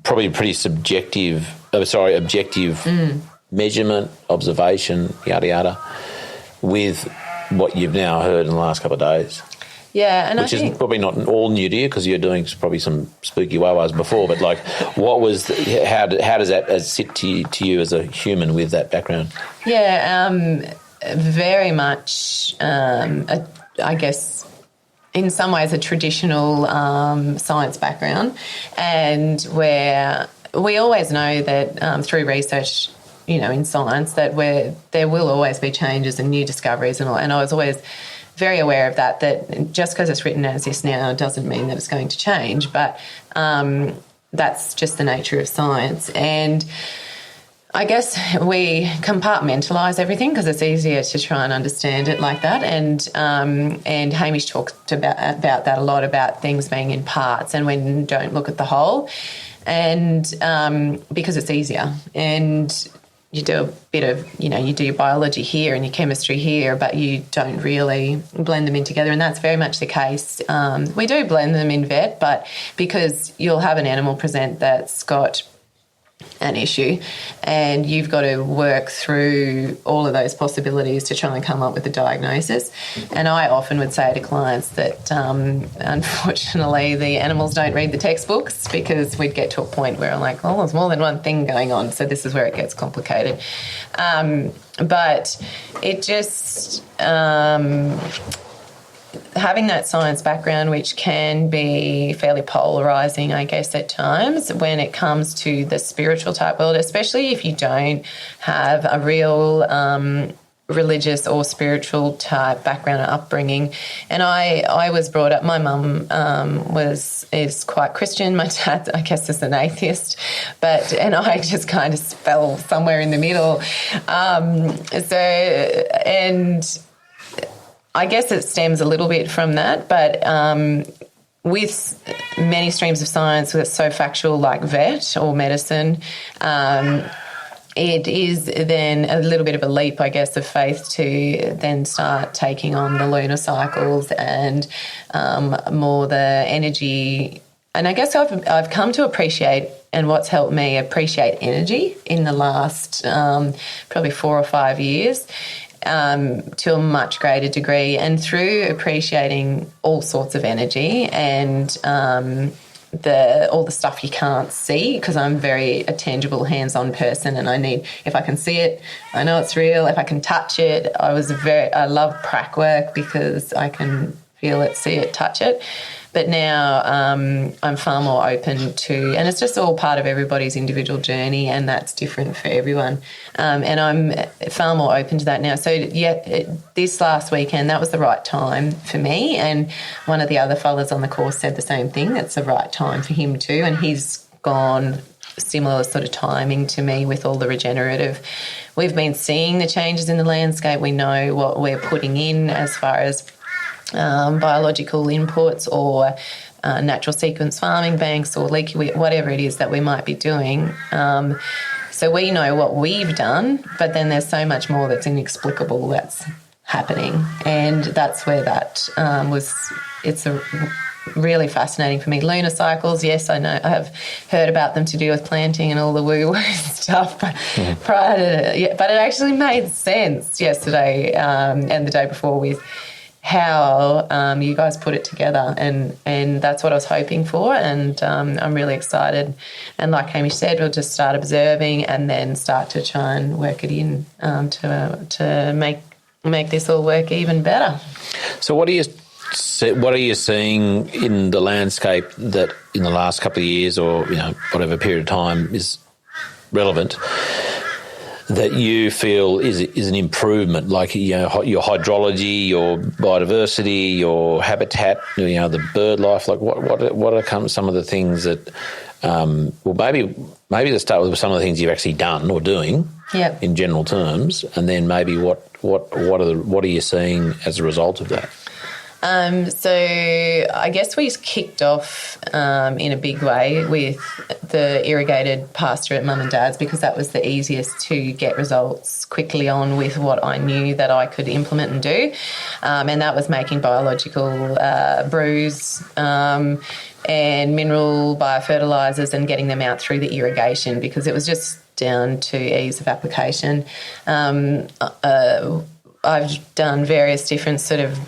probably pretty objective measurement, observation, yada yada, with what you've now heard in the last couple of days? Yeah, and which is probably not all new to you because you're doing probably some spooky wawas before. But like, how does that sit to you as a human with that background? Yeah, very much. I guess in some ways a traditional science background, and where we always know that through research, you know, in science, that there will always be changes and new discoveries and all. And I was always very aware of that just because it's written as this now doesn't mean that it's going to change, but that's just the nature of science. And I guess we compartmentalise everything because it's easier to try and understand it like that. And Hamish talked about that a lot, about things being in parts and when you don't look at the whole, and because it's easier. And you do a bit of, you know, you do your biology here and your chemistry here, but you don't really blend them in together, and that's very much the case. We do blend them in vet, but because you'll have an animal present that's got an issue and you've got to work through all of those possibilities to try and come up with a diagnosis. And I often would say to clients that unfortunately the animals don't read the textbooks, because we'd get to a point where I'm like, oh, there's more than one thing going on, so this is where it gets complicated. But it just... having that science background, which can be fairly polarising, I guess, at times when it comes to the spiritual type world, especially if you don't have a real religious or spiritual type background or upbringing. And I was brought up, my mum is quite Christian, my dad, I guess, is an atheist, and I just kind of fell somewhere in the middle. And I guess it stems a little bit from that, but with many streams of science that's so factual like vet or medicine, it is then a little bit of a leap, I guess, of faith to then start taking on the lunar cycles and more the energy. And I guess I've come to appreciate, and what's helped me appreciate energy in the last probably 4 or 5 years, to a much greater degree, and through appreciating all sorts of energy and all the stuff you can't see, because I'm a tangible, hands-on person, and if I can see it, I know it's real. If I can touch it, I love prac work because I can feel it, see it, touch it. But now I'm far more open to, and it's just all part of everybody's individual journey, and that's different for everyone. And I'm far more open to that now. So, this last weekend, that was the right time for me. And one of the other fellas on the course said the same thing. It's the right time for him too. And he's gone similar sort of timing to me with all the regenerative. We've been seeing the changes in the landscape. We know what we're putting in as far as biological inputs or natural sequence farming banks or leaky, whatever it is that we might be doing. So we know what we've done, but then there's so much more that's inexplicable that's happening. And that's where that it's really fascinating for me. Lunar cycles, yes, I know, I have heard about them to do with planting and all the woo-woo stuff, but but it actually made sense yesterday and the day before with how you guys put it together, and that's what I was hoping for, and I'm really excited. And like Hamish said, we'll just start observing and then start to try and work it in to make this all work even better. So what are you seeing in the landscape that in the last couple of years, or whatever period of time is relevant, that you feel is an improvement, like your hydrology, your biodiversity, your habitat, the bird life? Like what are some of the things that maybe let's start with some of the things you've actually done or doing, in general terms, and then maybe what are you seeing as a result of that? So I guess we kicked off in a big way with the irrigated pasture at Mum and Dad's, because that was the easiest to get results quickly on with what I knew that I could implement and do. And that was making biological brews and mineral biofertilisers and getting them out through the irrigation, because it was just down to ease of application. I've done various different sort of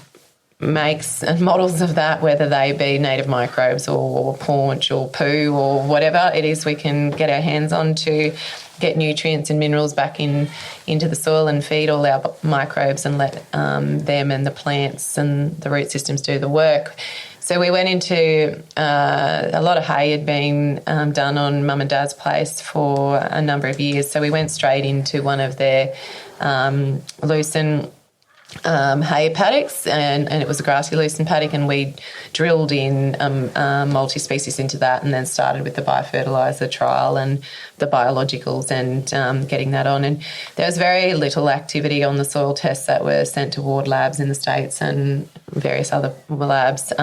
makes and models of that, whether they be native microbes or paunch or poo or whatever it is we can get our hands on to get nutrients and minerals back into the soil and feed all our microbes and let them and the plants and the root systems do the work. So we went into a lot of hay had been done on Mum and Dad's place for a number of years. So we went straight into one of their lucerne hay paddocks, and it was a grassy lucerne paddock, and we drilled in multi-species into that, and then started with the biofertiliser trial and the biologicals and getting that on. And there was very little activity on the soil tests that were sent to ward labs in the States and various other labs.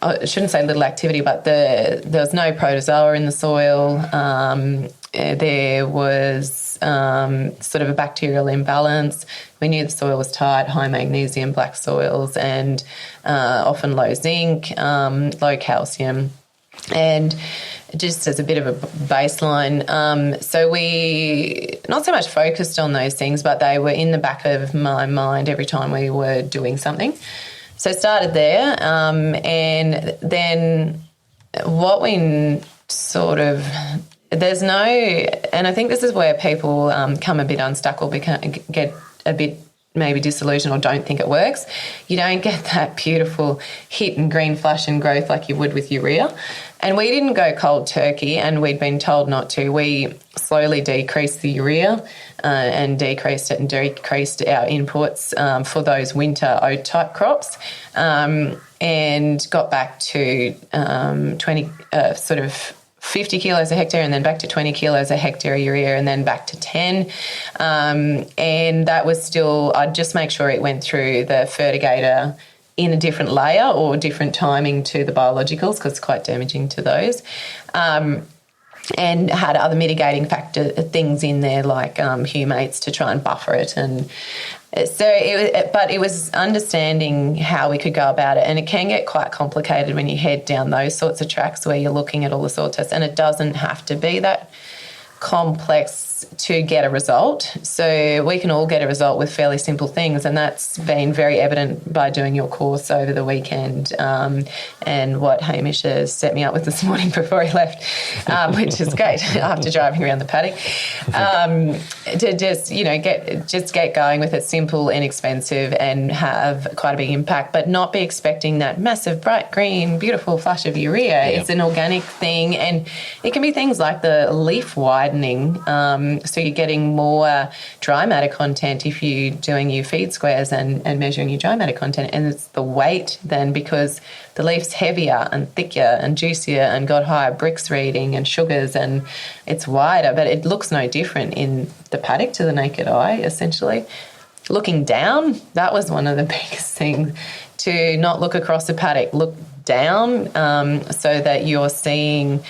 I shouldn't say little activity, but there was no protozoa in the soil. There was sort of a bacterial imbalance. We knew the soil was tight, high magnesium, black soils, and often low zinc, low calcium. And just as a bit of a baseline, so we not so much focused on those things, but they were in the back of my mind every time we were doing something. So started there, and then what we sort of... There's no, and I think this is where people come a bit unstuck or get a bit maybe disillusioned or don't think it works. You don't get that beautiful hit and green flush and growth like you would with urea. And we didn't go cold turkey, and we'd been told not to. We slowly decreased the urea and decreased our inputs for those winter oat type crops, and got back to 50 kilos a hectare, and then back to 20 kilos a hectare urea, and then back to 10. And that was still, I'd just make sure it went through the fertigator in a different layer or different timing to the biologicals, because it's quite damaging to those. And had other mitigating factor things in there like humates to try and buffer it. And so it was understanding how we could go about it, and it can get quite complicated when you head down those sorts of tracks where you're looking at all the soil tests, and it doesn't have to be that complex to get a result. So we can all get a result with fairly simple things, and that's been very evident by doing your course over the weekend, and what Hamish has set me up with this morning before he left, which is great after driving around the paddock, to just get going with it, simple, inexpensive, and have quite a big impact, but not be expecting that massive, bright green, beautiful flush of urea. Yeah. It's an organic thing, and it can be things like the leaf widening. So you're getting more dry matter content if you're doing your feed squares and measuring your dry matter content, and it's the weight then, because the leaf's heavier and thicker and juicier and got higher bricks reading and sugars, and it's wider, but it looks no different in the paddock to the naked eye, essentially. Looking down, that was one of the biggest things, to not look across the paddock, look down, so that you're seeing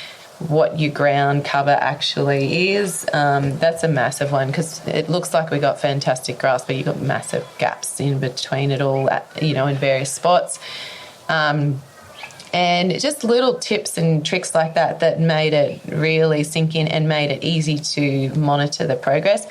what your ground cover actually is. That's a massive one, because it looks like we got fantastic grass, but you've got massive gaps in between it all, in various spots. And just little tips and tricks like that made it really sink in and made it easy to monitor the progress.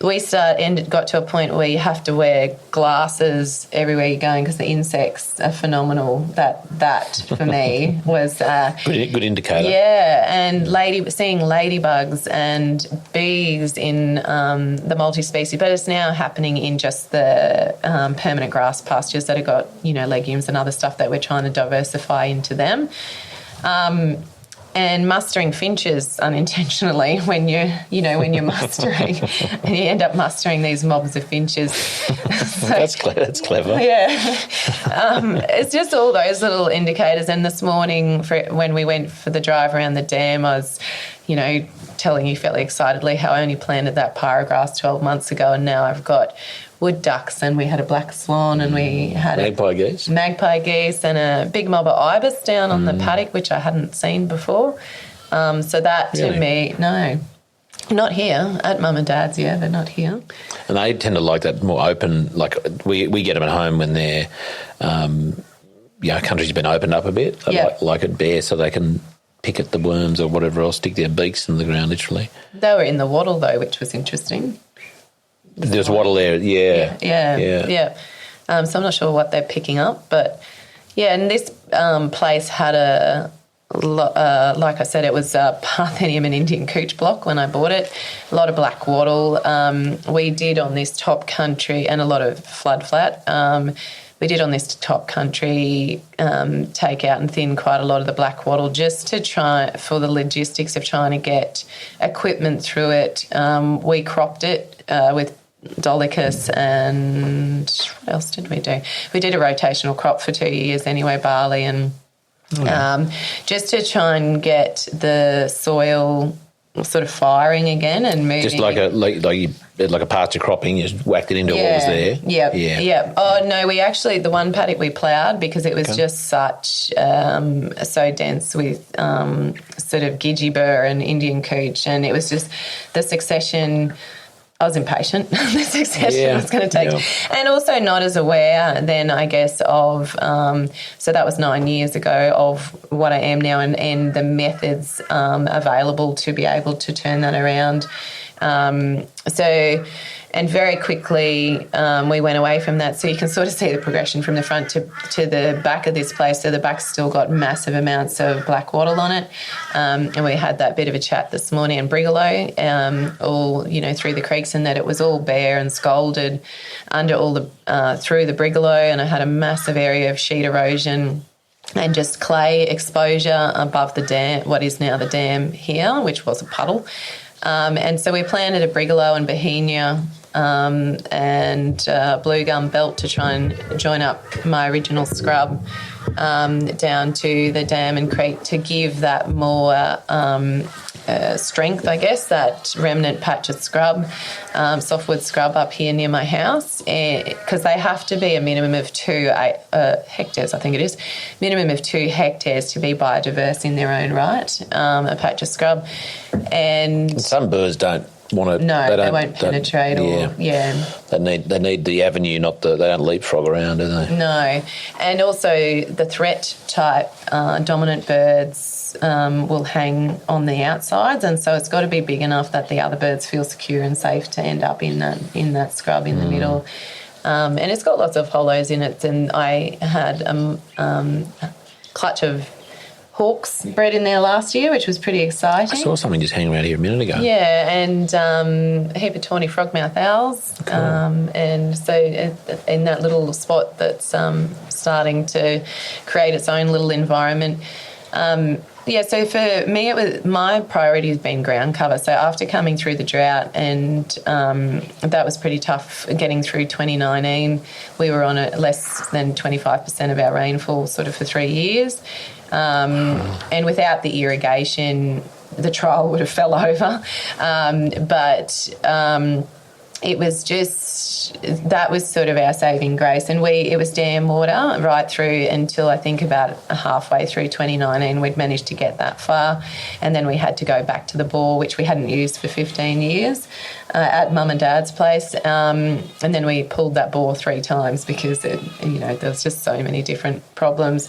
got to a point where you have to wear glasses everywhere you're going because the insects are phenomenal. That for me was good indicator. Yeah, and seeing ladybugs and bees in the multi-species, but it's now happening in just the permanent grass pastures that have got legumes and other stuff that we're trying to diversify into them. And mustering finches unintentionally when you're mustering, and you end up mustering these mobs of finches. That's clever. Yeah, it's just all those little indicators. And this morning, when we went for the drive around the dam, I was, telling you fairly excitedly how I only planted that pyrograss 12 months ago, and now I've got wood ducks, and we had a black swan, and we had magpie geese and a big mob of ibis down on the paddock, which I hadn't seen before. So that to me, no, not here. At Mum and Dad's, yeah, but not here. And they tend to like that more open. Like we get them at home when their country's been opened up a bit. They like it bare, so they can pick at the worms or whatever else, stick their beaks in the ground, literally. They were in the wattle though, which was interesting. There's wattle there, yeah. So I'm not sure what they're picking up, but yeah, and this place had like I said, it was a Parthenium and Indian cooch block when I bought it. A lot of black wattle. We did on this top country, and a lot of flood flat. We did on this top country take out and thin quite a lot of the black wattle just to try for the logistics of trying to get equipment through it. We cropped it with Dolichos, and what else did we do? We did a rotational crop for 2 years anyway, barley, and just to try and get the soil sort of firing again and moving. Just like a pasture cropping, you just whacked it into what was there. Yeah. Oh no, we actually, the one paddock we ploughed because it was just such so dense with sort of gidgee burr and Indian cooch, and it was just the succession. I was impatient. The succession was going to take, and also not as aware then, I guess, of. So that was 9 years ago of what I am now, and the methods available to be able to turn that around. And very quickly we went away from that. So you can sort of see the progression from the front to the back of this place. So the back's still got massive amounts of black wattle on it. And we had that bit of a chat this morning in Brigalow, all, through the creeks, and that it was all bare and scalded under all the through the Brigalow, and I had a massive area of sheet erosion and just clay exposure above the dam, what is now the dam here, which was a puddle. And so we planted a Brigalow and Bohemia and blue gum belt to try and join up my original scrub down to the dam and creek to give that more strength, I guess, that remnant patch of scrub, softwood scrub up here near my house, because they have to be a minimum of 2 hectares, I think it is, minimum of 2 hectares to be biodiverse in their own right, a patch of scrub. And some birds don't want to. No, they won't penetrate. They need the avenue, they don't leapfrog around, do they? No, and also the threat type dominant birds will hang on the outsides, and so it's got to be big enough that the other birds feel secure and safe to end up in that scrub in the middle. And it's got lots of hollows in it, and I had a clutch of hawks bred in there last year, which was pretty exciting. I saw something just hanging around here a minute ago. Yeah, and a heap of tawny frogmouth owls. Cool. And so in that little spot that's starting to create its own little environment. So for me, my priority has been ground cover. So after coming through the drought, and that was pretty tough getting through 2019, we were on less than 25% of our rainfall sort of for 3 years. And without the irrigation, the trial would have fell over. But it was just, that was sort of our saving grace. And it was dam water right through until I think about halfway through 2019 we'd managed to get that far. And then we had to go back to the bore, which we hadn't used for 15 years. at Mum and Dad's place, and then we pulled that bore 3 times because there was just so many different problems.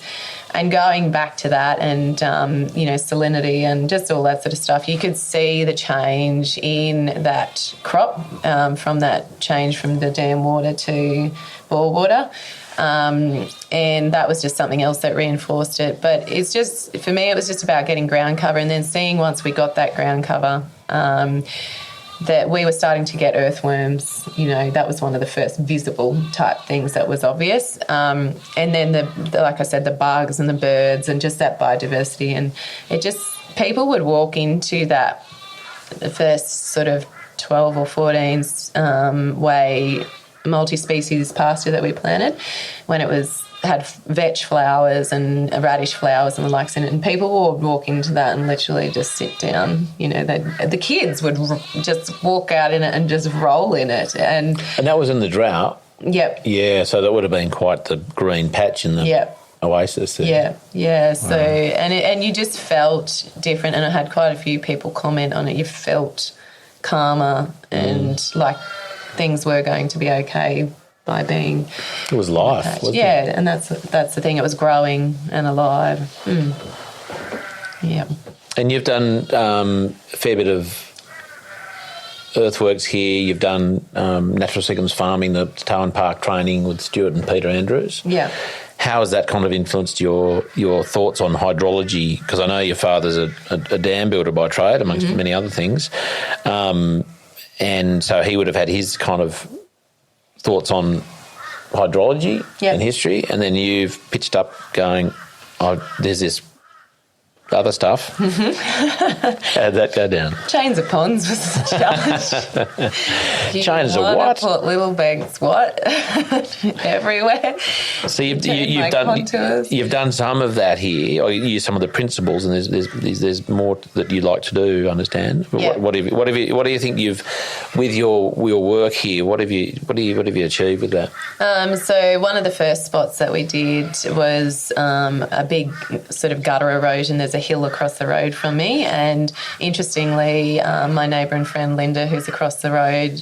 And going back to that and salinity and just all that sort of stuff, you could see the change in that crop from that change from the dam water to bore water. And that was just something else that reinforced it. But it's just, for me, it was just about getting ground cover and then seeing once we got that ground cover that we were starting to get earthworms. That was one of the first visible type things that was obvious. And then, like I said, the bugs and the birds and just that biodiversity. And it just, people would walk into the first sort of 12 or 14 way multi-species pasture that we planted when it had vetch flowers and radish flowers and the likes in it, and people would walk into that and literally just sit down. The kids would just walk out in it and just roll in it. And that was in the drought? Yep. Yeah, so that would have been quite the green patch in the oasis there. Yeah. So, and you just felt different, and I had quite a few people comment on it. You felt calmer and like things were going to be okay by being... It was life, wasn't it? Yeah, and that's the thing. It was growing and alive. Yeah. And you've done a fair bit of earthworks here. You've done natural sequence farming, the Tarwin Park training with Stuart and Peter Andrews. Yeah. How has that kind of influenced your thoughts on hydrology? Because I know your father's a dam builder by trade, amongst many other things. And so he would have had his kind of thoughts on hydrology and history, and then you've pitched up going, there's this other stuff. How'd that go down? Chains of ponds was the challenge. Chains of what? Put little banks, everywhere. So you've done some of that here, or you use some of the principles, and there's more that you'd like to do. Understand? Yeah. What do you think you've with your work here? What have you achieved with that? So one of the first spots that we did was a big sort of gutter erosion. There's a hill across the road from me, and interestingly, my neighbour and friend Linda, who's across the road,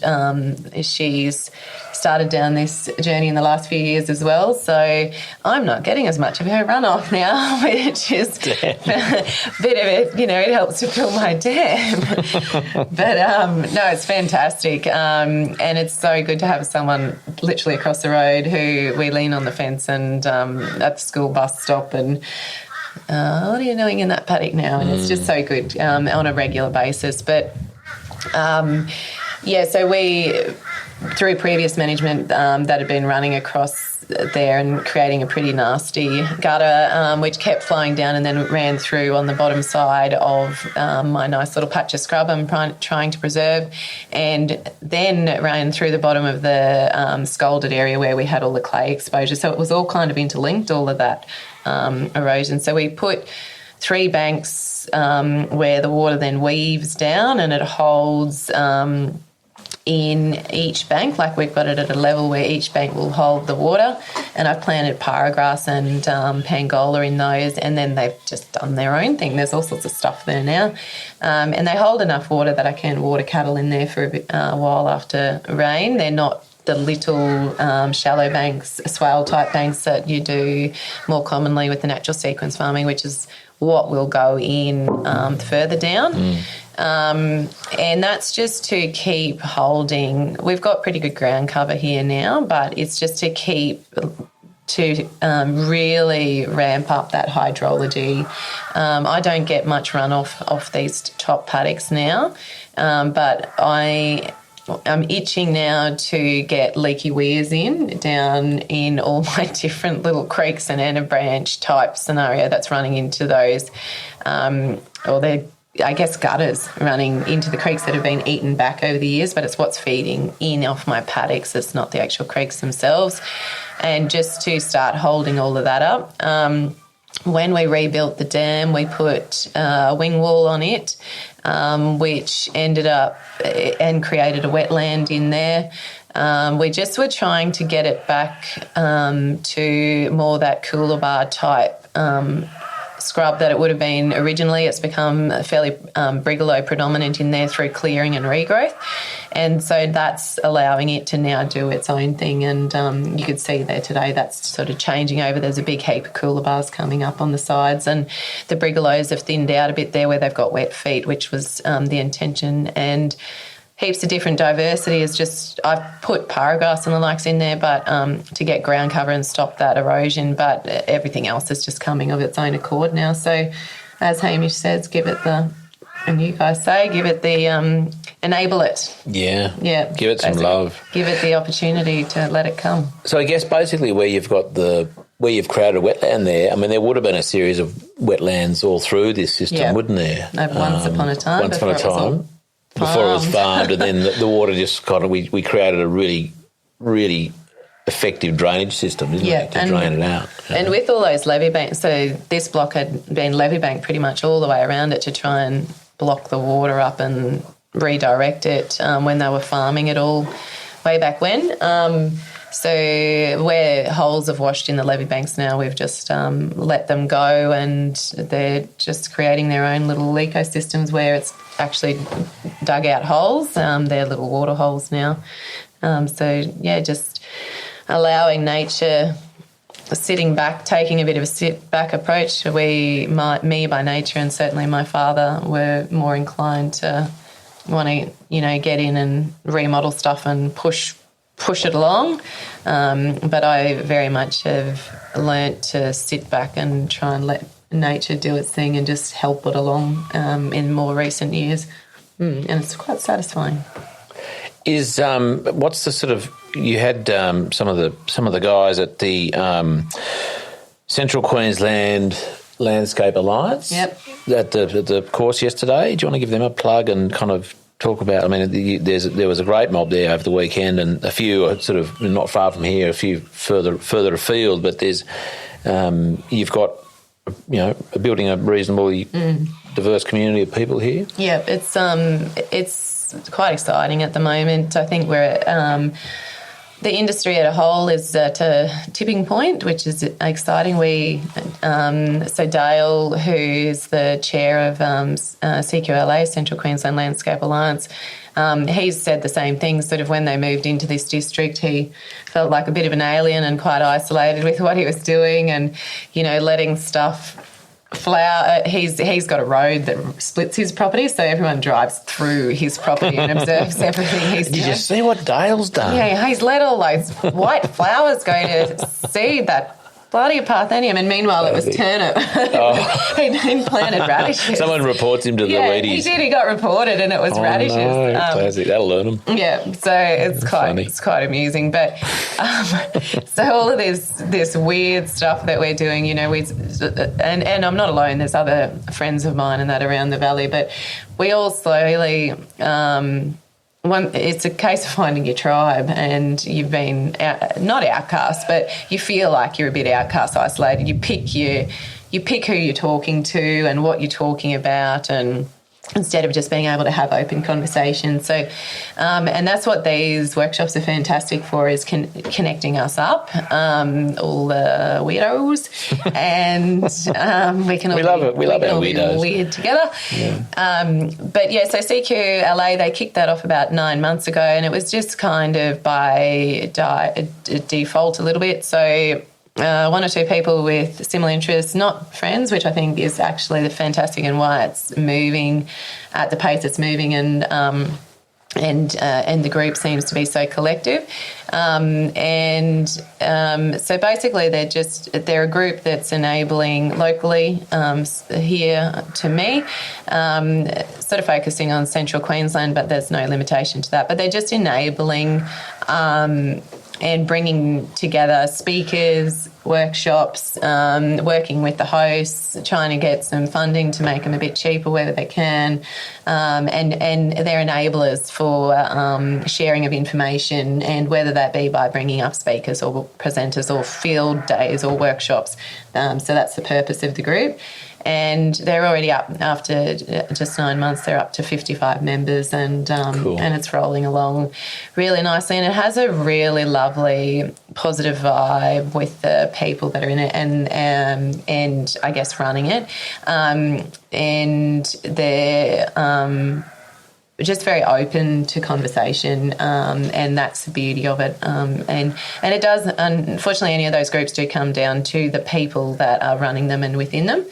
she's started down this journey in the last few years as well, so I'm not getting as much of her runoff now, which is a bit of it, helps to fill my dam. But no, it's fantastic, and it's so good to have someone literally across the road who we lean on the fence and at the school bus stop and what are you doing in that paddock now? And it's just so good on a regular basis. But, so we, through previous management that had been running across there and creating a pretty nasty gutter, which kept flowing down and then ran through on the bottom side of my nice little patch of scrub I'm trying to preserve, and then ran through the bottom of the scalded area where we had all the clay exposure. So it was all kind of interlinked, all of that erosion. So we put 3 banks where the water then weaves down and it holds in each bank, like we've got it at a level where each bank will hold the water, and I've planted paragrass and pangola in those, and then they've just done their own thing. There's all sorts of stuff there now, and they hold enough water that I can water cattle in there for a while after rain. They're not the little shallow banks, swale type banks that you do more commonly with the natural sequence farming, which is what will go in further down. And that's just to keep holding. We've got pretty good ground cover here now, but it's just to keep to really ramp up that hydrology. I don't get much runoff off these top paddocks now, but I'm itching now to get leaky weirs down in all my different little creeks and Anna branch type scenario that's running into those, or they're, I guess, gutters running into the creeks that have been eaten back over the years, but it's what's feeding in off my paddocks. It's not the actual creeks themselves. And just to start holding all of that up, when we rebuilt the dam, we put a wing wall on it, which ended up and created a wetland in there. We just were trying to get it back to more that Coolabah type scrub that it would have been originally. It's become fairly brigalow predominant in there through clearing and regrowth. And so that's allowing it to now do its own thing. And you could see there today that's sort of changing over. There's a big heap of cooler bars coming up on the sides, and the brigalows have thinned out a bit there where they've got wet feet, which was the intention. And heaps of different diversity is just, I've put paragrass and the likes in there, but to get ground cover and stop that erosion, but everything else is just coming of its own accord now. So as Hamish says, give it the, and you guys say, give it the, enable it. Yeah. Yeah. Give it some love. Give it the opportunity to let it come. So I guess basically where you've created a wetland there, I mean, there would have been a series of wetlands all through this system, wouldn't there? Once upon a time. Before it was farmed, and then the water just kind of, we created a really, really effective drainage system, didn't we, to drain it out. And with all those levee banks, so this block had been levee banked pretty much all the way around it to try and block the water up and redirect it when they were farming it all way back when. So where holes have washed in the levee banks now, we've just let them go, and they're just creating their own little ecosystems where it's actually dug out holes. They're little water holes now. Just allowing nature, sitting back, taking a bit of a sit-back approach. Me by nature, and certainly my father, were more inclined to want to, get in and remodel stuff and push it along. But I very much have learnt to sit back and try and let nature do its thing and just help it along in more recent years. And it's quite satisfying. Is what's the sort of, you had some of the guys at the Central Queensland Landscape Alliance at the course yesterday. Do you want to give them a plug and kind of talk about, I mean, there was a great mob there over the weekend, and a few are sort of not far from here, a few further afield, but there's you've got, building a reasonably diverse community of people here. Yeah, it's quite exciting at the moment. I think we're the industry at a whole is at a tipping point, which is exciting. So Dale, who's the chair of CQLA, Central Queensland Landscape Alliance, he's said the same thing. Sort of when they moved into this district, he felt like a bit of an alien and quite isolated with what he was doing, and letting stuff flower. He's got a road that splits his property, so everyone drives through his property and observes everything he's doing. Did you see what Dale's done? Yeah, he's let all those white flowers go to seed that bloody parthenium, and meanwhile it was turnip. He'd planted radishes. Someone reports him to the weedies. He did. He got reported, and it was radishes. No, classic. That'll learn him. Yeah, so it's quite amusing. But so all of this weird stuff that we're doing, and I'm not alone. There's other friends of mine and that around the valley, but we all slowly. It's a case of finding your tribe, and you've been not outcast, but you feel like you're a bit outcast, isolated. You pick who you're talking to and what you're talking about, and instead of just being able to have open conversations. So, and that's what these workshops are fantastic for, is connecting us up, all the weirdos, and we can all love it. We love our weirdos. Weird together. Yeah. So CQLA, they kicked that off about 9 months ago, and it was just kind of by default a little bit. So one or two people with similar interests, not friends, which I think is actually the fantastic and why it's moving at the pace it's moving, and the group seems to be so collective. So basically they're a group that's enabling locally here to me, sort of focusing on Central Queensland, but there's no limitation to that. But they're just enabling and bringing together speakers, workshops, working with the hosts, trying to get some funding to make them a bit cheaper where they can, and they're enablers for sharing of information, and whether that be by bringing up speakers or presenters or field days or workshops. So that's the purpose of the group. and they're already up after just 9 months. They're up to 55 members, and and it's rolling along really nicely. And it has a really lovely, positive vibe with the people that are in it, and I guess running it, and they're just very open to conversation, and that's the beauty of it. And it does, unfortunately, any of those groups do come down to the people that are running them and within them,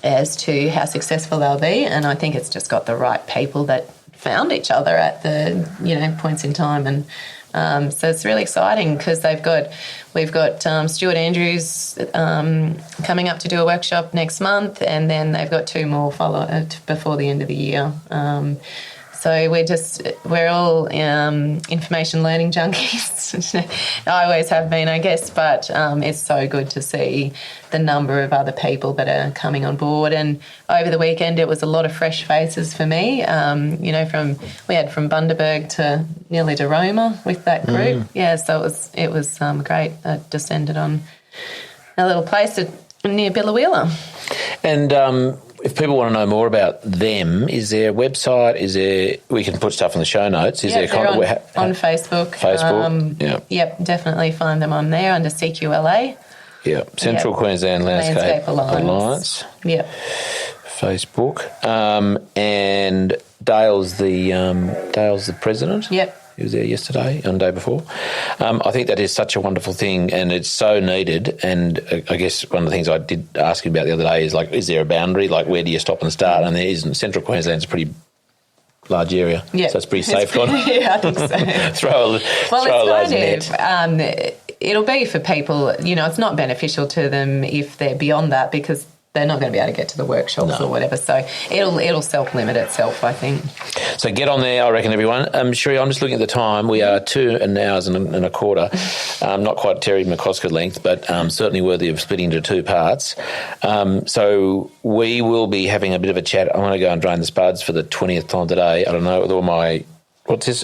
as to how successful they'll be. And I think it's just got the right people that found each other at the points in time, and so it's really exciting because we've got Stuart Andrews coming up to do a workshop next month, and then they've got 2 more before the end of the year. So we're all information learning junkies. I always have been, I guess, but it's so good to see the number of other people that are coming on board. And over the weekend, it was a lot of fresh faces for me. We had from Bundaberg to nearly to Roma with that group. Yeah, so it was great. I descended on a little place near Billawheeler. And if people want to know more about them, is there a website? We can put stuff in the show notes. Is there on Facebook? Facebook. Yep, definitely find them on there under CQLA. Yeah, Central Queensland Landscape Alliance. Yep. Facebook. And Dale's the president. Yep. He was there yesterday and the day before. I think that is such a wonderful thing, and it's so needed. And I guess one of the things I did ask you about the other day is, is there a boundary? Where do you stop and start? And there isn't. Central Queensland's a pretty large area, so it's pretty safe. Yeah, I think so. throw a laser net. It'll be for people, it's not beneficial to them if they're beyond that, because they're not going to be able to get to the workshops or whatever. So it'll self-limit itself, I think. So get on there, I reckon, everyone. Cherie, I'm just looking at the time. We are 2 hours and a quarter. Not quite Terry McCosker length, but certainly worthy of splitting into 2 parts. So we will be having a bit of a chat. I'm going to go and drain the spuds for the 20th time today. I don't know, with all my... What's this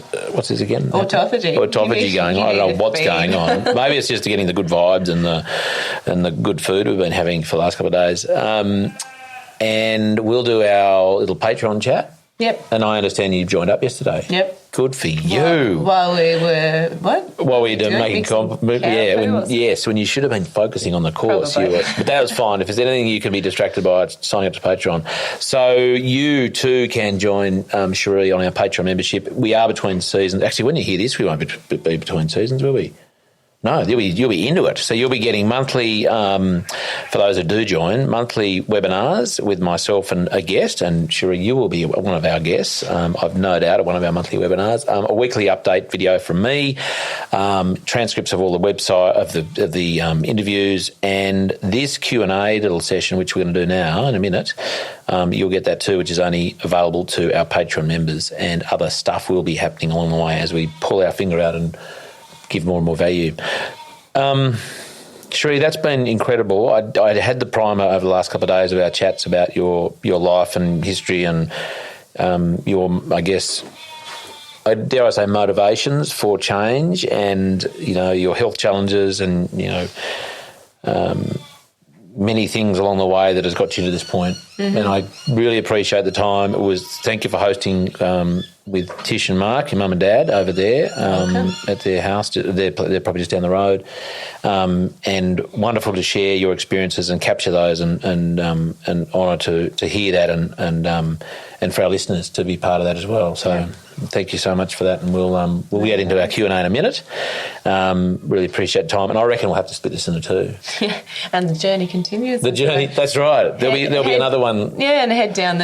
again? Autophagy. Autophagy going on. I don't know what's going on. Maybe it's just getting the good vibes and the good food we've been having for the last couple of days. And we'll do our little Patreon chat. Yep. And I understand you joined up yesterday. Yep. Good for you. While we were, what? While we were making when you should have been focusing on the course. But that was fine. If there's anything you can be distracted by, it's signing up to Patreon. So you too can join Cherie on our Patreon membership. We are between seasons. Actually, when you hear this, we won't be between seasons, will we? No, you'll be into it. So you'll be getting monthly, for those who do join, monthly webinars with myself and a guest. And Cherie, you will be one of our guests, I've no doubt, at one of our monthly webinars. A weekly update video from me, transcripts of all the website of the interviews, and this Q&A little session, which we're going to do now in a minute. You'll get that too, which is only available to our Patreon members, and other stuff will be happening along the way as we pull our finger out and give more and more value. Cherie, that's been incredible. I had the primer over the last couple of days of our chats about your life and history and your, I guess, dare I say, motivations for change, and your health challenges, and many things along the way that has got you to this point. Mm-hmm. And I really appreciate the time. Thank you for hosting with Tish and Mark, your mum and dad, over there at their house. They're probably just down the road. And wonderful to share your experiences and capture those, and honour to hear that, and for our listeners to be part of that as well. So thank you so much for that, and we'll get into our Q&A in a minute. Really appreciate time, and I reckon we'll have to split this into 2. Yeah, and the journey continues. The journey, that's right. There'll be another one. Yeah, and head down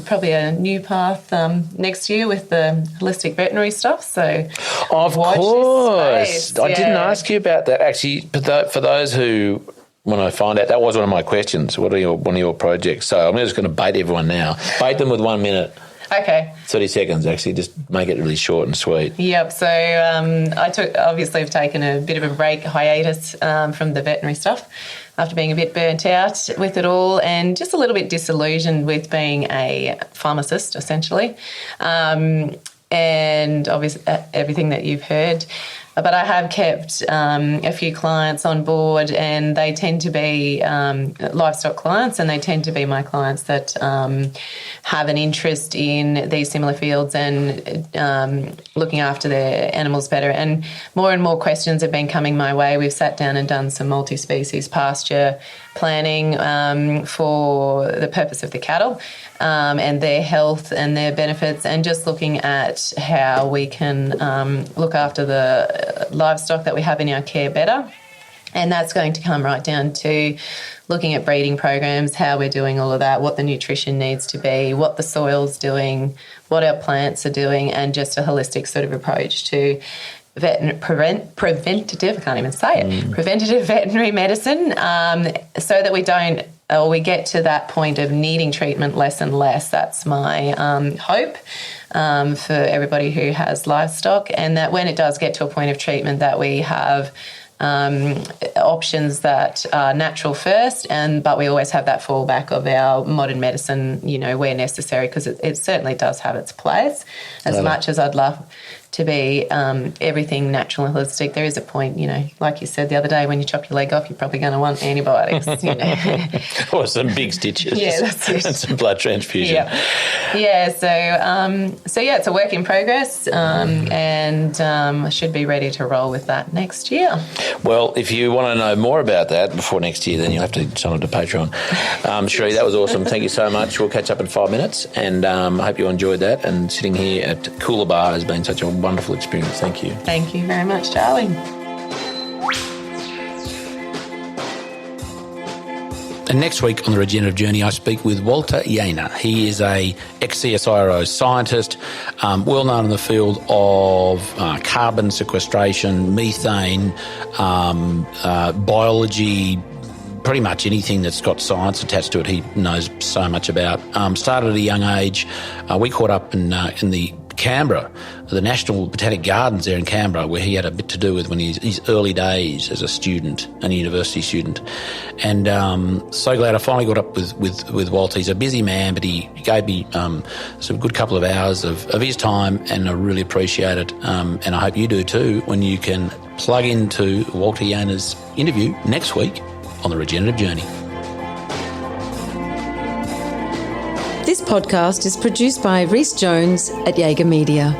probably a new path next year with the holistic veterinary stuff. So of course, I didn't ask you about that actually. But for those who, when I find out, that was one of my questions. What are one of your projects? So I'm just going to bait everyone now. Bait them with 1 minute. Okay. 30 seconds, actually. Just make it really short and sweet. Yep. So I've taken a bit of a hiatus from the veterinary stuff after being a bit burnt out with it all, and just a little bit disillusioned with being a pharmacist, essentially. And obviously everything that you've heard But I have kept a few clients on board, and they tend to be livestock clients, and they tend to be my clients that have an interest in these similar fields and looking after their animals better. And more questions have been coming my way. We've sat down and done some multi-species pasture planning for the purpose of the cattle and their health and their benefits, and just looking at how we can look after the livestock that we have in our care better. And that's going to come right down to looking at breeding programs, how we're doing all of that, what the nutrition needs to be, what the soil's doing, what our plants are doing, and just a holistic sort of approach to preventative, I can't even say it, preventative veterinary medicine, so that we get to that point of needing treatment less and less. That's my hope for everybody who has livestock, and that when it does get to a point of treatment, that we have options that are natural first, but we always have that fallback of our modern medicine, where necessary, because it certainly does have its place. As much as I'd love to be everything natural and holistic, there is a point, like you said the other day, when you chop your leg off, you're probably going to want antibiotics, Or some big stitches. Yeah, that's it. And some blood transfusion. Yeah. So it's a work in progress, and I should be ready to roll with that next year. Well, if you want to know more about that before next year, then you'll have to sign up to Patreon. Cherie, that was awesome. Thank you so much. We'll catch up in 5 minutes, and I hope you enjoyed that. And sitting here at Coolabah has been such a wonderful experience. Thank you. Thank you very much, Charlie. And next week on the Regenerative Journey, I speak with Walter Yaner. He is a ex-CSIRO scientist, well known in the field of carbon sequestration, methane, biology, pretty much anything that's got science attached to it. He knows so much about. Started at a young age. We caught up in the Canberra, the National Botanic Gardens there in Canberra, where he had a bit to do with when his early days as a student, a university student. And so glad I finally got up with Walter. He's a busy man, but he gave me some good couple of hours of his time, and I really appreciate it. And I hope you do too, when you can plug into Walter Yaner's interview next week on the Regenerative Journey. This podcast is produced by Rhys Jones at Jaeger Media.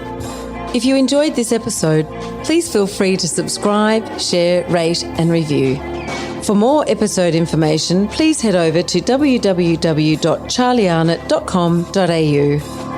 If you enjoyed this episode, please feel free to subscribe, share, rate and review. For more episode information, please head over to www.charliearnott.com.au.